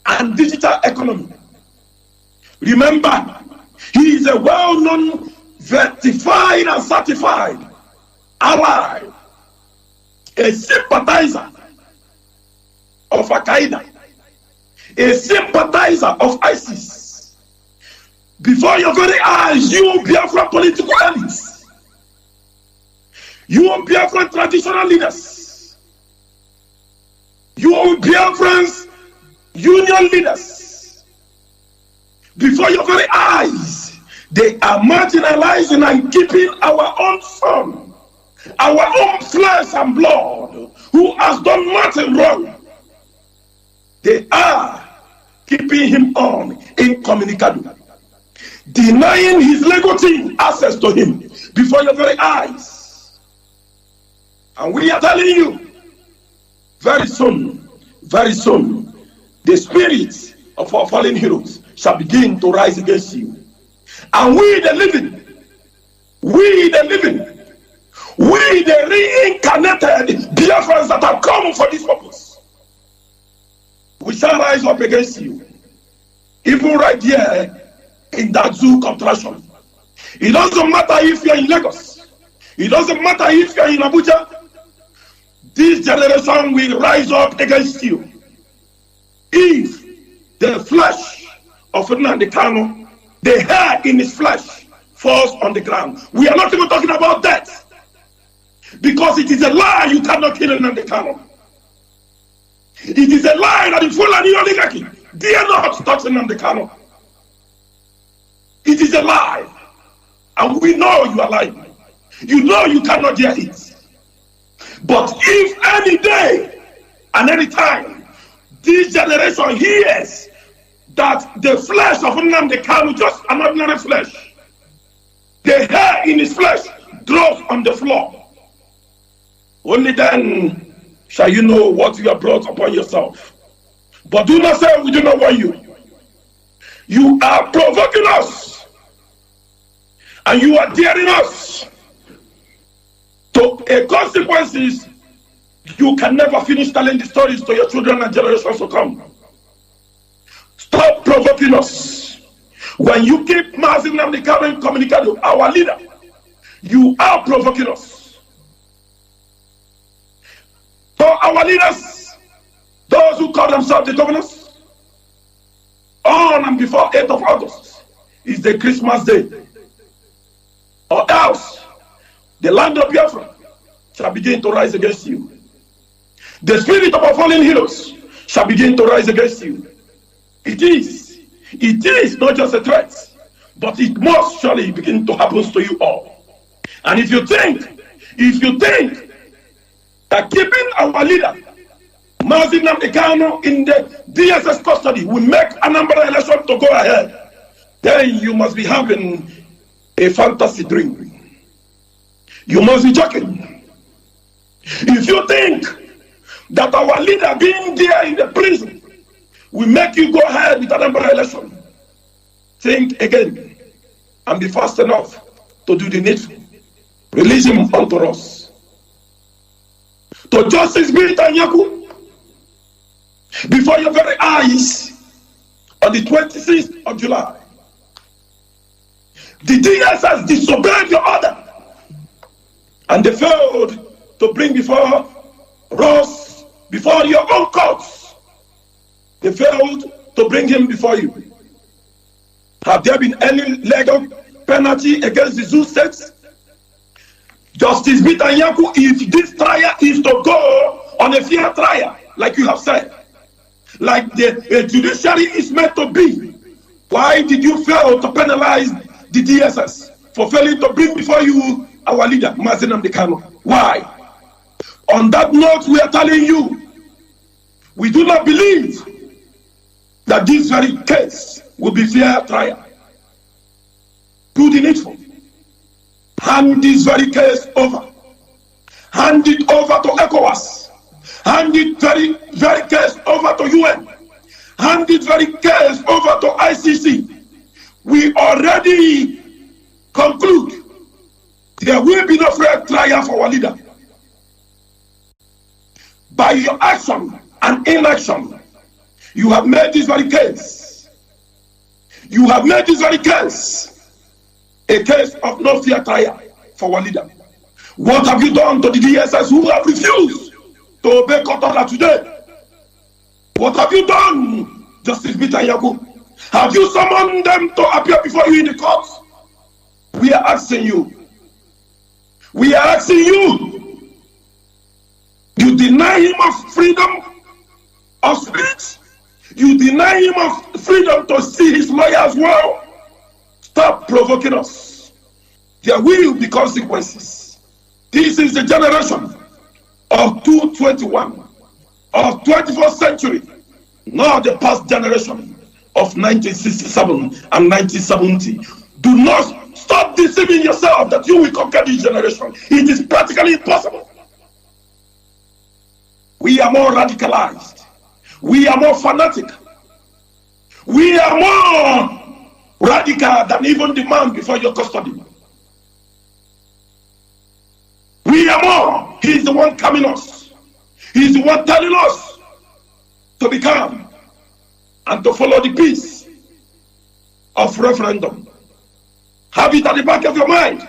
and digital economy. Remember, he is a well-known, certified and certified ally, a sympathizer of Al-Qaeda, a sympathizer of ISIS. Before your very eyes, you Biafran political elites, you Biafran traditional leaders, you Biafran's union leaders, before your very eyes, they are marginalizing and keeping our own son, our own flesh and blood, who has done nothing wrong. They are keeping him on incommunicado, denying his legal team access to him before your very eyes. And we are telling you, very soon, the spirits of our fallen heroes shall begin to rise against you. And we the reincarnated Biafrans that have come for this purpose, we shall rise up against you. Even right here in that zoo contraction. It doesn't matter if you're in Lagos. It doesn't matter if you're in Abuja. this generation will rise up against you if the flesh of Nnamdi Kanu, the hair in his flesh, falls on the ground. We are not even talking about death, because it is a lie you cannot kill Nnamdi Kanu. It is a lie that the Fulani oligarchy dare not touch Nnamdi Kanu. It is a lie, and we know you are lying. You know you cannot hear it. But if any day and any time this generation hears that the flesh of Nnamdi Kanu, just an ordinary flesh, the hair in his flesh drops on the floor, only then shall you know what you have brought upon yourself. But do not say we do not want you. You are provoking us, and you are daring us to a consequences you can never finish telling the stories to your children and generations to come. Stop provoking us. When you keep Mazi Nnamdi Kanu incommunicado, our leader, you are provoking us. So our leaders, those who call themselves the governors, on and before 8th of August is the Christmas day, or else the land of Biafra shall begin to rise against you. The spirit of our fallen heroes shall begin to rise against you. It is not just a threat, but it must surely begin to happen to you all. And if you think that keeping our leader, Mazi Nnamdi Kanu, in the DSS custody will make Anambra election to go ahead, then you must be having a fantasy dream. You must be joking. If you think that our leader being there in the prison will make you go ahead with Anambra election, think again and be fast enough to do the needful. Release him unto us. To Justice Anyaku, before your very eyes, on the 26th of July, the DSS disobeyed your order, and they failed to bring before Ross, before your own courts. They failed to bring him before you. Have there been any legal penalty against the Zoo states? Justice Anyaku, if this trial is to go on a fair trial, like you have said, like the judiciary is meant to be, why did you fail to penalize the DSS for failing to bring before you our leader, Mazi Nnamdi Kanu? Why? On that note, we are telling you, we do not believe that this very case will be fair trial. Do the needful. Hand this very case over. Hand it over to ECOWAS. Hand it very case over to UN. Hand it very case over to ICC. We already conclude there will be no fair trial for our leader. By your action and inaction, you have made this very case. You have made this very case a case of no fair trial for our leader. What have you done to the DSS who have refused to obey court order today? What have you done, Justice Anyaku? Have you summoned them to appear before you in the court? We are asking you. We are asking you. You deny him of freedom of speech. You deny him of freedom to see his lawyer as well. Stop provoking us. There will be consequences. This is the generation of 221, of 21st century, not the past generation of 1967 and 1970. Do not stop deceiving yourself that you will conquer this generation. It is practically impossible. We are more radicalized. We are more fanatic. We are more radical than even the man before your custody. We are more. He's the one coming us. He's the one telling us to be calm and to follow the peace of referendum. Have it at the back of your mind.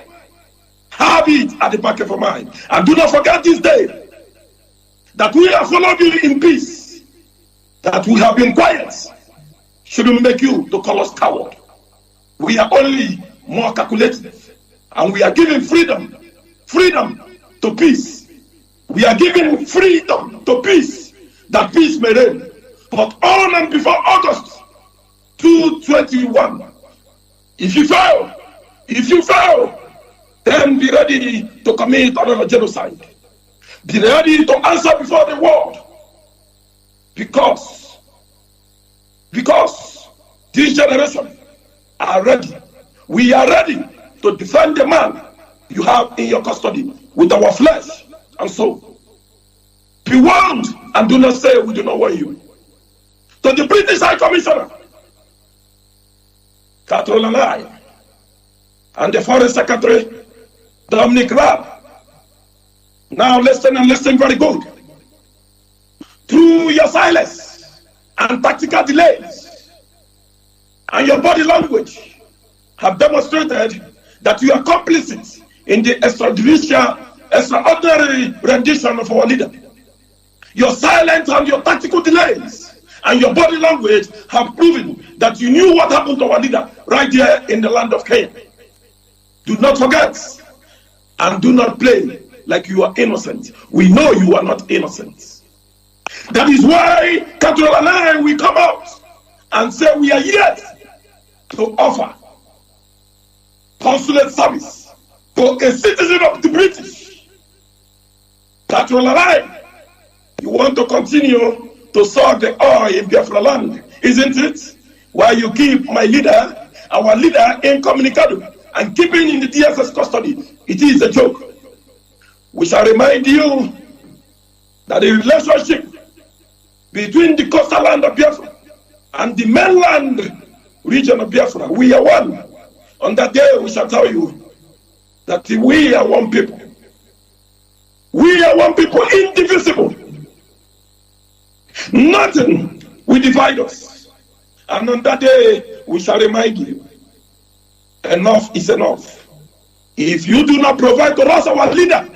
Have it at the back of your mind. And do not forget this day. that we have followed you in peace, that we have been quiet, shouldn't make you to call us coward. We are only more calculative, and we are giving freedom to peace. We are giving freedom to peace, that peace may reign. But on and before August 2/21, if you fail, then be ready to commit another genocide. Be ready to answer before the world. Because this generation are ready. We are ready to defend the man you have in your custody with our flesh and soul. Be warned and do not say we do not want you. To the British High Commissioner, Catherine and I, and the Foreign Secretary, Dominic Raab, now listen and listen very good. Through your silence and tactical delays and your body language have demonstrated that you are complicit in the extraordinary rendition of our leader. Your silence and your tactical delays and your body language have proven that you knew what happened to our leader right here in the land of Kenya. Do not forget and do not play like you are innocent. We know you are not innocent. That is why Catherine and I will come out and say we are yet to offer consulate service for a citizen of the British. Catherine and I, you want to continue to suck the oil in Biafra land, isn't it? While you keep my leader, our leader, incommunicado and keeping in the DSS custody, it is a joke. We shall remind you that the relationship between the coastal land of Biafra and the mainland region of Biafra, we are one. On that day, we shall tell you that we are one people. We are one people, indivisible. Nothing will divide us. And on that day, we shall remind you, enough is enough. If you do not provide to us our leader,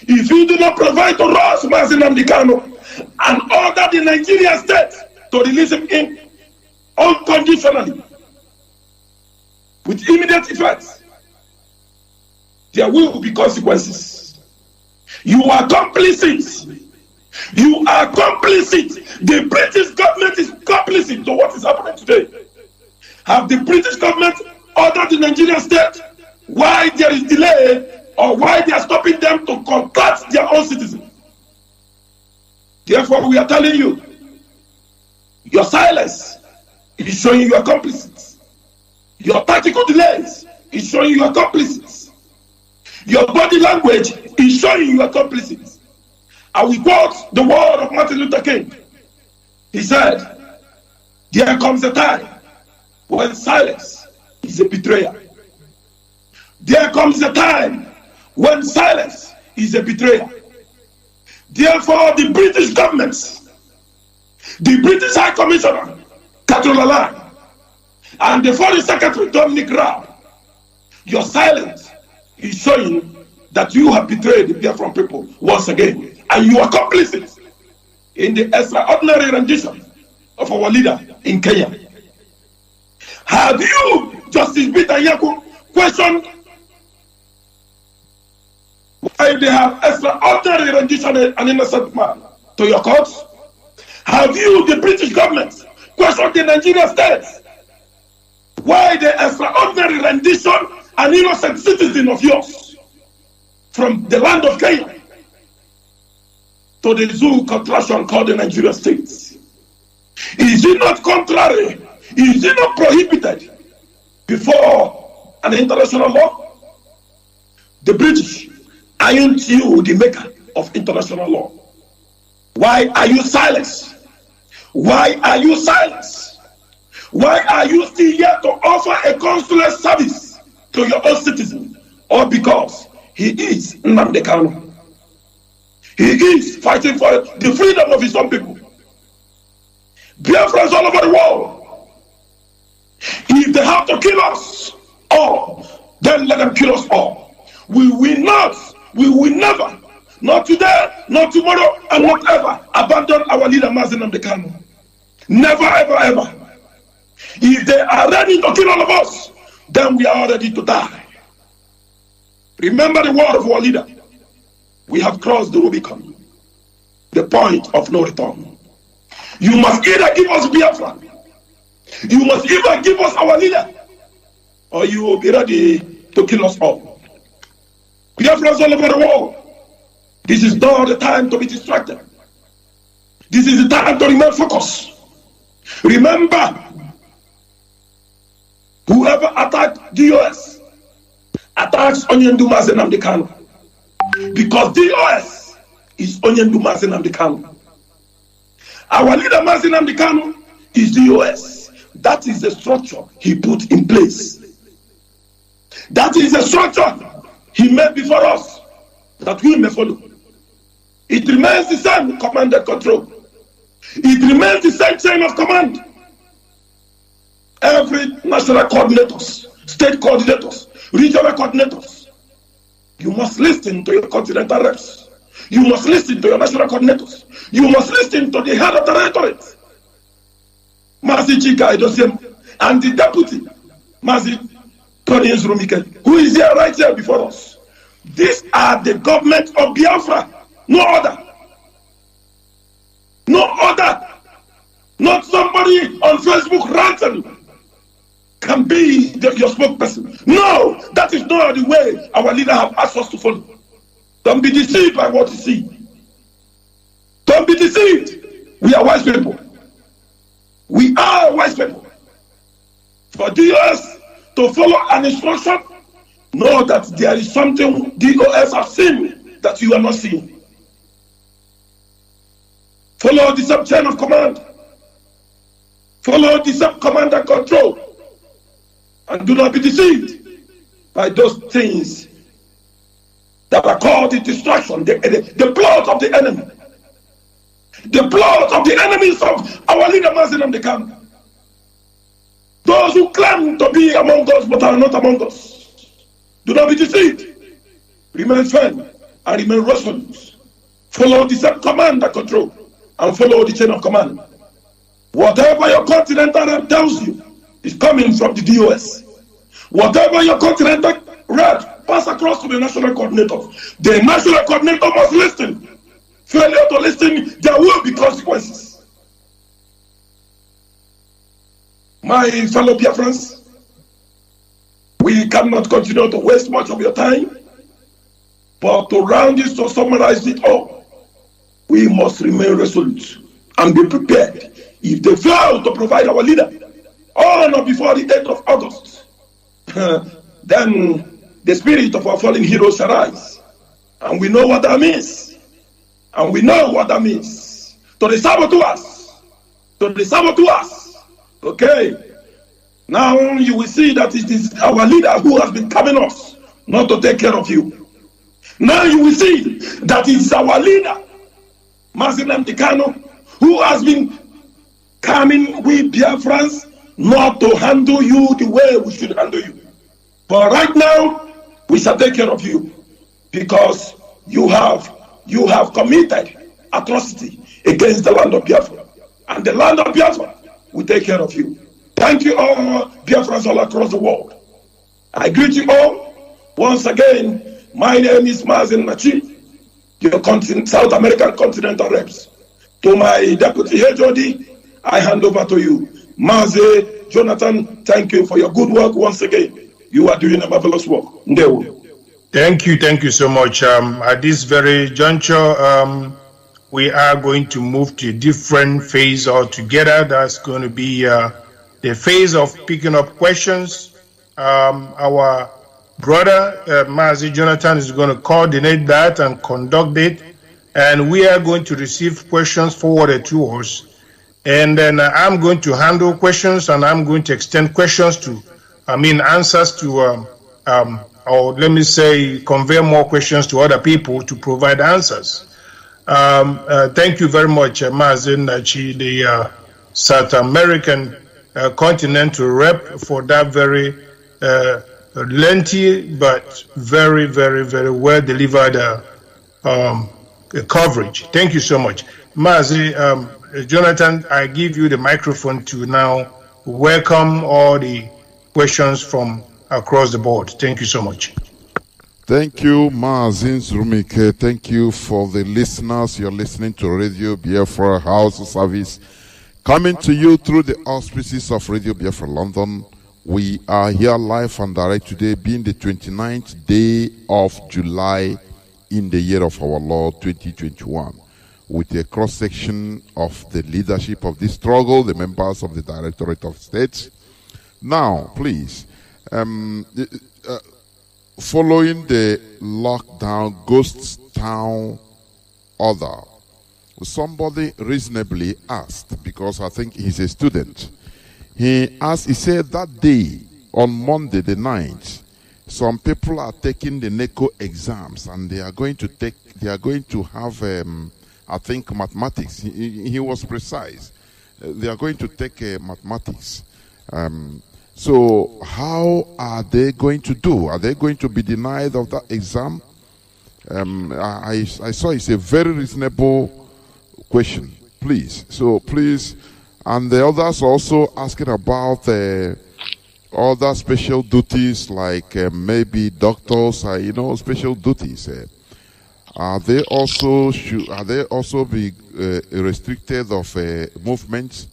if you do not provide to us Mazi and order the Nigerian state to release him in unconditionally, with immediate effect, there will be consequences. You are complicit. You are complicit. The British government is complicit to what is happening today. Have the British government ordered the Nigerian state why there is delay or why they are stopping them to contact their own citizens? Therefore, we are telling you, your silence is showing you are complicit. Your tactical delays is showing you are complicit. Your body language is showing you are complicit. I will quote the word of Martin Luther King. He said, there comes a time when silence is a betrayer. There comes a time when silence is a betrayer. Therefore, the British government, the British High Commissioner, Catherine and the Foreign Secretary, Dominic Raab, your silence is showing that you have betrayed the Biafran people once again. And you are complicit in the extraordinary rendition of our leader in Kenya. Have you, Justice Peter Yaku, questioned why they have extraordinary rendition an innocent man to your courts? Have you, the British government, questioned the Nigerian state why the extraordinary rendition an innocent citizen of yours from the land of Kenya to the zoo contraction called the Nigerian state? Is it not contrary? Is it not prohibited before an international law? The British, aren't you the maker of international law? Why are you silent? Why are you silent? Why are you still here to offer a consular service to your own citizen? Or because he is Nnamdi Kanu? He is fighting for the freedom of his own people. Biafrans all over the world. If they have to kill us all, then let them kill us all. We will never not today, not tomorrow, and not ever abandon our leader Mazi Chika. Never, ever, ever. If they are ready to kill all of us, then we are ready to die. Remember the word of our leader. We have crossed the Rubicon, the point of no return. You must either give us Biafra, you must either give us our leader, or you will be ready to kill us all. Biafrans all over the world, this is not the time to be distracted. This is the time to remain focused. Remember, whoever attacked DOS attacks Onyendu Mazi Chika, because DOS is Onyendu Mazi Chika. Our leader Mazi Chika is DOS. That is the structure he put in place. That is the structure he made before us, that we may follow. It remains the same command and control. It remains the same chain of command. Every national coordinators, state coordinators, regional coordinators, you must listen to your continental reps. You must listen to your national coordinators. You must listen to the head of the directorate, Mazi Chika Edoziem, and the deputy, Mazi Chika, who is here right here before us. These are the government of Biafra, no other. No other. Not somebody on Facebook ranting can be your spokesperson. No, that is not the way our leader have asked us to follow. Don't be deceived by what you see. Don't be deceived. We are wise people. We are wise people. For DOS to follow an instruction, know that there is something DOS have seen that you are not seeing. Follow the sub-chain of command. Follow the sub-command and control. And do not be deceived by those things that are called the distraction, the plot of the enemy. The plot of the enemies of our leader Mazi Chika. Those who claim to be among us but are not among us. Do not be deceived. Remain firm and remain resolute. Follow the sub-command and control. And follow the chain of command. Whatever your continental rep tells you is coming from the DOS. Whatever your continental rep pass across to the national coordinator. The national coordinator must listen. Failure to listen, there will be consequences. My fellow Biafrans, we cannot continue to waste much of your time, but to round this, to summarize it all, we must remain resolute and be prepared. If they fail to provide our leader on or before the 8th of August, then the spirit of our fallen heroes shall rise. And we know what that means. And we know what that means. To the saboteurs. To the saboteurs. Okay. Now you will see that it is our leader who has been coming us, not to take care of you. Now you will see that it is our leader, Mazi Chika, who has been coming with Biafrans, not to handle you the way we should handle you. But right now, we shall take care of you, because you have committed atrocity against the land of Biafra. And the land of Biafra will take care of you. Thank you all, Biafrans all across the world. I greet you all. Once again, my name is Mazi Chika, your South American Continental Reps. To my deputy HOD, I hand over to you. Mazi Jonathan, thank you for your good work once again. You are doing a marvelous work. Ndewo. Thank you so much. At this very juncture, we are going to move to a different phase altogether. That's going to be the phase of picking up questions. Our brother, Mazi Jonathan, is going to coordinate that and conduct it. And we are going to receive questions forwarded to us. And then I'm going to handle questions, and I'm going to extend questions to, answers to, or let me say, convey more questions to other people to provide answers. Thank you very much, Mazi Chika, the South American continental rep, for that very lengthy but very, very, very well delivered coverage. Thank you so much. Mazi, Jonathan, I give you the microphone to now welcome all the questions from across the board. Thank you so much. Thank you, Mazi Rumike. Thank you for the listeners. You're listening to Radio Biafra House Service, coming to you through the auspices of Radio Biafra London. We are here live and direct today, being the 29th day of July in the year of our Lord 2021, with a cross-section of the leadership of this struggle, the members of the Directorate of State. Now, please, following the lockdown ghost town order, somebody reasonably asked, because I think he's a student, he said that day, on Monday the 9th, some people are taking the NECO exams and they are going to have, I think, mathematics. He was precise. They are going to take mathematics. So how are they going to do? Are they going to be denied of that exam? I saw it's a very reasonable question, please. So please, and the others also asking about other special duties, like maybe doctors, special duties. Are they also be restricted of movements?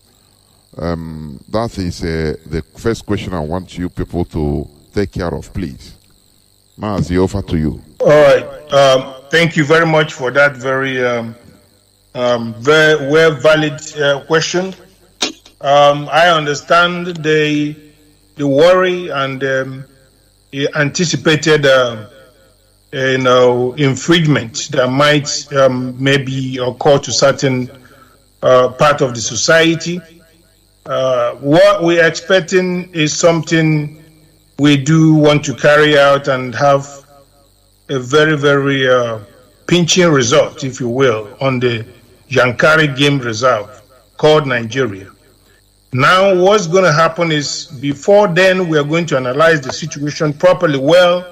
That is the first question I want you people to take care of, please. Mazi, over to you. All right. Thank you very much for that very, very well valid question. I understand the worry and anticipated, infringement that might maybe occur to certain part of the society. What we're expecting is something we do want to carry out and have a very, very pinching result, if you will, on the Yankari Game Reserve called Nigeria. Now, what's going to happen is, before then, we are going to analyze the situation properly well,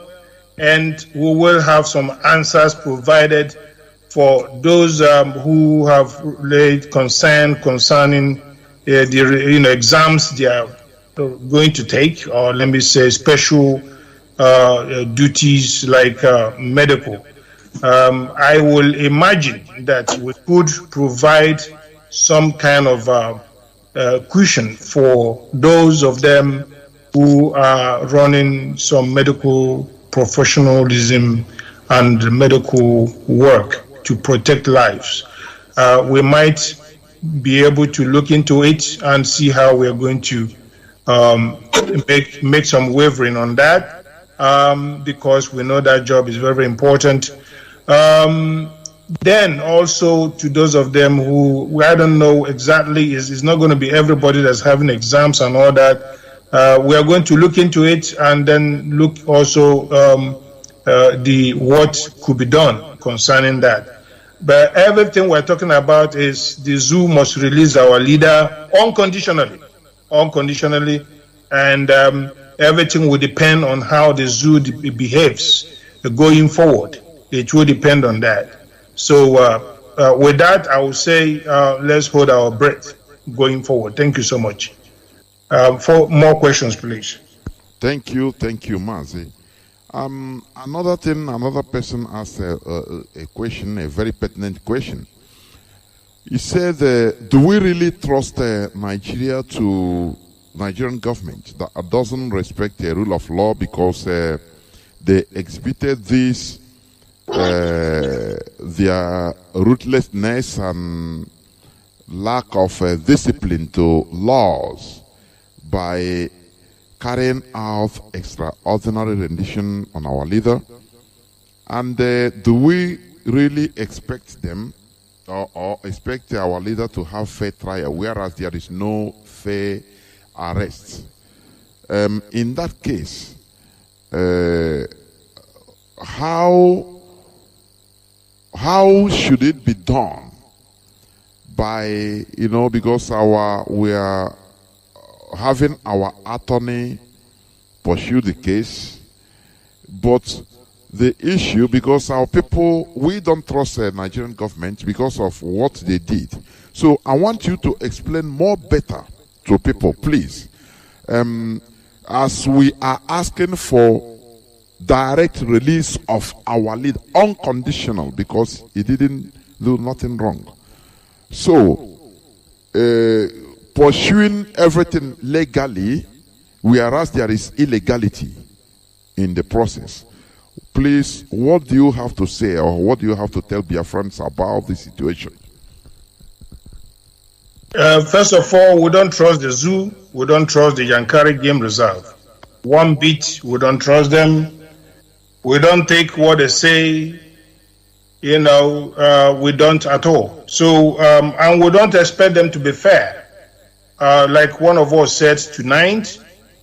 and we will have some answers provided for those who have laid concern concerning the exams they are going to take, or let me say special duties like medical. I will imagine that we could provide some kind of cushion for those of them who are running some medical professionalism and medical work to protect lives. We might be able to look into it and see how we are going to make some wavering on that, because we know that job is very important. Then also to those of them who, I don't know exactly, it's not going to be everybody that's having exams and all that. We are going to look into it and then look also what could be done concerning that. But everything we're talking about is the zoo must release our leader unconditionally, and everything will depend on how the zoo behaves going forward. It will depend on that. So with that, I will say let's hold our breath going forward. Thank you so much. For more questions, please. Thank you, Mazi. Another person asked a question, a very pertinent question. He said, do we really trust Nigerian government that doesn't respect the rule of law, because they exhibited this their ruthlessness and lack of discipline to laws by carrying out extraordinary rendition on our leader? And do we really expect them or expect our leader to have fair trial, whereas there is no fair arrest? In that case, how should it be done? By, because we are having our attorney pursue the case, but the issue because our people, we don't trust the Nigerian government because of what they did. So I want you to explain more better to people, please. As we are asking for direct release of our leader, unconditional, because he didn't do nothing wrong. So, pursuing everything legally, whereas there is illegality in the process. Please, what do you have to say, or what do you have to tell Biafrans about this situation? First of all, we don't trust the zoo. We don't trust the Yankari Game Reserve. One bit, we don't trust them. We don't take what they say. We don't at all. So, and we don't expect them to be fair. Like one of us said tonight,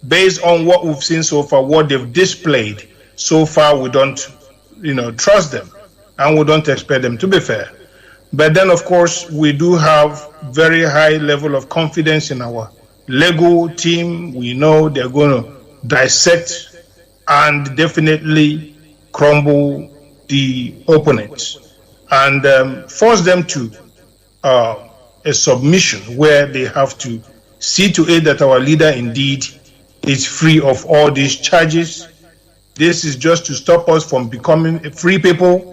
based on what we've seen so far, what they've displayed so far, we don't, trust them, and we don't expect them to be fair. But then, of course, we do have very high level of confidence in our legal team. We know they're going to dissect and definitely crumble the opponents and force them to a submission where they have to see to it that our leader indeed is free of all these charges. This is just to stop us from becoming a free people.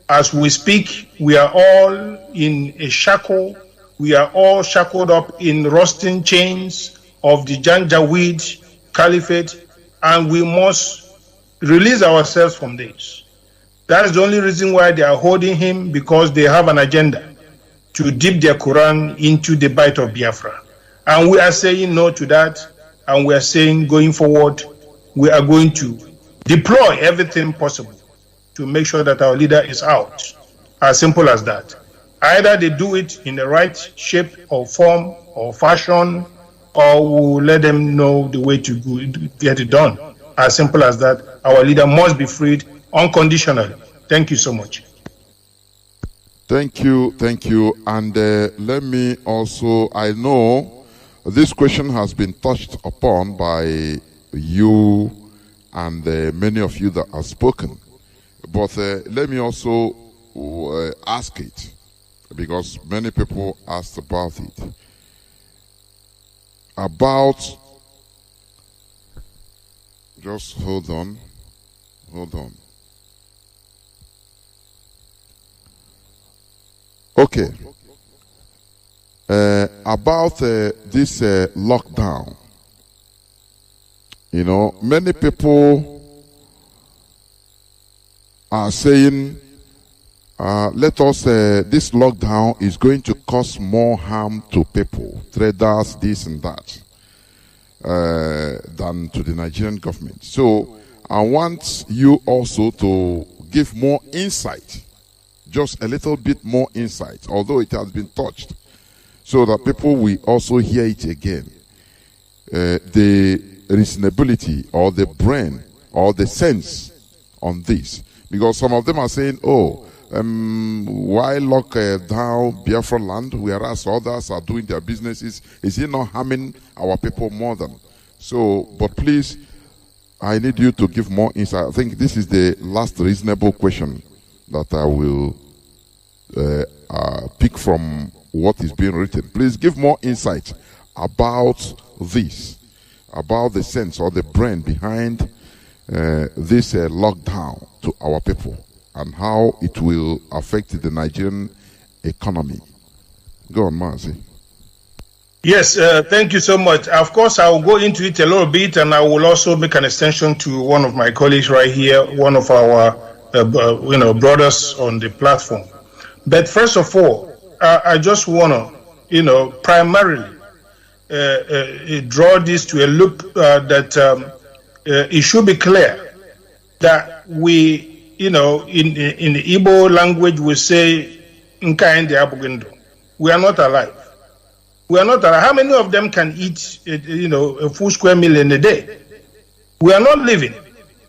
As we speak, we are all in a shackle. We are all shackled up in rusting chains of the Janjaweed Caliphate, and we must release ourselves from this. That is the only reason why they are holding him, because they have an agenda to dip their Quran into the bite of Biafra. And we are saying no to that, and we are saying going forward, we are going to deploy everything possible to make sure that our leader is out. As simple as that. Either they do it in the right shape or form or fashion, or we'll let them know the way to get it done. As simple as that. Our leader must be freed unconditionally. Thank you so much. Thank you. And let me also, I know this question has been touched upon by you and many of you that have spoken. But let me also ask it, because many people asked about it. Just hold on. Okay. About this lockdown, many people are saying, this lockdown is going to cause more harm to people, traders, this and that, than to the Nigerian government. So I want you also to give more insight, just a little bit more insight, although it has been touched, so that people will also hear it again. The reasonability or the brain or the sense on this. Because some of them are saying, why lock down Biafra land, whereas others are doing their businesses? Is it not harming our people more than? So, but please, I need you to give more insight. I think this is the last reasonable question that I will pick from what is being written. Please give more insight about this, about the sense or the brain behind this lockdown to our people and how it will affect the Nigerian economy. Go on, Mazi. Yes, thank you so much. Of course, I will go into it a little bit, and I will also make an extension to one of my colleagues right here, one of our brothers on the platform. But first of all, I just want to, primarily draw this to a look that it should be clear that we, in the Igbo language, we say, we are not alive. We are not alive. How many of them can eat, a full square meal in a day? We are not living.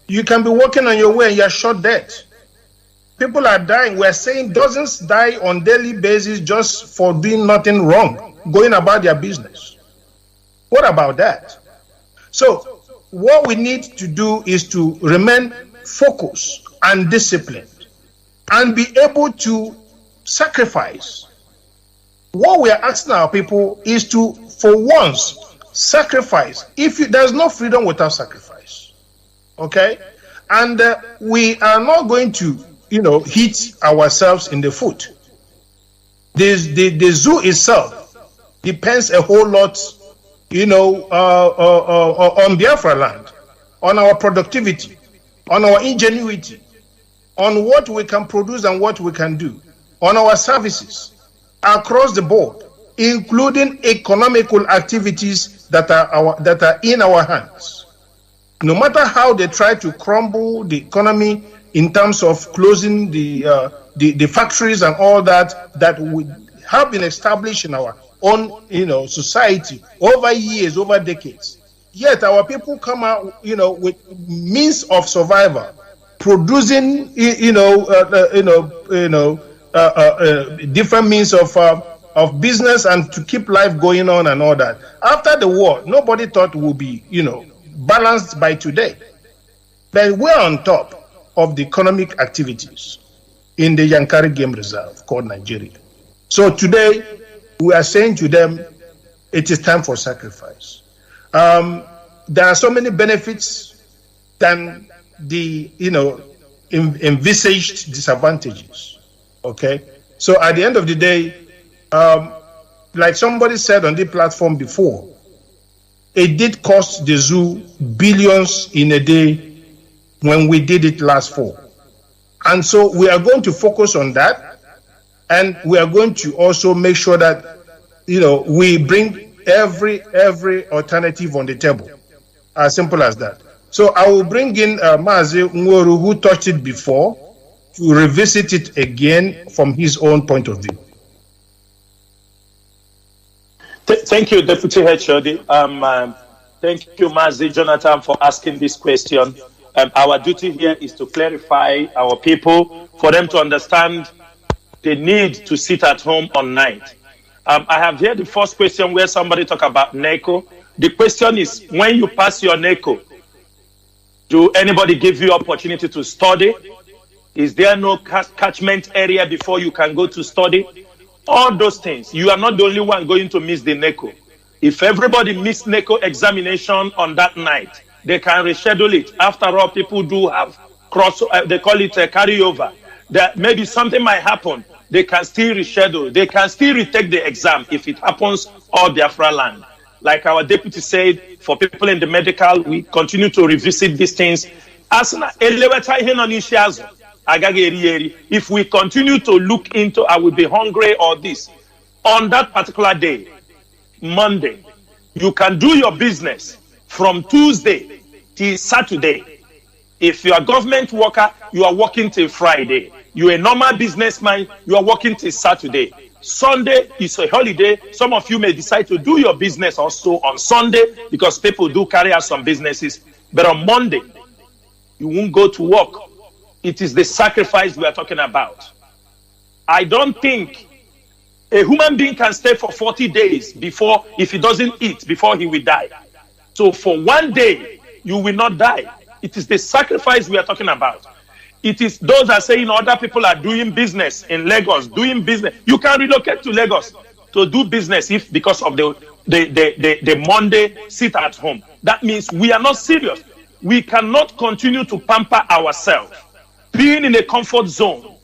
You can be walking on your way and you're shot dead. People are dying. We're saying dozens die on daily basis just for doing nothing wrong, going about their business. What about that? So what we need to do is to remain focused and disciplined and be able to sacrifice. What we are asking our people is to, for once, sacrifice. There's no freedom without sacrifice, okay? And we are not going to, hit ourselves in the foot. The zoo itself depends a whole lot, on Biafra land, on our productivity, on our ingenuity, on what we can produce and what we can do, on our services across the board, including economical activities that are in our hands. No matter how they try to crumble the economy in terms of closing the factories and all that we have been established in our own society over years, over decades. Yet our people come out with means of survival, producing different means of business and to keep life going on and all that. After the war, nobody thought it would be balanced by today. But we're on top of the economic activities in the Yankari Game Reserve called Nigeria. So today, we are saying to them, it is time for sacrifice. There are so many benefits than the, envisaged disadvantages, okay? So at the end of the day, like somebody said on the platform before, it did cost the zoo billions in a day when we did it last fall. And so we are going to focus on that, and we are going to also make sure that we bring every alternative on the table. As simple as that. So I will bring in Mazi Nworu, who touched it before, to revisit it again from his own point of view. Thank you, Deputy HOD. Thank you, Mazi Jonathan, for asking this question. Our duty here is to clarify our people, for them to understand the need to sit at home on night. I have heard the first question where somebody talked about NECO. The question is, when you pass your NECO, do anybody give you opportunity to study? Is there no catchment area before you can go to study? All those things. You are not the only one going to miss the NECO. If everybody missed NECO examination on that night, they can reschedule it. After all, people do have they call it a carryover. That maybe something might happen. They can still reschedule. They can still retake the exam if it happens all Biafra land. Like our deputy said, for people in the medical, we continue to revisit these things. If we continue to look into, I will be hungry or this, on that particular day, Monday, you can do your business from Tuesday till Saturday. If you are a government worker, you are working till Friday. You are a normal businessman, you are working till Saturday. Sunday is a holiday. Some of you may decide to do your business also on Sunday because people do carry out some businesses. But on Monday, you won't go to work. It is the sacrifice we are talking about. I don't think a human being can stay for 40 days before, if he doesn't eat, before he will die. So for one day, you will not die. It is the sacrifice we are talking about. It is those that are saying other people are doing business in Lagos, doing business. You can relocate to Lagos to do business if because of the Monday sit at home. That means we are not serious. We cannot continue to pamper ourselves, being in a comfort zone.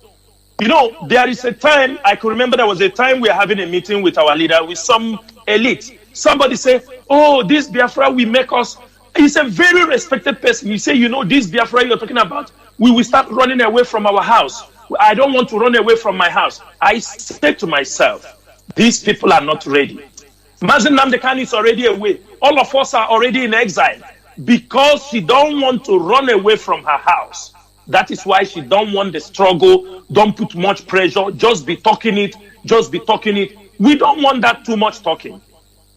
There is a time, I can remember there was a time we were having a meeting with our leader, with some elite. Somebody say, oh, this Biafra will make us. He's a very respected person. You say, this Biafra you're talking about, we will start running away from our house. I don't want to run away from my house. I said to myself, these people are not ready. Mazi Nnamdi is already away. All of us are already in exile because she don't want to run away from her house. That is why she don't want the struggle. Don't put much pressure. Just be talking it. Just be talking it. We don't want that too much talking.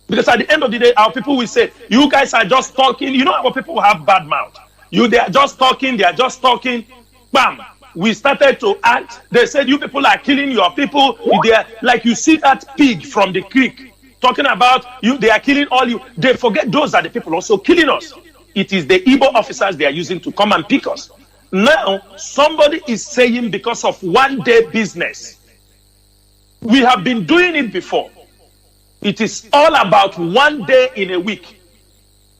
Because at the end of the day, our people will say, you guys are just talking. Our people have bad mouth. They are just talking. They are just talking. Bam. We started to act. They said, you people are killing your people. They are, like you see that pig from the creek talking about you. They are killing all you. They forget those are the people also killing us. It is the IPOB officers they are using to come and pick us. Now, somebody is saying because of one day business. We have been doing it before. It is all about one day in a week.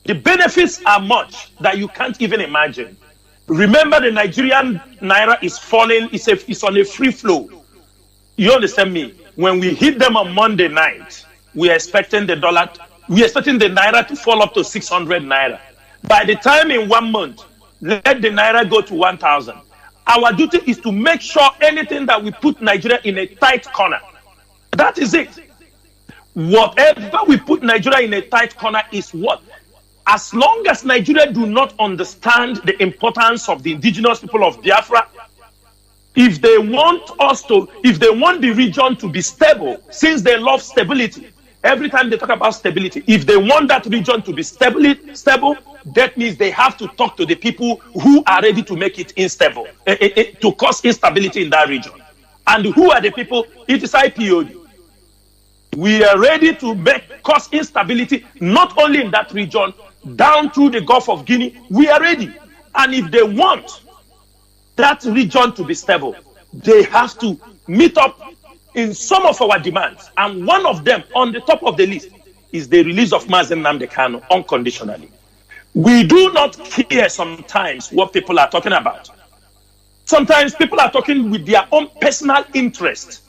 The benefits are much that you can't even imagine. Remember, the Nigerian naira is falling, it's on a free flow. You understand me? When we hit them on Monday night, we are expecting the naira to fall up to 600 naira. By the time in 1 month, let the naira go to 1,000. Our duty is to make sure anything that we put Nigeria in a tight corner. That is it. Whatever we put Nigeria in a tight corner is what? As long as Nigeria do not understand the importance of the indigenous people of Biafra, if they want the region to be stable, since they love stability, every time they talk about stability, if they want that region to be stable, that means they have to talk to the people who are ready to make it unstable, to cause instability in that region. And who are the people? It is IPOB. We are ready to cause instability, not only in that region, down through the Gulf of Guinea. We are ready. And if they want that region to be stable, they have to meet up in some of our demands. And one of them, on the top of the list, is the release of Mazi Nnamdi Kanu unconditionally. We do not care sometimes what people are talking about. Sometimes people are talking with their own personal interest.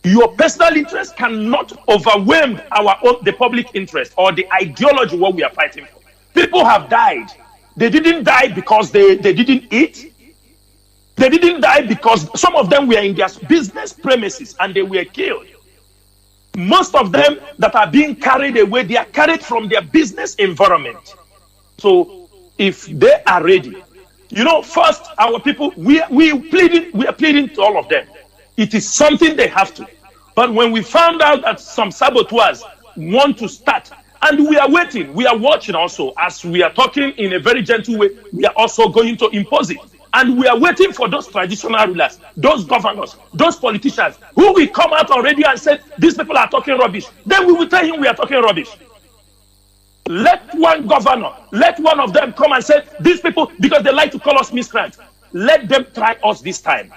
Your personal interest cannot overwhelm the public interest or the ideology what we are fighting for. People have died. They didn't die because they didn't eat. They didn't die because some of them were in their business premises and they were killed. Most of them that are being carried away, they are carried from their business environment. So if they are ready, first our people, we are pleading to all of them. It is something they have to. But when we found out that some saboteurs want to start, and we are waiting, we are watching also, as we are talking in a very gentle way, we are also going to impose it. And we are waiting for those traditional rulers, those governors, those politicians, who will come out on radio and say, these people are talking rubbish. Then we will tell him we are talking rubbish. Let one governor, let one of them come and say, these people, because they like to call us miscreants, let them try us this time.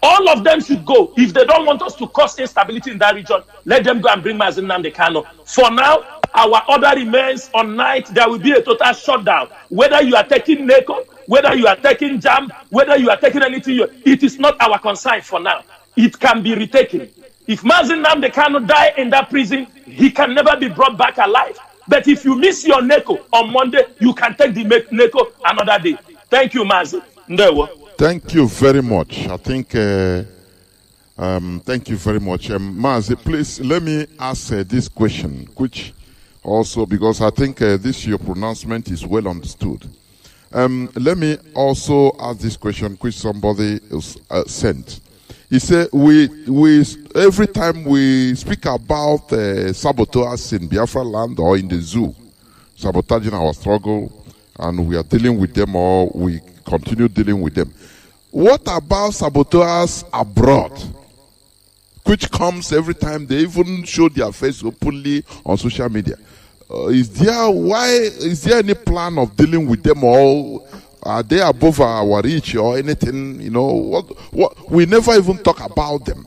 All of them should go. If they don't want us to cause instability in that region, let them go and bring Mazi Nnamdi Kanu. For now, our order remains on night. There will be a total shutdown. Whether you are taking NECO, whether you are taking JAM, whether you are taking anything, it is not our concern for now. It can be retaken. If Mazi Nnamdi Kanu die in that prison, he can never be brought back alive. But if you miss your NECO on Monday, you can take the NECO another day. Thank you, Mazi. Ndewo. Thank you very much. I think, thank you very much. Mazi, please let me ask this question, which also, because I think this your pronouncement is well understood. Let me also ask this question, which somebody sent. He said, we every time we speak about saboteurs in Biafra land or in the zoo, sabotaging our struggle, and we are dealing with them or we continue dealing with them. What about saboteurs abroad, which comes every time they even show their face openly on social media? Is there any plan of dealing with them all? Are they above our reach or anything? What we never even talk about them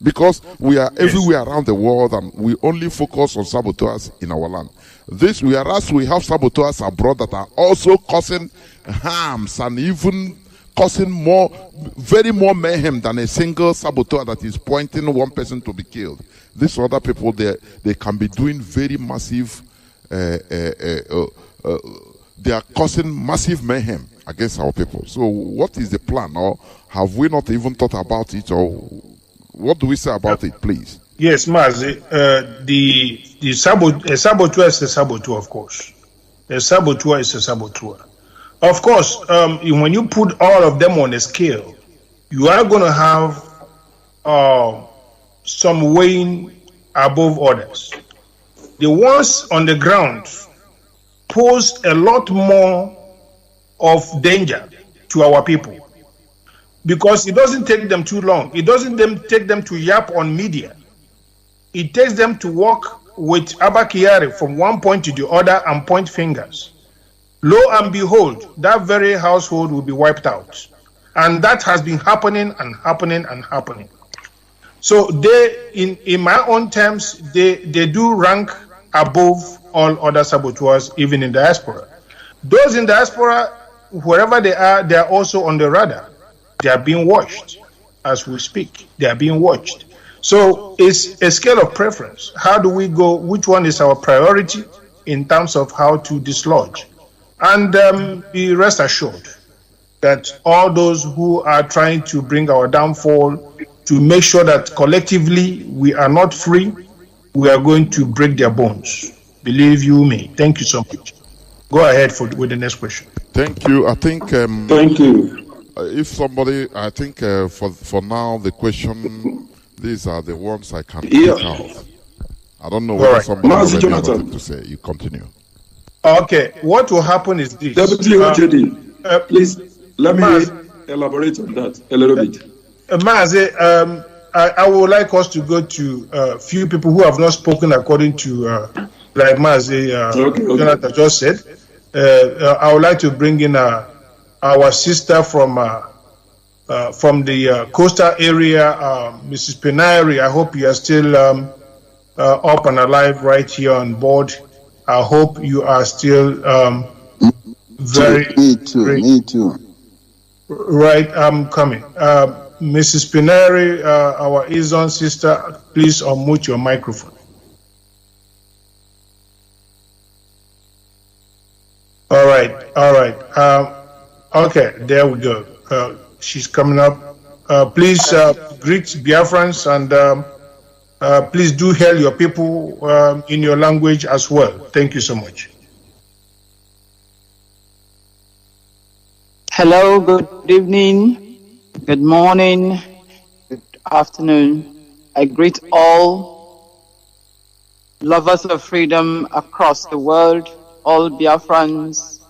because we are everywhere around the world and we only focus on saboteurs in our land. Whereas we have saboteurs abroad that are also causing harms and even causing more mayhem than a single saboteur that is pointing one person to be killed. These other people, they can be doing very massive, they are causing massive mayhem against our people. So what is the plan? Or have we not even thought about it? Or what do we say about it, please? Yes, Mazi, a saboteur is a saboteur, of course. A saboteur is a saboteur. Of course, when you put all of them on a scale, you are going to have some weighing above others. The ones on the ground pose a lot more of danger to our people because it doesn't take them too long. It doesn't take them to yap on media. It takes them to walk with Abba Kyari from one point to the other and point fingers. lo and behold, that very household will be wiped out. And that has been happening and happening and happening. So they, in my own terms, they do rank above all other saboteurs, even in diaspora. Those in diaspora, wherever they are also on the radar. They are being watched as we speak. They are being watched. So it's a scale of preference. How do we go? Which one is our priority in terms of how to dislodge? And be rest assured that all those who are trying to bring our downfall, to make sure that collectively we are not free, we are going to break their bones. Believe you me. Thank you so much. Go ahead with the next question. Thank you. I think. Thank you. If somebody, I think for now the question, these are the ones I can pick out. I don't know whether somebody Mazi already has Jonathan. something to say. You continue. Okay, what will happen is this. Deputy OJD, please let me elaborate on that a little bit. Mazi, I would like us to go to a few people who have not spoken according to, like Mazi Jonathan just said. I would like to bring in our sister from the coastal area, Mrs. Penairi. I hope you are still up and alive right here on board. I hope you are still Me too. Right, I'm coming. Mrs. Penairi, our Izon sister, please unmute your microphone. All right. Okay, there we go. She's coming up. Please greet Biafrans and please do hail your people in your language as well. Thank you so much. Hello, good evening, good morning, good afternoon. I greet all lovers of freedom across the world, all Biafrans,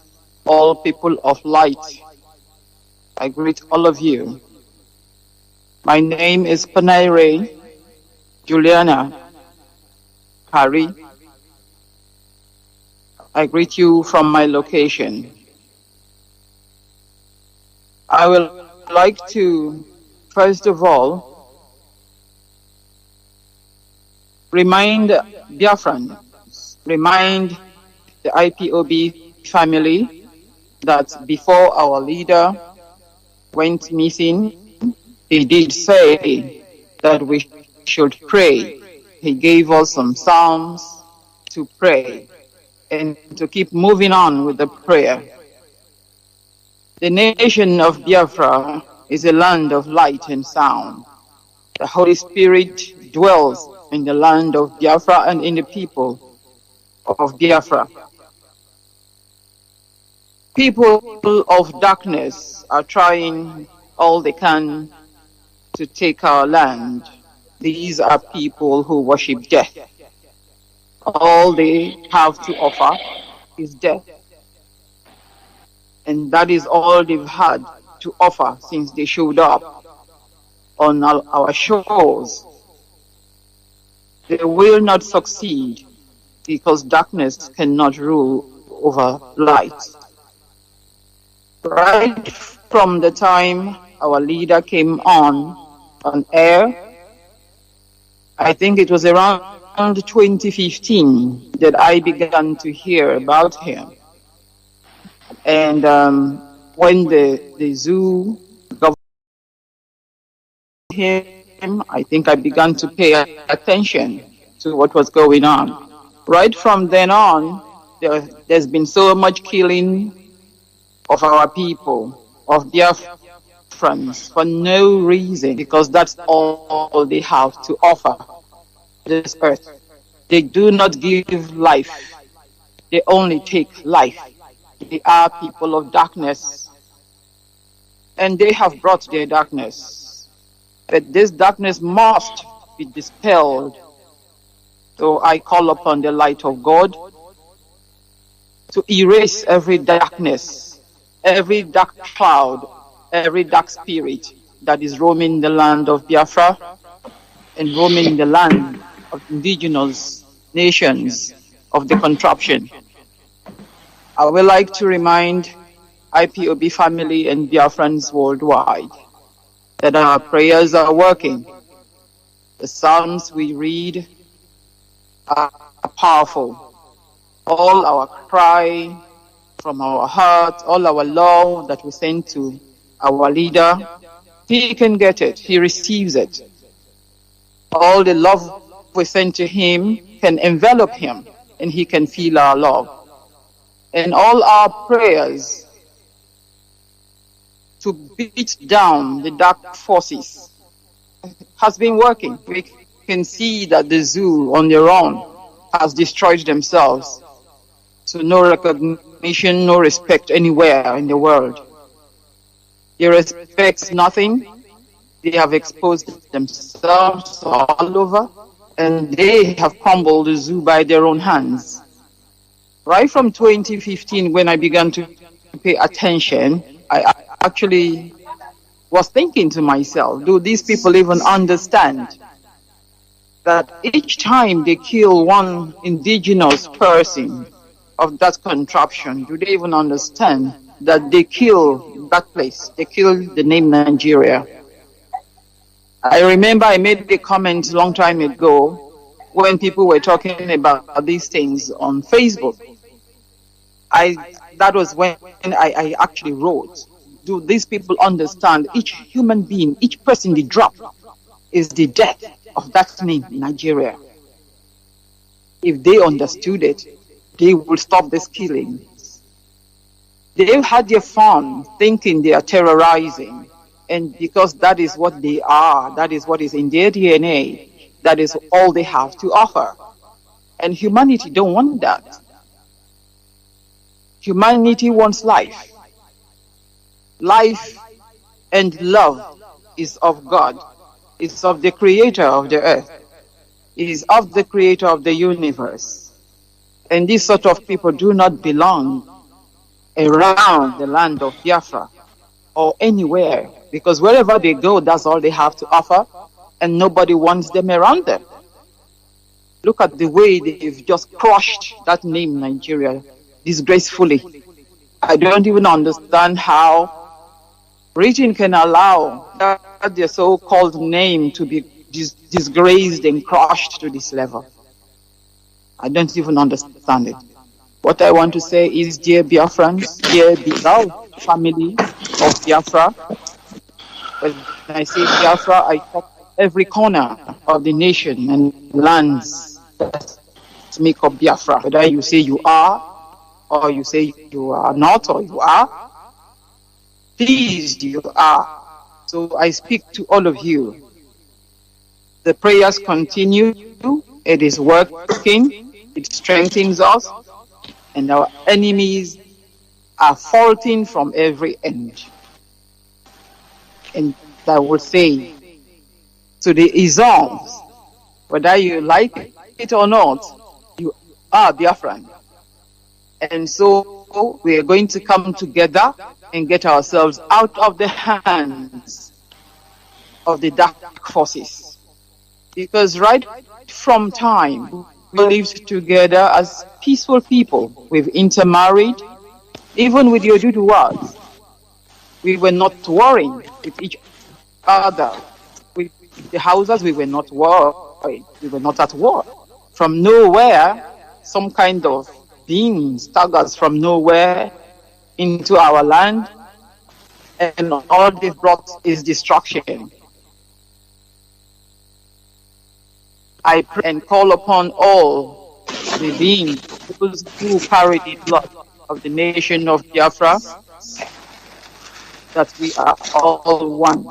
all people of light. I greet all of you. My name is Penairi Juliana Hari. I greet you from my location. I would like to, first of all, remind Biafrans, remind the IPOB family that before our leader went missing, he did say that we should pray. He gave us some psalms to pray and to keep moving on with the prayer. The nation of Biafra is a land of light and sound. The Holy Spirit dwells in the land of Biafra and in the people of Biafra. People of darkness are trying all they can to take our land. These are people who worship death. All they have to offer is death. And that is all they've had to offer since they showed up on our shores. They will not succeed because darkness cannot rule over light. Right from the time our leader came on air, I think it was around 2015 that I began to hear about him. And when the zoo governed him, I think I began to pay attention to what was going on. Right from then on, there's been so much killing of our people, of Biafrans, for no reason, because that's all they have to offer this earth. They do not give life, they only take life. They are people of darkness, and they have brought their darkness. But this darkness must be dispelled. So I call upon the light of God to erase every darkness, every dark cloud, every dark spirit that is roaming the land of Biafra and roaming the land of indigenous nations of the contraption. I would like to remind IPOB family and Biafrans worldwide that our prayers are working. The Psalms we read are powerful. All our cry from our heart, all our love that we send to our leader, he can get it, he receives it. All the love we send to him can envelop him, and he can feel our love. And all our prayers to beat down the dark forces has been working. We can see that the zoo on their own has destroyed themselves. So no recognition, no respect anywhere in the world. They respect nothing. They have exposed themselves all over, and they have crumbled the zoo by their own hands. Right from 2015, when I began to pay attention, I actually was thinking to myself, do these people even understand that each time they kill one indigenous person of that contraption, do they even understand that they kill that place, they kill the name Nigeria? I remember I made a comment a long time ago when people were talking about these things on Facebook. That was when I actually wrote, do these people understand each human being, each person they drop is the death of that name, Nigeria? If they understood it, they would stop this killing. They've had their fun thinking they are terrorizing, and because that is what they are, that is what is in their DNA, that is all they have to offer. And humanity don't want that. Humanity wants life. Life and love is of God. It's of the creator of the earth. It is of the creator of the universe. And these sort of people do not belong around the land of Biafra or anywhere, because wherever they go, that's all they have to offer, and nobody wants them around them. Look at the way they've just crushed that name Nigeria disgracefully. I don't even understand how Britain can allow that their so-called name to be disgraced and crushed to this level. I don't even understand it. What I want to say is, dear Biafrans, dear beloved family of Biafra, when I say Biafra, I talk every corner of the nation and lands that make up Biafra. Whether you say you are, or you say you are not, or you are, please, you are. So I speak to all of you. The prayers continue. It is working. It strengthens us. And our enemies are faulting from every end. And I will say to the Izoms, whether you like it or not, you are Biafran. And so we are going to come together and get ourselves out of the hands of the dark forces. Because right from time, we lived together as peaceful people. We've intermarried, even with the Oduduwas. We were not warring with each other. With the Hausas, we were not warring. We were not at war. From nowhere, some kind of being staggers from nowhere into our land, and all they've brought is destruction. I pray and call upon all the beings, those who carry the blood of the nation of Biafra, that we are all one.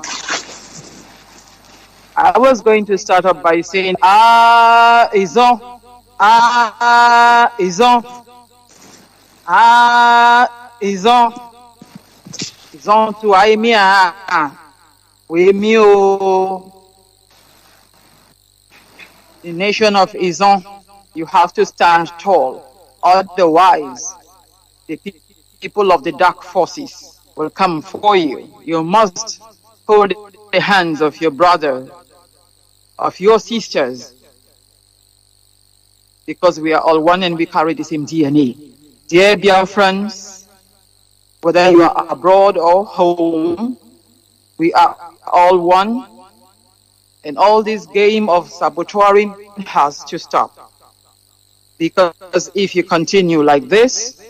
I was going to start up by saying, Izon, Izon, Izon to Aimia, we mew. The nation of Izon, you have to stand tall. Otherwise, the people of the dark forces will come for you. You must hold the hands of your brother, of your sisters, because we are all one and we carry the same DNA. Dear Biafrans, whether you are abroad or home, we are all one, and all this game of saboteuring has to stop. Because if you continue like this,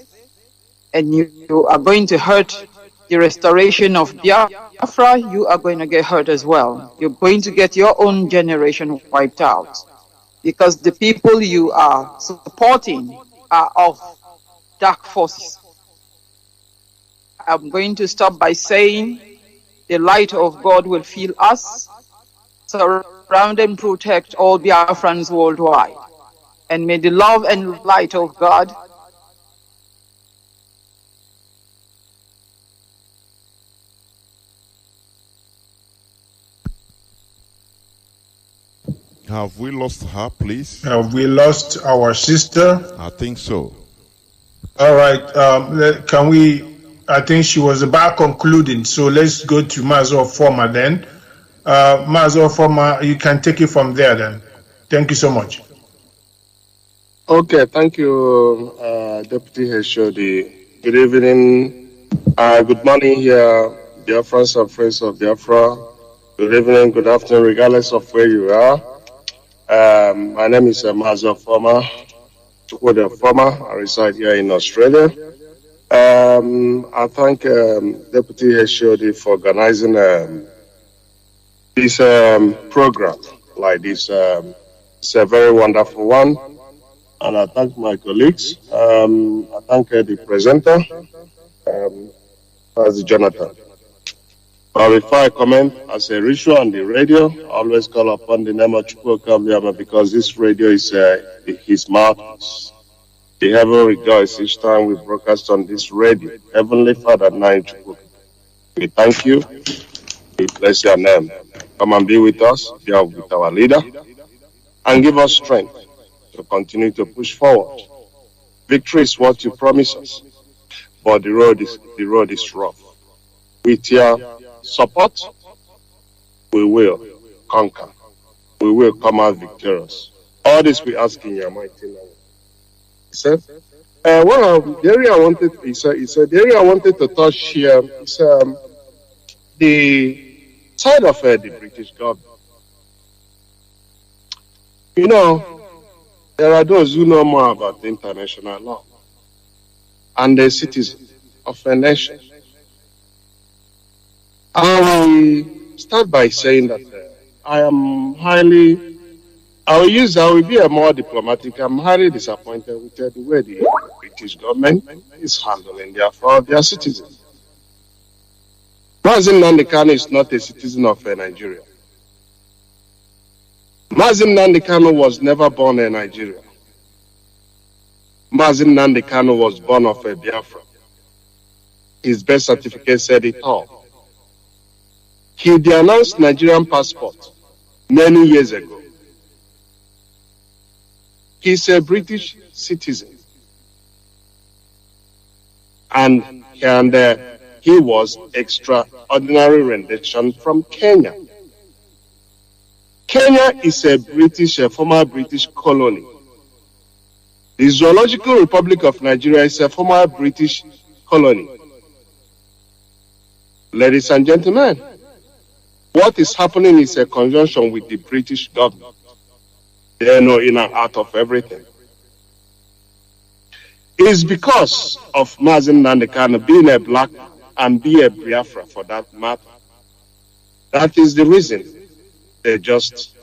and you are going to hurt the restoration of Biafra, you are going to get hurt as well. You're going to get your own generation wiped out. Because the people you are supporting are of dark forces. I'm going to stop by saying the light of God will fill us, surround and protect all Biafrans worldwide. And may the love and light of God Have we lost her, please? Have we lost our sister? I think so. All right. Can we? I think she was about concluding. So let's go to Mazi Former then. Mazi Former, you can take it from there then. Thank you so much. Okay, thank you, Deputy Heshodi. Good evening. Good morning here, Biafrans and friends of Biafra. Good evening, good afternoon, regardless of where you are. My name is Mazi Former. I reside here in Australia. I thank Deputy Heshodi for organizing this program like this. It's a very wonderful one. And I thank my colleagues. I thank the presenter, Mazi Jonathan. But before I comment, as a ritual on the radio, I always call upon the name of Chukwuka because this radio is his mouthpiece. The heaven rejoices each time we broadcast on this radio. Heavenly Father, Nine Chukwuka, we thank you. We bless your name. Come and be with us, be with our leader, and give us strength to continue to push forward. Victory is what you promise us, but the road is rough. With your support, we will conquer. We will come out victorious. All this we ask in your mighty name. He said, the area I wanted to touch here is the side of the British government. You know, there are those who know more about international law and the citizens of a nation. I will start by saying that I will be a more diplomatic. I'm highly disappointed with the way the British government is handling their citizens. Mazi Nnamdi is not a citizen of Nigeria. Mazi Nnamdi was never born in Nigeria. Mazi Nnamdi was born of a Biafra. His birth certificate said it all. He denounced Nigerian passport many years ago. He's a British citizen. And he was extraordinary rendition from Kenya. Kenya is a former British colony. The Zoological Republic of Nigeria is a former British colony. Ladies and gentlemen, what is happening is a conjunction with the British government. They know in and out of everything. It's because of Mazi Nnamdi being a black and be a Biafra for that matter. That is the reason they just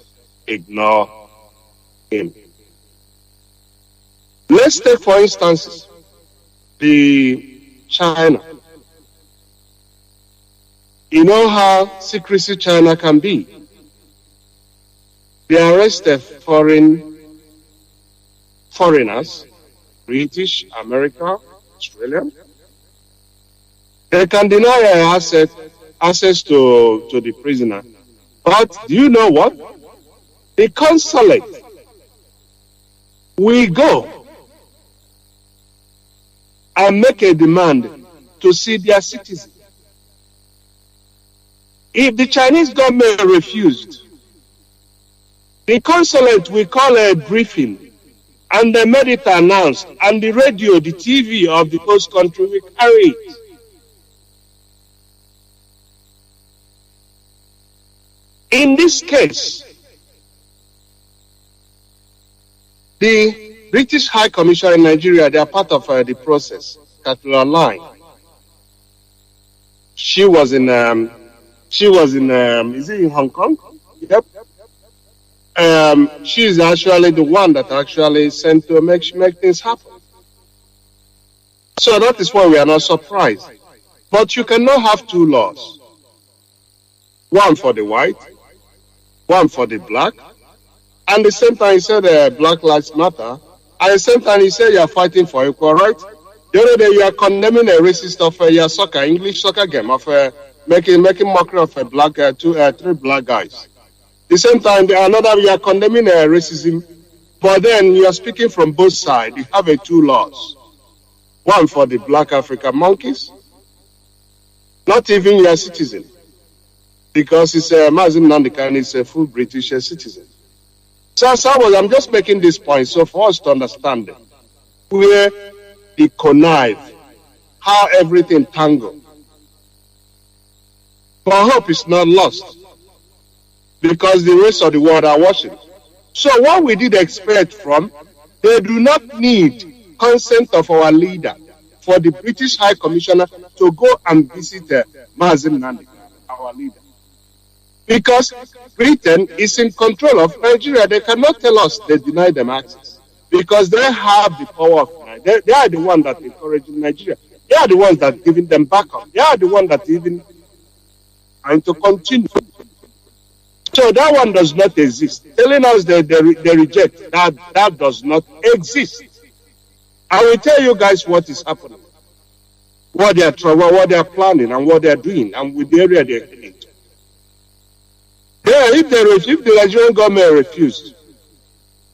ignore him. Let's take, for instance, the China. You know how secrecy China can be. They arrested foreigners, British, American, Australian. They can deny access to the prisoner. But do you know what? The consulate will go and make a demand to see their citizens. If the Chinese government refused, the consulate will call a briefing And they made it announced, and the radio, the TV of the host country will carry it. In this case, the British High Commissioner in Nigeria, they are part of the process, Caroline. She was in, is it in Hong Kong? Yep. She is actually the one that actually sent to make things happen. So that is why we are not surprised. But you cannot have two laws. One for the white, one for the black. And the same time he said Black Lives Matter. And the same time he said you are fighting for equal rights. The other day you are condemning a racist of your soccer, English soccer game, of making mockery of three black guys. The same time, another you are condemning racism, but then you are speaking from both sides. You have two laws. One for the black African monkeys, not even your citizen, because it's Mazi Chika is a full British citizen. So I'm just making this point so for us to understand where the connive, how everything tangled. But hope is not lost, because the rest of the world are watching. So what we did expect from, they do not need consent of our leader for the British High Commissioner to go and visit Mazi Chika, our leader. Because Britain is in control of Nigeria. They cannot tell us they deny them access, because they have the power of Nigeria. They are the ones that encouraging Nigeria. They are the ones that giving them backup. They are the ones that even trying to continue. So that one does not exist. Telling us that they reject, that does not exist. I will tell you guys what is happening, what they are planning, and what they are doing, and with the area they are heading to. Yeah, if the Nigerian government refused,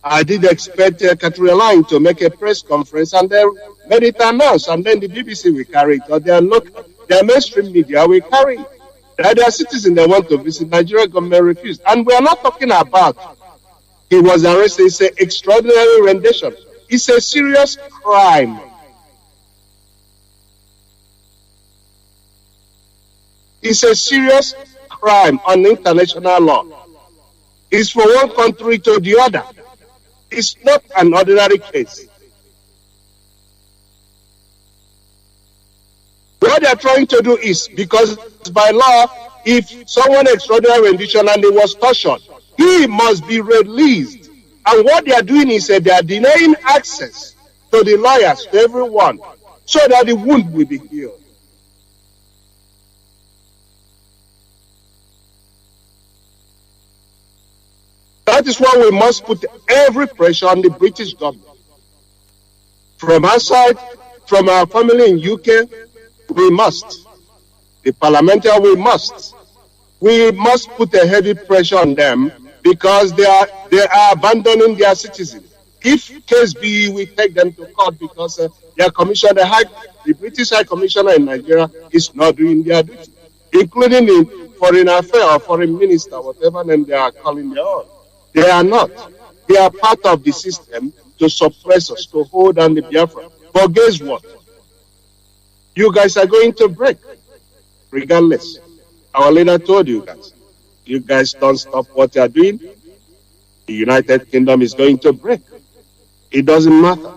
I did expect Caroline to make a press conference and they made it announced, and then the BBC will carry it, or their mainstream media will carry it. That their citizens they want to visit, Nigerian government refused. And we are not talking about he was arrested. It's an extraordinary rendition. It's a serious crime. It's a serious crime on international law. It's from one country to the other. It's not an ordinary case. What they are trying to do is, because by law, if someone extraordinary rendition and he was tortured, he must be released. And what they are doing is they are denying access to the lawyers, to everyone, so that the wound will be healed. That is why we must put every pressure on the British government. From our side, from our family in UK, we must. The parliamentary, we must. We must put a heavy pressure on them, because they are abandoning their citizens. If case be, we take them to court because their commissioner, the British High Commissioner in Nigeria, is not doing their duty, including the foreign affairs or foreign minister, whatever name they are calling their own. They are not. They are part of the system to suppress us, to hold on the Biafra. But guess what? You guys are going to break, regardless. Our leader told you guys, you guys don't stop what you are doing, the United Kingdom is going to break. It doesn't matter.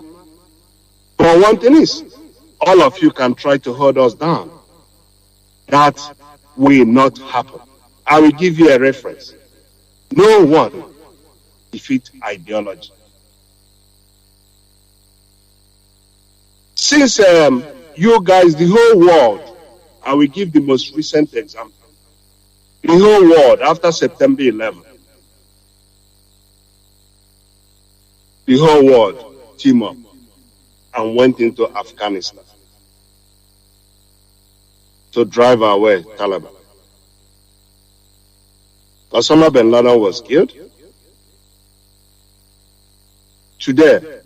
But one thing is, all of you can try to hold us down. That will not happen. I will give you a reference. No one defeats ideology. Since you guys, the whole world, I will give the most recent example. The whole world, after September 11, the whole world teamed up and went into Afghanistan to drive away Taliban. Osama bin Laden was killed. Today,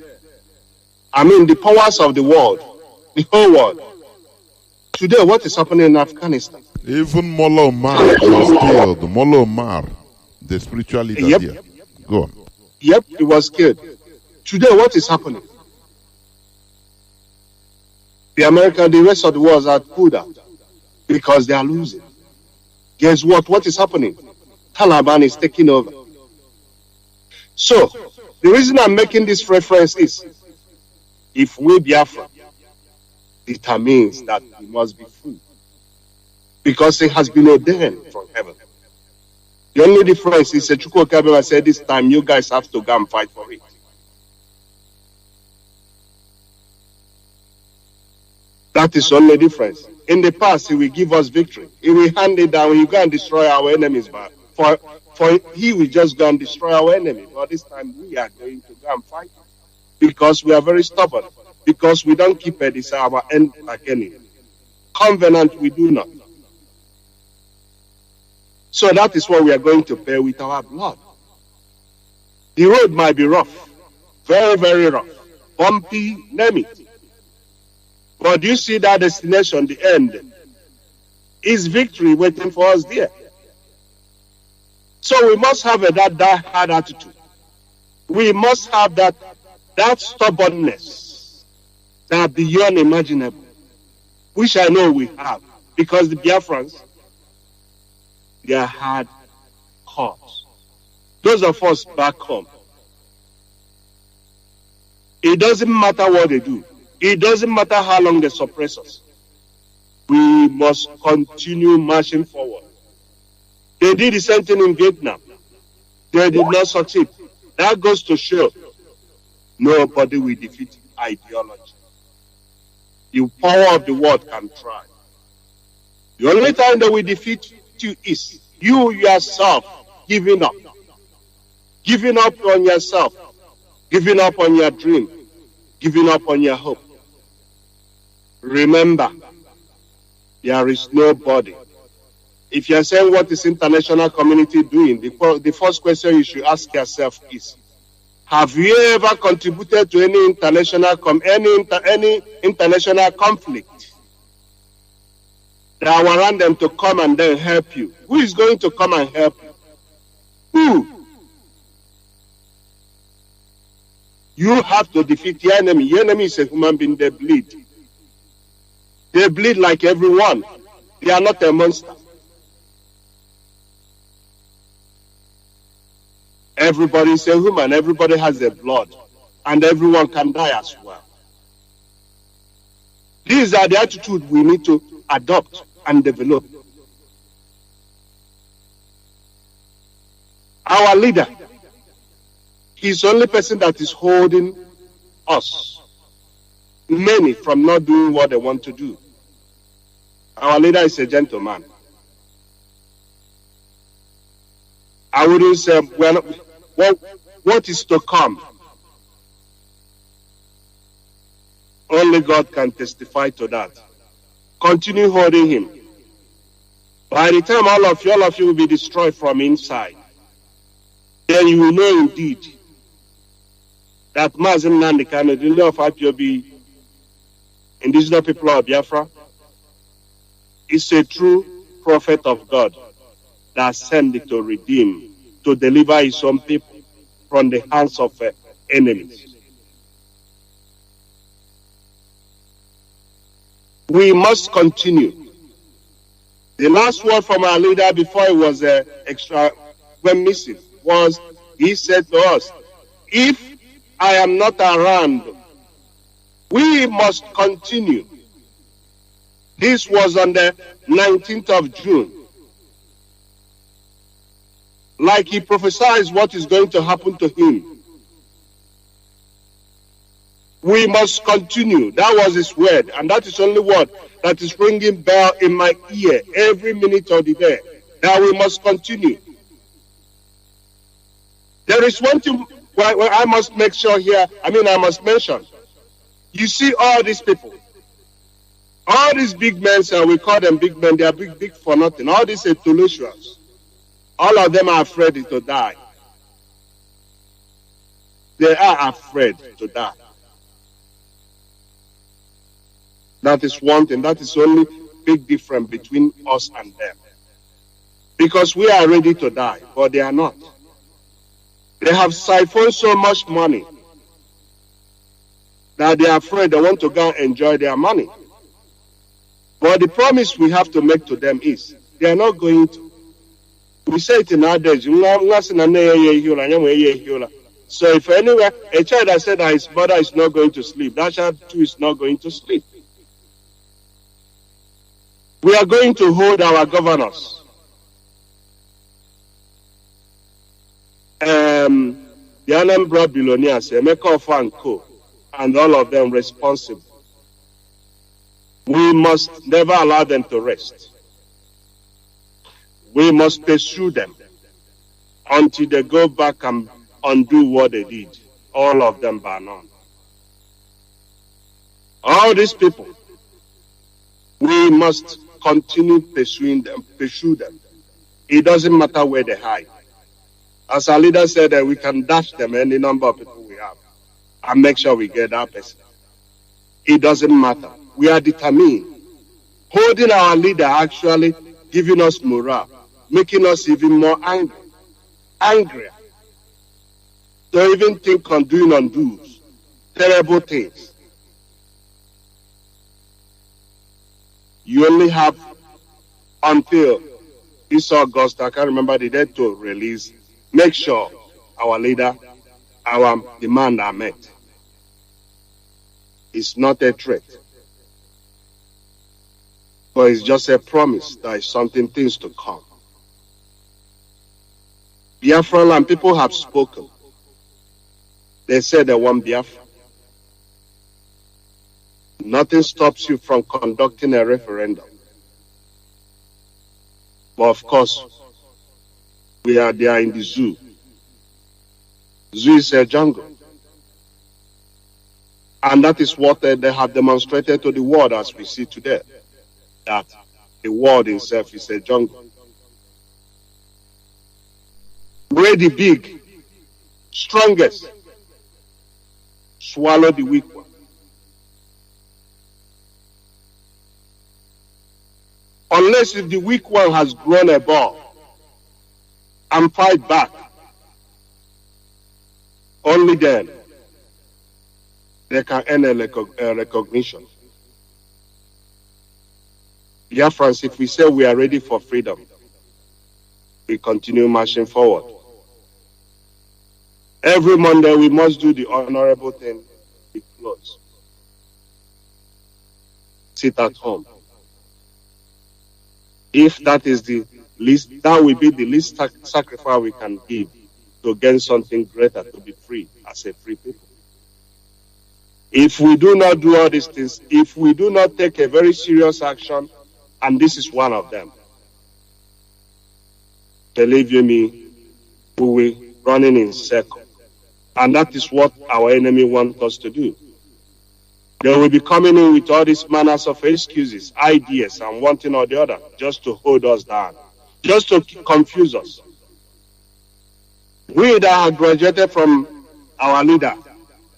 I mean the powers of the world, the whole world. Today, what is happening in Afghanistan? Even Mullah Omar was killed. Mullah Omar, the spiritual leader there. Go on. Yep, he was killed. Today, what is happening? The rest of the world are pulled out because they are losing. Guess what? What is happening? Taliban is taking over. So, the reason I'm making this reference is, if we Biafra determines that we must be free, because it has been ordained from heaven. The only difference is Chukwu Okabema said this time you guys have to go and fight for it. That is the only difference. In the past, he will give us victory. He will hand it down. He will go and destroy our enemies. But he will just go and destroy our enemy. But this time, we are going to go and fight. Because we are very stubborn. Because we don't keep it. It's our end again. Covenant, we do not. So that is what we are going to pay with our blood. The road might be rough. Very, very rough. Bumpy, name it. But you see that destination, the end, is victory waiting for us there. So we must have that hard attitude. We must have that stubbornness that beyond imaginable, which I know we have, because the Biafrans, they are hard hearts. Those of us back home, it doesn't matter what they do. It doesn't matter how long they suppress us. We must continue marching forward. They did the same thing in Vietnam. They did not succeed. That goes to show nobody will defeat ideology. The power of the word can try. The only time that we defeat you is you yourself giving up. Giving up on yourself. Giving up on your dream. Giving up on your hope. Remember, there is nobody. If you're saying what is international community doing, the first question you should ask yourself is, have you ever contributed to any international conflict that warrant them to come and then help you? Who is going to come and help you? Who? You have to defeat the enemy. The enemy is a human being. They bleed. They bleed like everyone. They are not a monster. Everybody is a human. Everybody has a blood. And everyone can die as well. These are the attitudes we need to adopt and develop. Our leader, he's the only person that is holding us, many, from not doing what they want to do. Our leader is a gentleman. I wouldn't say, what is to come? Only God can testify to that. Continue holding him. By the time all of you will be destroyed from inside, then you will know indeed that Mazi Chika Edoziem, the leader of IPOB, indigenous people of Biafra, is a true prophet of God that sent it to redeem, to deliver his own people from the hands of enemies. We must continue. The last word from our leader before he was went missing was, he said to us, if I am not around, we must continue. This was on the 19th of June. Like he prophesies what is going to happen to him. We must continue. That was his word. And that is the only word that is ringing bell in my ear every minute of the day. That we must continue. There is one thing I must make sure here, I must mention. You see all these people. All these big men, we call them big men, they are big for nothing. All these intellectuals, all of them are afraid to die. They are afraid to die. That is one thing. That is the only big difference between us and them. Because we are ready to die, but they are not. They have siphoned so much money that they are afraid they want to go and enjoy their money. But the promise we have to make to them is they are not going to. We say it in our days. So if anywhere a child has said that his mother is not going to sleep, that child too is not going to sleep. We are going to hold our governors, the Anambra billionaires, Emeka and Co, and all of them responsible. We must never allow them to rest. We must pursue them until they go back and undo what they did. All of them bar none. All these people, we must continue pursuing them, pursue them. It doesn't matter where they hide. As our leader said, that we can dash them any number of people we have and make sure we get that person. It doesn't matter. We are determined. Holding our leader actually giving us morale, making us even more angrier. Don't even think on doing undoes, terrible things. You only have until this August, I can't remember the date to release, make sure our leader, our demand are met. It's not a threat, but it's just a promise that is something things to come. Biafra land people have spoken. They said they want Biafra. Nothing stops you from conducting a referendum. But of course, they are in the zoo. Zoo is a jungle. And that is what they have demonstrated to the world as we see today. That the world itself is a jungle. Where the big, strongest, swallow the weak one. Unless if the weak one has grown a ball and fight back, only then they can earn a recognition. Biafrans, if we say we are ready for freedom, we continue marching forward. Every Monday we must do the honorable thing with clothes. Sit at home. If that is the least, that will be the least sacrifice we can give to gain something greater, to be free as a free people. If we do not do all these things, if we do not take a very serious action, and this is one of them, believe you me, we will be running in circles. And that is what our enemy wants us to do. They will be coming in with all these manners of excuses, ideas, and one thing or the other, just to hold us down, just to confuse us. We that have graduated from our leader,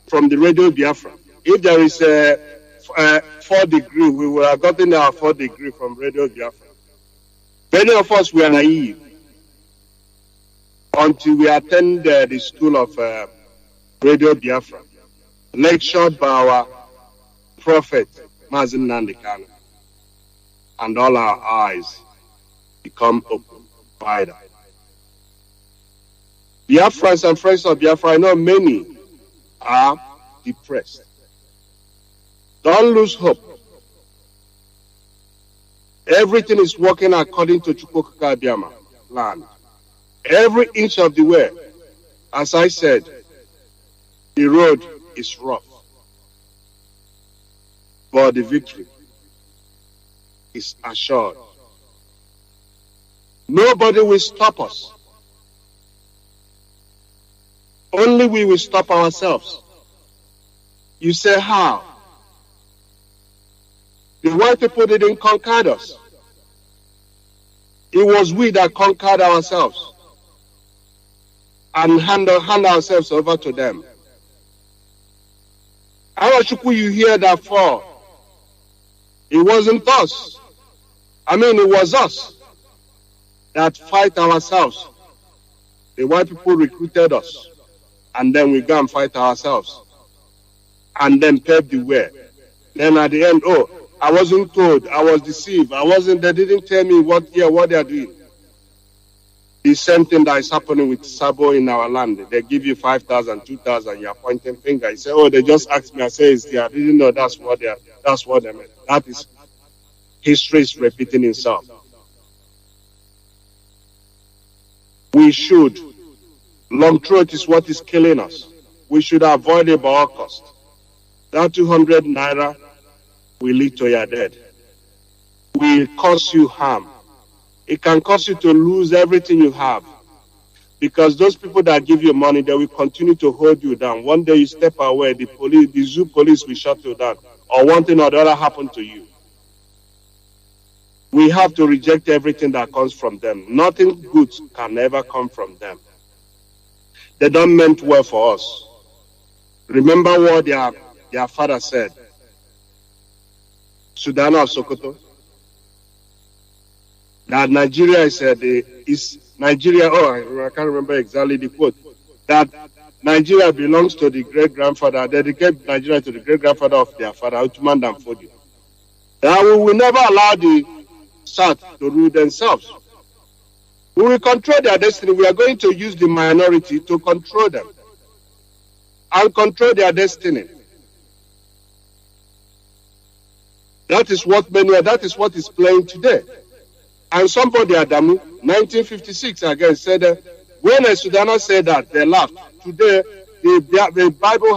from the Radio Biafra, if there is a 4th degree, we would have gotten our 4th degree from Radio Biafra. Many of us were naive until we attend the school of Radio Biafra, lectured by our prophet, Mazi Chika, and all our eyes become open, wider. Biafrans and friends of Biafra, I know many are depressed. Don't lose hope. Everything is working according to Chukwuka Abiyama plan. Every inch of the way, as I said, the road is rough, but the victory is assured. Nobody will stop us. Only we will stop ourselves. You say how? The white people didn't conquer us. It was we that conquered ourselves and hand ourselves over to them. How much will you hear that for? It wasn't us. It was us that fight ourselves. The white people recruited us, and then we go and fight ourselves. and then pave the way. Then at the end, oh, I wasn't told, I was deceived, they didn't tell me what they are doing. The same thing that is happening with Sabo in our land. They give you 5,000, 2,000, you're pointing finger. You say, oh, they just asked me. I say, I didn't know that's what they meant. That is, history is repeating itself. We should, long throat is what is killing us. We should avoid it by all cost. That 200 naira will lead to your death. Will cause you harm. It can cause you to lose everything you have. Because those people that give you money, they will continue to hold you down. One day you step away, the zoo police will shut you down. Or one thing or the other happen to you. We have to reject everything that comes from them. Nothing good can ever come from them. They don't mean well for us. Remember what their father said. Sudan or Sokoto. That Nigeria is Nigeria. Oh, I can't remember exactly the quote. That Nigeria belongs to the great grandfather. Dedicate Nigeria to the great grandfather of their father, Uthman Danfodio. That we will never allow the South to rule themselves. We will control their destiny. We are going to use the minority to control them and control their destiny. That is what is playing today. And somebody, Adamu, 1956 again, said when a Sudaner said that, they laughed. Today, the Bible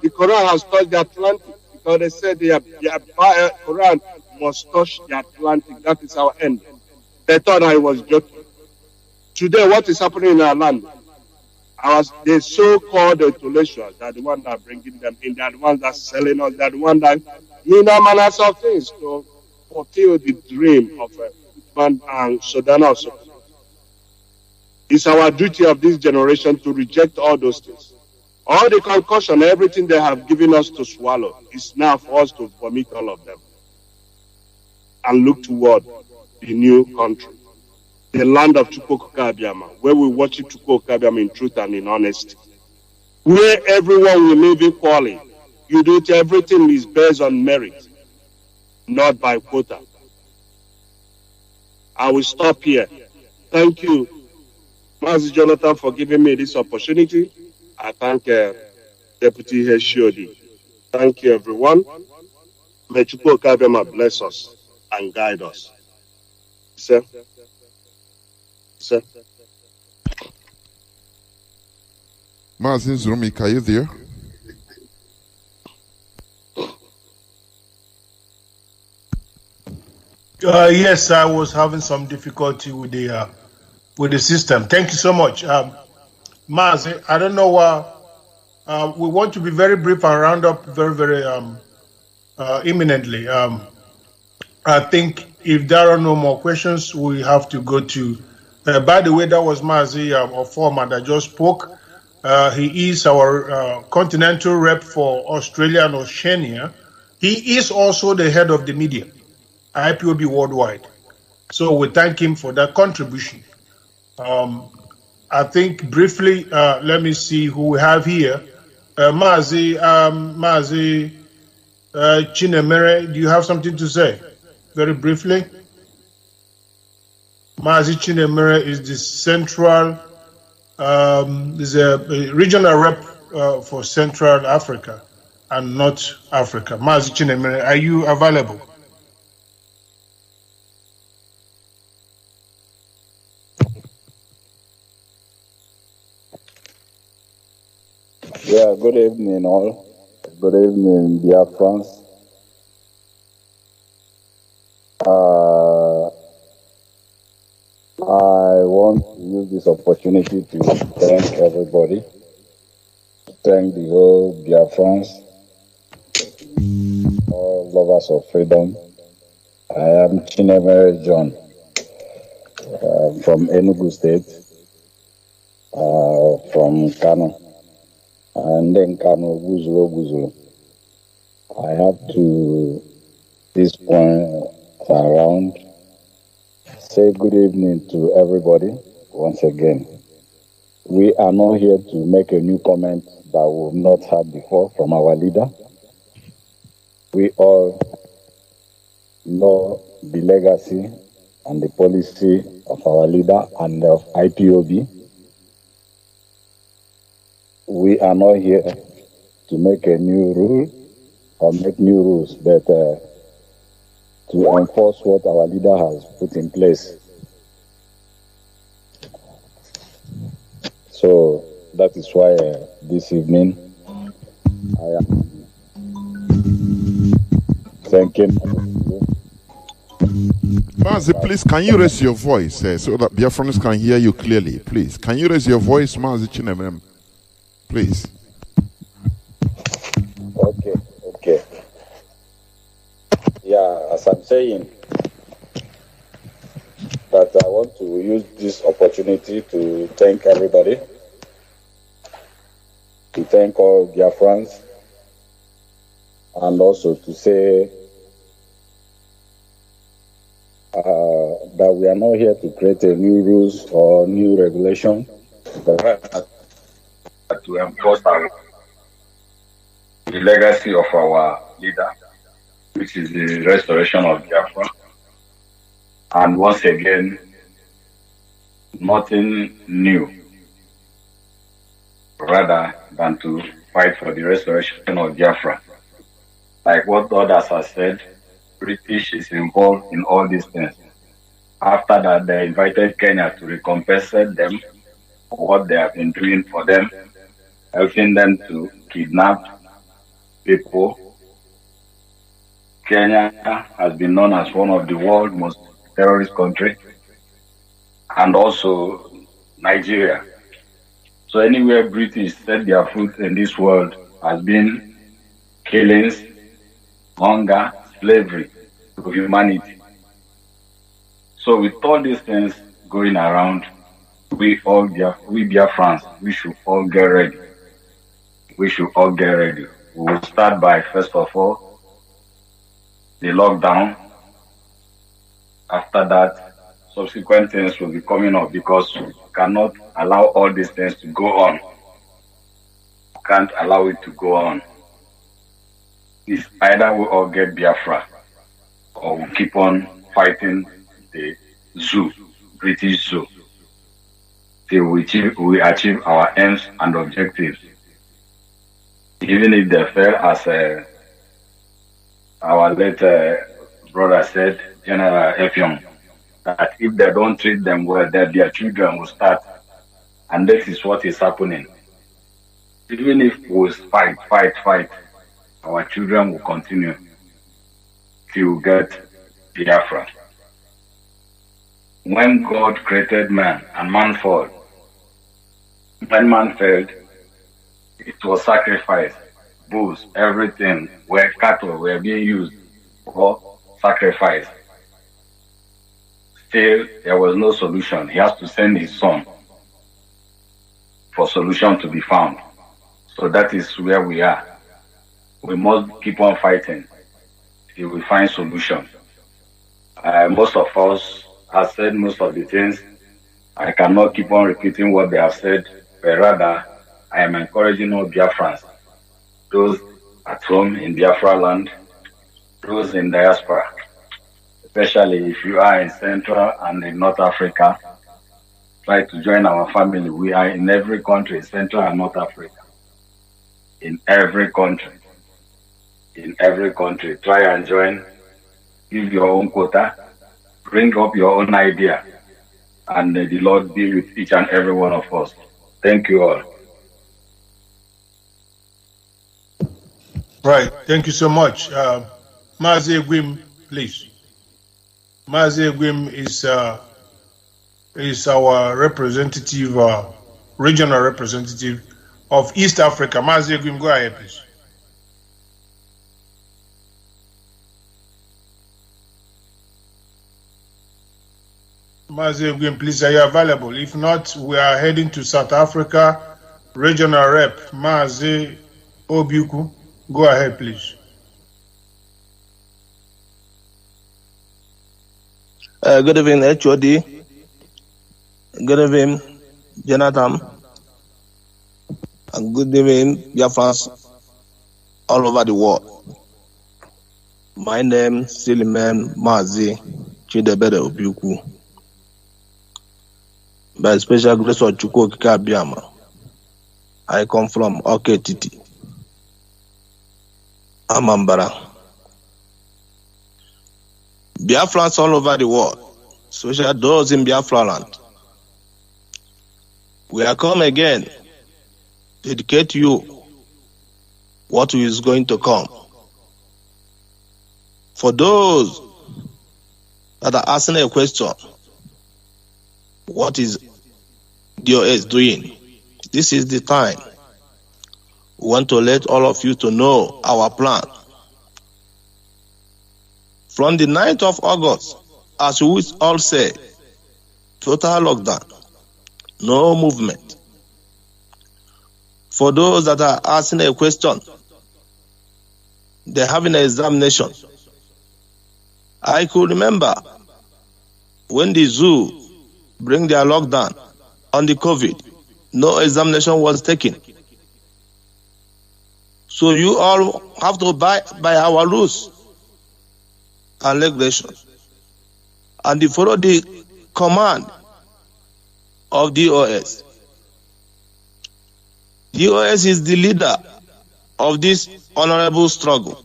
the Quran has touched the Atlantic because they said the Quran must touch the Atlantic. That is our end. They thought I was joking. Today, what is happening in our land? The so-called intellectuals, they are the ones that are bringing them in. They are the ones that are selling us. They are the ones that manners of things to fulfill the dream of man and Sudan also. It's our duty of this generation to reject all those things. All the concussion, everything they have given us to swallow, it's now for us to vomit all of them and look toward the new country, the land of Chukwuka Abiyama, where we worship Chukwuka Abiyama in truth and in honesty, where everyone will live equally. You do it, everything is based on merit, not by quota. I will stop here. Thank you, Mazi Jonathan, for giving me this opportunity. I thank Deputy Heshodi. Thank you, everyone. May Chukwuka Abiyama bless us and guide us. Sir. Mazi Zurumika, are you there? Yes, I was having some difficulty with the system. Thank you so much, Mazi. I don't know. We want to be very brief and round up very, very imminently. I think if there are no more questions, we have to go to. By the way, that was Mazi, our former that just spoke. He is our continental rep for Australia and Oceania. He is also the head of the media, IPOB worldwide. So we thank him for that contribution. I think briefly, let me see who we have here. Mazi Chinemere, do you have something to say? Very briefly. Mazi Chinemere is the central, is a regional rep for Central Africa and North Africa. Mazi Chinemere, are you available? Yeah, good evening all. Good evening, dear friends. I want to use this opportunity to thank everybody, thank the whole dear friends, all lovers of freedom. I am Chinemere John from Enugu State, from Kano. And then Kano, Guzuro. I have to, this point around, say good evening to everybody once again. We are not here to make a new comment that we've not had before from our leader. We all know the legacy and the policy of our leader and of IPOB. We are not here to make a new rule or make new rules, but to enforce what our leader has put in place. So that is why this evening I am thanking you. Mazi, please, can you raise your voice so that Biafrans can hear you clearly? Please, can you raise your voice, Mazi Chinemem? Please. Okay. Yeah, as I'm saying, that I want to use this opportunity to thank everybody, to thank all Biafrans, and also to say that we are not here to create a new rules or new regulation, but to enforce the legacy of our leader, which is the restoration of Biafra. And once again, nothing new, rather than to fight for the restoration of Biafra. Like what others have said, British is involved in all these things. After that, they invited Kenya to recompense them for what they have been doing for them, helping them to kidnap people. Kenya has been known as one of the world's most terrorist countries, and also Nigeria. So anywhere British set their foot in this world has been killings, hunger, slavery to humanity. So with all these things going around, we Biafrans, we should all get ready. We should all get ready. We will start by, first of all, the lockdown. After that, subsequent things will be coming up because we cannot allow all these things to go on. We can't allow it to go on. It's either we all get Biafra or we keep on fighting the zoo, British zoo, till we achieve our aims and objectives. Even if they fail, as our late brother said, General Effiong, that if they don't treat them well, that their children will start. And this is what is happening. Even if we fight, our children will continue till we get Biafra. When God created man and man fell, when man failed, it was sacrifice. Bulls, everything, where cattle were being used for sacrifice. Still, there was no solution. He has to send his son for solution to be found. So that is where we are. We must keep on fighting till we find solution. Most of us have said most of the things. I cannot keep on repeating what they have said, but rather I am encouraging all Biafrans, those at home in Biafra land, those in diaspora, especially if you are in Central and in North Africa, try to join our family. We are in every country, Central and North Africa. In every country. Try and join, give your own quota, bring up your own idea, and may the Lord be with each and every one of us. Thank you all. Right. Thank you so much. Mazi Egwim, please. Mazi Egwim is our representative, regional representative of East Africa. Mazi Egwim, go ahead, please. Mazi Egwim, please, are you available? If not, we are heading to South Africa. Regional Rep, Mazi Obiuku. Go ahead, please. Good evening, HOD. Good evening, Jonathan. and good evening, dear friends all over the world. My name is Siliman Mazi Chika Edoziem. By special grace of Chukwu Edoziem, I come from Oketiti, Amambara. Biafrans all over the world, especially those in Biafra land, we are come again to educate you what is going to come. For those that are asking a question, what is DOS doing? This is the time. We want to let all of you to know our plan. From the 9th of August, as we all say, total lockdown, no movement. For those that are asking a question, they're having an examination. I could remember when the zoo bring their lockdown on the COVID, no examination was taken. So you all have to abide by our rules and regulations, and they follow the command of DOS. DOS is the leader of this honorable struggle,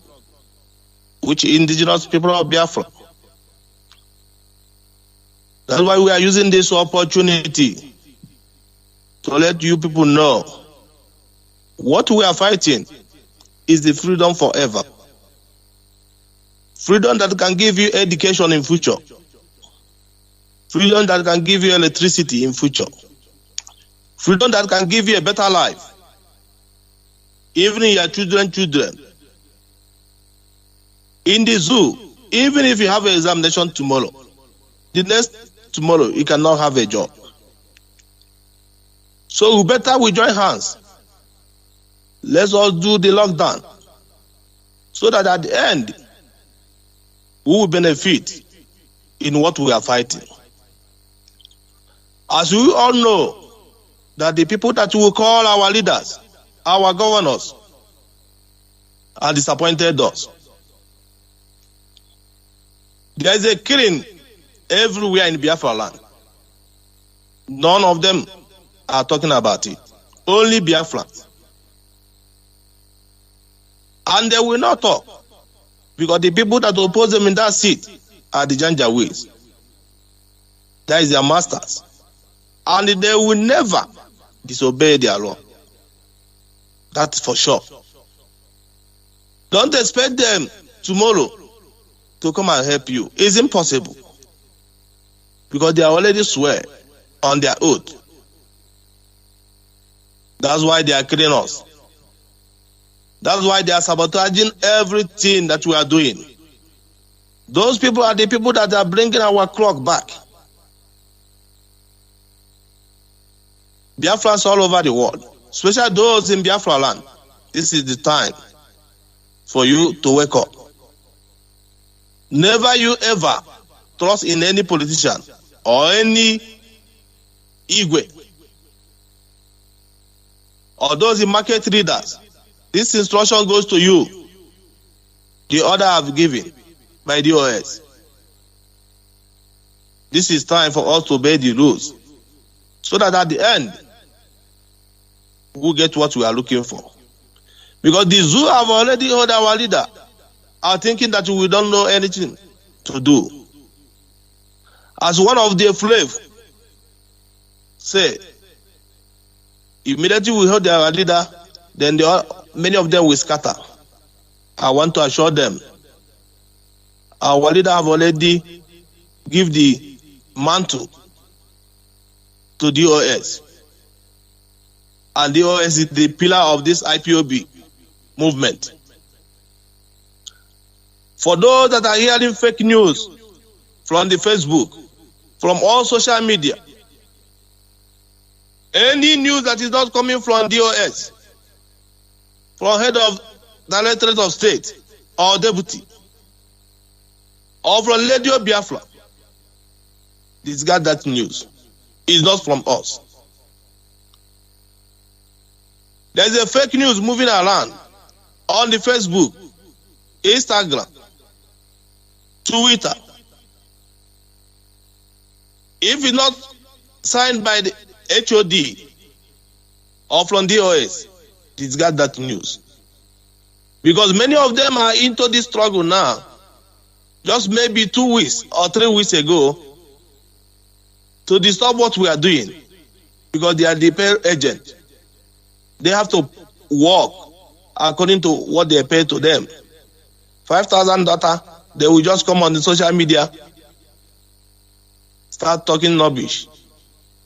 which indigenous people of Biafra. That's why we are using this opportunity to let you people know what we are fighting is the freedom forever. Freedom that can give you education in future. Freedom that can give you electricity in future. Freedom that can give you a better life. Even your children. In the zoo, even if you have an examination tomorrow, the next tomorrow you cannot have a job. So we join hands. Let's all do the lockdown, so that at the end, we will benefit in what we are fighting. As we all know, that the people that we call our leaders, our governors, are disappointed us. There is a killing everywhere in Biafra land. None of them are talking about it. Only Biafrans. And they will not talk, because the people that oppose them in that seat are the Janjaweeds. That is their masters. And they will never disobey their law. That's for sure. Don't expect them tomorrow to come and help you. It's impossible. Because they are already swear on their oath. That's why they are killing us. That's why they are sabotaging everything that we are doing. Those people are the people that are bringing our clock back. Biafrans all over the world, especially those in Biafra land, this is the time for you to wake up. Never you ever trust in any politician or any Igwe or those in market readers. This instruction goes to you. The order I've given by the OS. This is time for us to obey the rules, so that at the end, we'll get what we are looking for. Because the zoo have already heard our leader are thinking that we don't know anything to do. As one of their slave say, immediately we heard our leader, then many of them will scatter. I want to assure them, our leader have already give the mantle to DOS. And DOS is the pillar of this IPOB movement. For those that are hearing fake news from the Facebook, from all social media, any news that is not coming from DOS, from head of Directorate of State or deputy, or from Radio Biafra, discard that news. It's not from us. There's a fake news moving around on the Facebook, Instagram, Twitter. If it's not signed by the HOD or from DOS, discard that news. Because many of them are into this struggle now. Just maybe 2 weeks or 3 weeks ago, to disturb what we are doing. Because they are the pay agent. They have to work according to what they pay to them. 5,000 data, they will just come on the social media, start talking rubbish.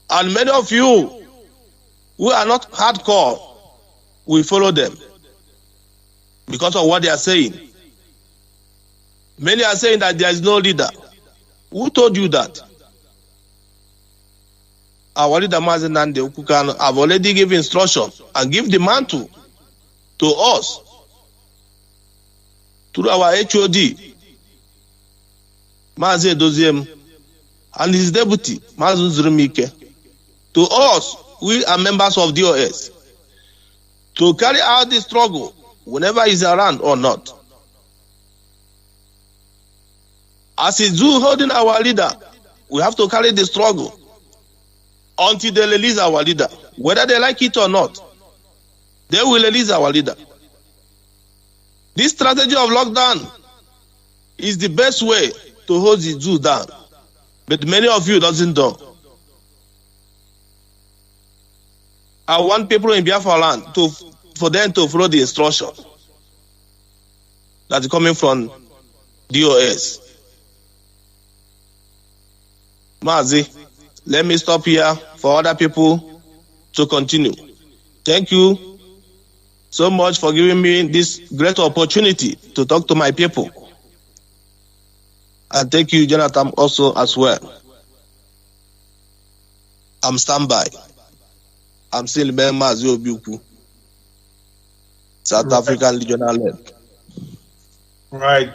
And many of you who are not hardcore will follow them because of what they are saying. Many are saying that there is no leader. Who told you that? Our leader Mazi Ukukano have already given instruction and give the mantle to us through our HOD, Mazi Edoziem, and his deputy, Mazi Chika. To us, we are members of DOS, to carry out the struggle whenever he's around or not. As he's holding our leader, we have to carry the struggle until they release our leader. Whether they like it or not, they will release our leader. This strategy of lockdown is the best way to hold the Jews down. But many of you doesn't know. I want people in Biafra land for them to follow the instruction that's coming from DOS. Mazi, let me stop here for other people to continue. Thank you so much for giving me this great opportunity to talk to my people. And thank you, Jonathan, also as well. I'm standby. I'm still Mazi Obiuku, South African regional lead. Right.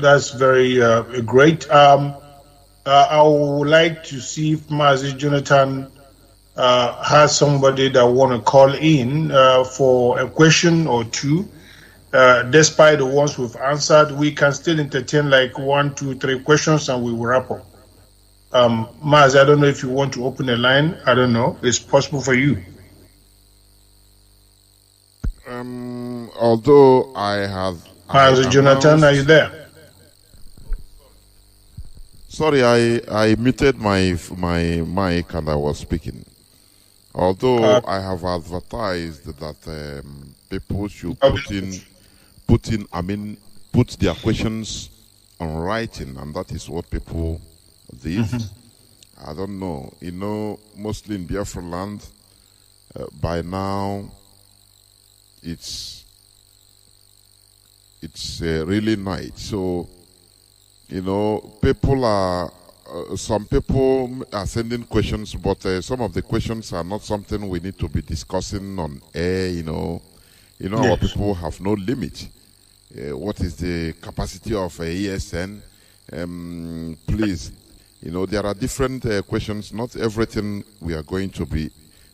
That's very great. I would like to see if Mazi Jonathan has somebody that want to call in for a question or two. Despite the ones we've answered, we can still entertain like 1, 2, 3 questions and we will wrap up. Mazi, I don't know if you want to open a line. I don't know. It's possible for you. Although I have... Mazi Jonathan, are you there? Sorry, I muted my mic and I was speaking. Although I have advertised that people should put their questions on writing, and that is what people did. I don't know. You know, mostly in Biafra land, by now, it's really night. So, you know, people are, some people are sending questions, but some of the questions are not something we need to be discussing on air, you know. Yes. Our people have no limit. What is the capacity of ESN? Please, you know, there are different questions. Not everything we are going to be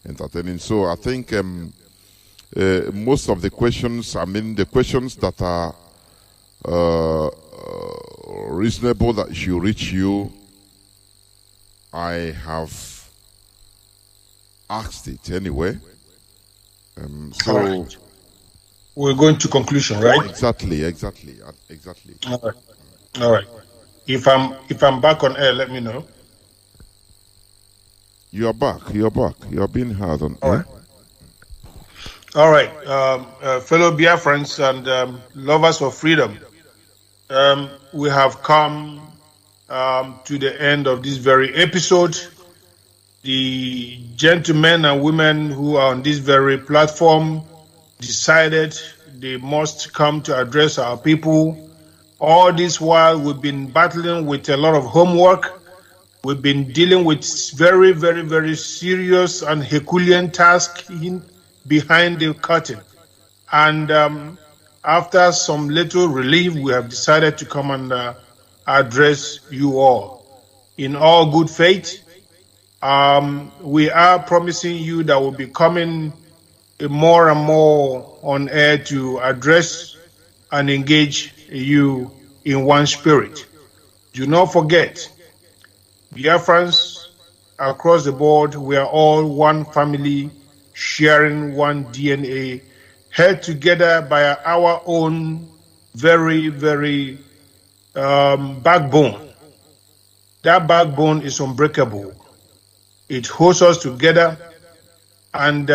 entertaining. So I think most of the questions, the questions that are reasonable that should reach you, I have asked it anyway. So right. We're going to conclusion, right? Exactly. All right. If I'm back on air, let me know. You are back. You are being heard on air. All right. Fellow Biafrans and lovers of freedom, we have come to the end of this very episode. The gentlemen and women who are on this very platform decided they must come to address our people. All this while, we've been battling with a lot of homework. We've been dealing with very, very, very serious and Herculean tasks behind the curtain. And after some little relief, we have decided to come and address you all. In all good faith, we are promising you that we'll be coming more and more on air to address and engage you in one spirit. Do not forget, Biafrans across the board, we are all one family, sharing one DNA, held together by our own very, very backbone. That backbone is unbreakable. It holds us together, and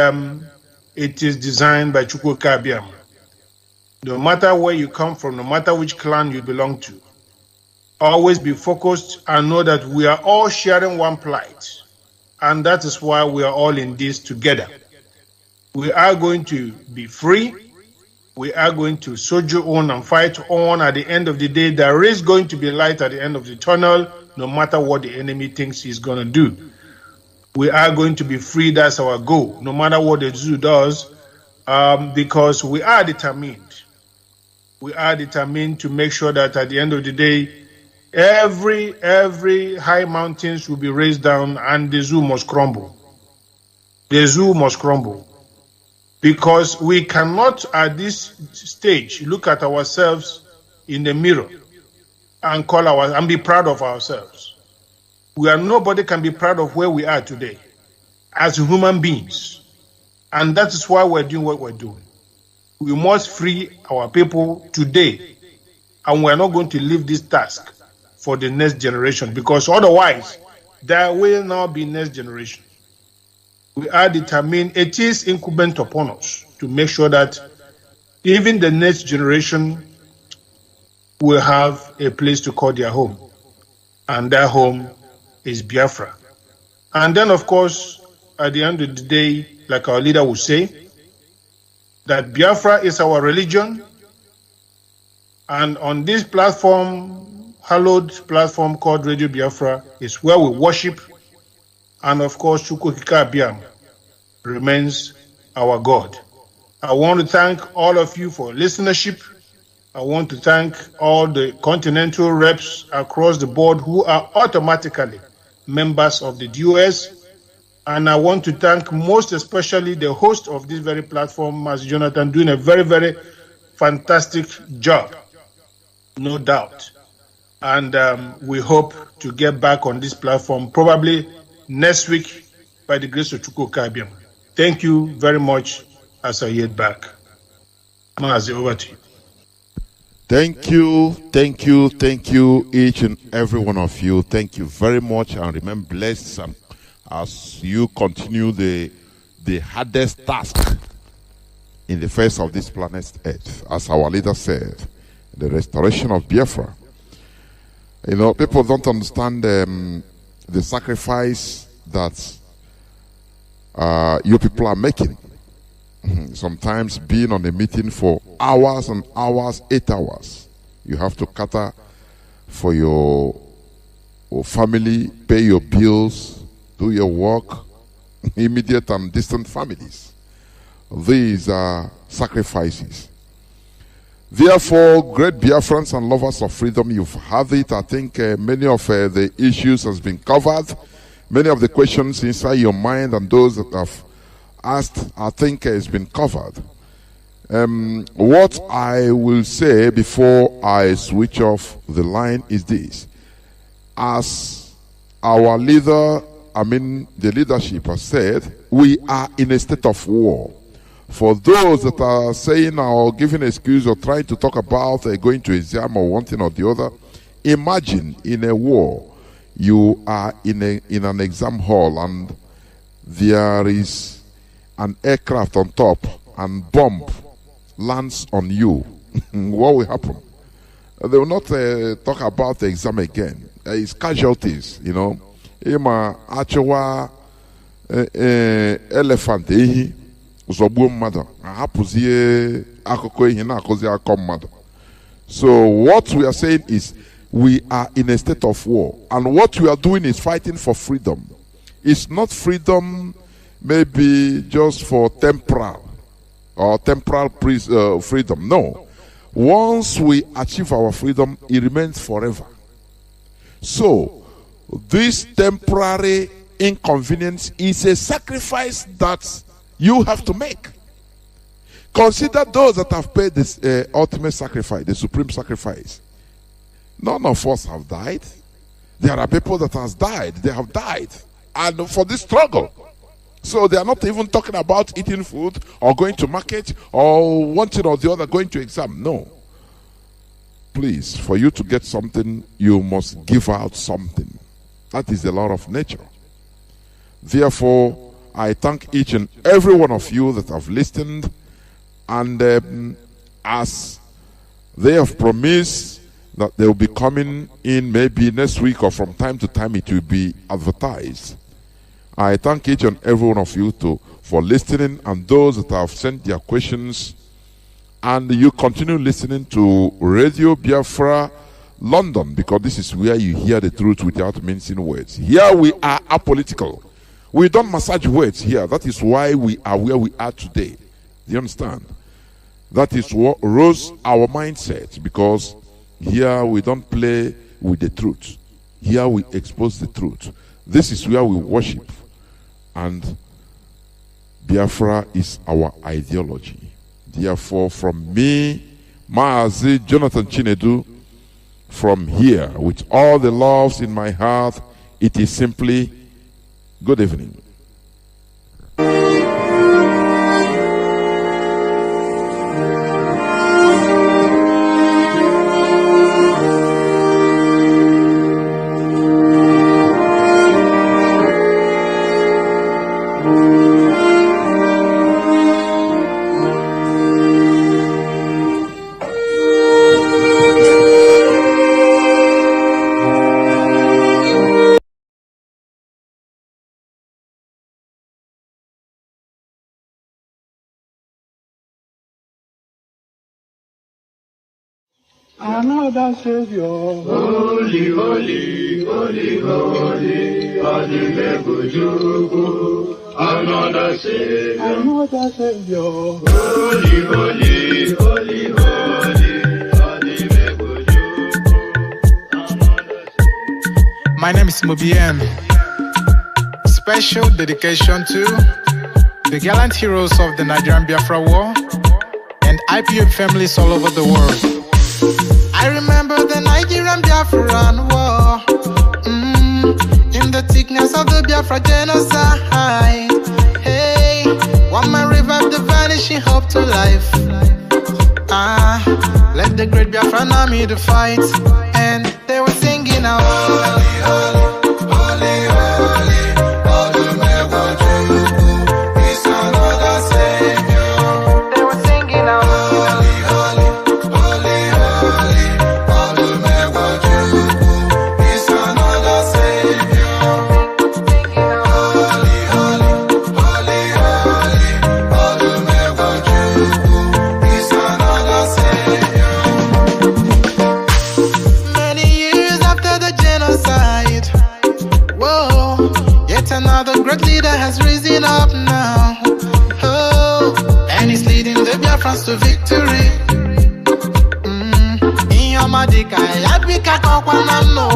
it is designed by Chukwu Kabiam. No matter where you come from, no matter which clan you belong to, always be focused and know that we are all sharing one plight. And that is why we are all in this together. We are going to be free. We are going to soldier on and fight on. At the end of the day, there is going to be light at the end of the tunnel, no matter what the enemy thinks he's going to do. We are going to be free. That's our goal, no matter what the zoo does, because we are determined. We are determined to make sure that at the end of the day, every high mountains will be raised down and the zoo must crumble. The zoo must crumble. Because we cannot at this stage look at ourselves in the mirror and be proud of ourselves. Nobody can be proud of where we are today as human beings. And that is why we're doing what we're doing. We must free our people today. And we're not going to leave this task for the next generation, because otherwise there will not be next generation. We are determined, it is incumbent upon us to make sure that even the next generation will have a place to call their home. And that home is Biafra. And then, of course, at the end of the day, like our leader would say, that Biafra is our religion. And on this platform, hallowed platform called Radio Biafra, is where we worship. And of course, Chukwu Edoziem remains our God. I want to thank all of you for listenership. I want to thank all the continental reps across the board who are automatically members of the DOS. And I want to thank most especially the host of this very platform, Mazi Jonathan, doing a very, very fantastic job, no doubt. And we hope to get back on this platform probably next week by the grace of Chukwu Edoziem. Thank you very much as I yield back. Mazi, over to you. Thank you, each and every one of you. Thank you very much, and remain blessed as you continue the hardest task in the face of this planet Earth, as our leader said, the restoration of Biafra. You know, people don't understand the sacrifice that you people are making. Sometimes being on a meeting for hours and hours, 8 hours, you have to cater for your family, pay your bills, do your work, immediate and distant families. These are sacrifices. Therefore, great Biafrans and lovers of freedom, you've had it. I think many of the issues has been covered. Many of the questions inside your mind and those that have asked, I think has been covered. What I will say before I switch off the line is this. As our leader, the leadership has said, we are in a state of war. For those that are saying or giving excuse or trying to talk about going to exam or one thing or the other, imagine in a war, you are in an exam hall and there is an aircraft on top and bomb lands on you. What will happen? They will not talk about the exam again. It's casualties, you know. Ima achewa elephant ehi zogbuo mmadụ ahapụzie akụkọ ehi na-akụzi akọ mmadụ. So what we are saying is we are in a state of war, and what we are doing is fighting for freedom. It's not freedom maybe just for temporal freedom. No. Once we achieve our freedom, it remains forever. So this temporary inconvenience is a sacrifice that you have to make. Consider those that have paid this ultimate sacrifice, the supreme sacrifice. None of us have died. There are people that have died. They have died. And for this struggle. So they are not even talking about eating food or going to market or one thing or the other, going to exam. No. Please, for you to get something, you must give out something. That is the law of nature. Therefore, I thank each and every one of you that have listened. And as they have promised that they will be coming in maybe next week or from time to time it will be advertised. I thank each and every one of you for listening, and those that have sent their questions. And you continue listening to Radio Biafra London, because this is where you hear the truth without mincing words. Here we are apolitical. We don't massage words here. That is why we are where we are today. Do you understand? That is what rose our mindset, because here we don't play with the truth. Here we expose the truth. This is where we worship. And Biafra is our ideology. Therefore, from me, Mazi Jonathan Chinedu, from here, with all the loves in my heart, it is simply good evening. Another Savior, holy, holy, holy, holy, another Savior, holy, holy, holy, holy. My name is Mobiem. Special dedication to the gallant heroes of the Nigerian Biafra War and IPOB families all over the world. I remember the Nigerian Biafran war, in the thickness of the Biafra genocide. Hey, one man revived the vanishing hope to life. Led the great Biafran army to fight, and they were singing out, holy, holy, holy, holy, is another Savior. They were singing out, holy, holy, holy, holy, is another Savior. Holy, holy, holy, holy, is another Savior. Many years after the genocide, whoa, yet another great leader has risen up now. Oh, and he's leading the Biafrans to victory. In your madika, yabika kokwana no.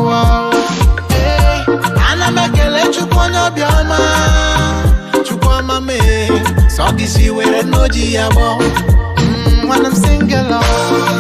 Hey, anamekele chukwana bioma, chukwama me. So this you were no jiabo. When I'm singing along.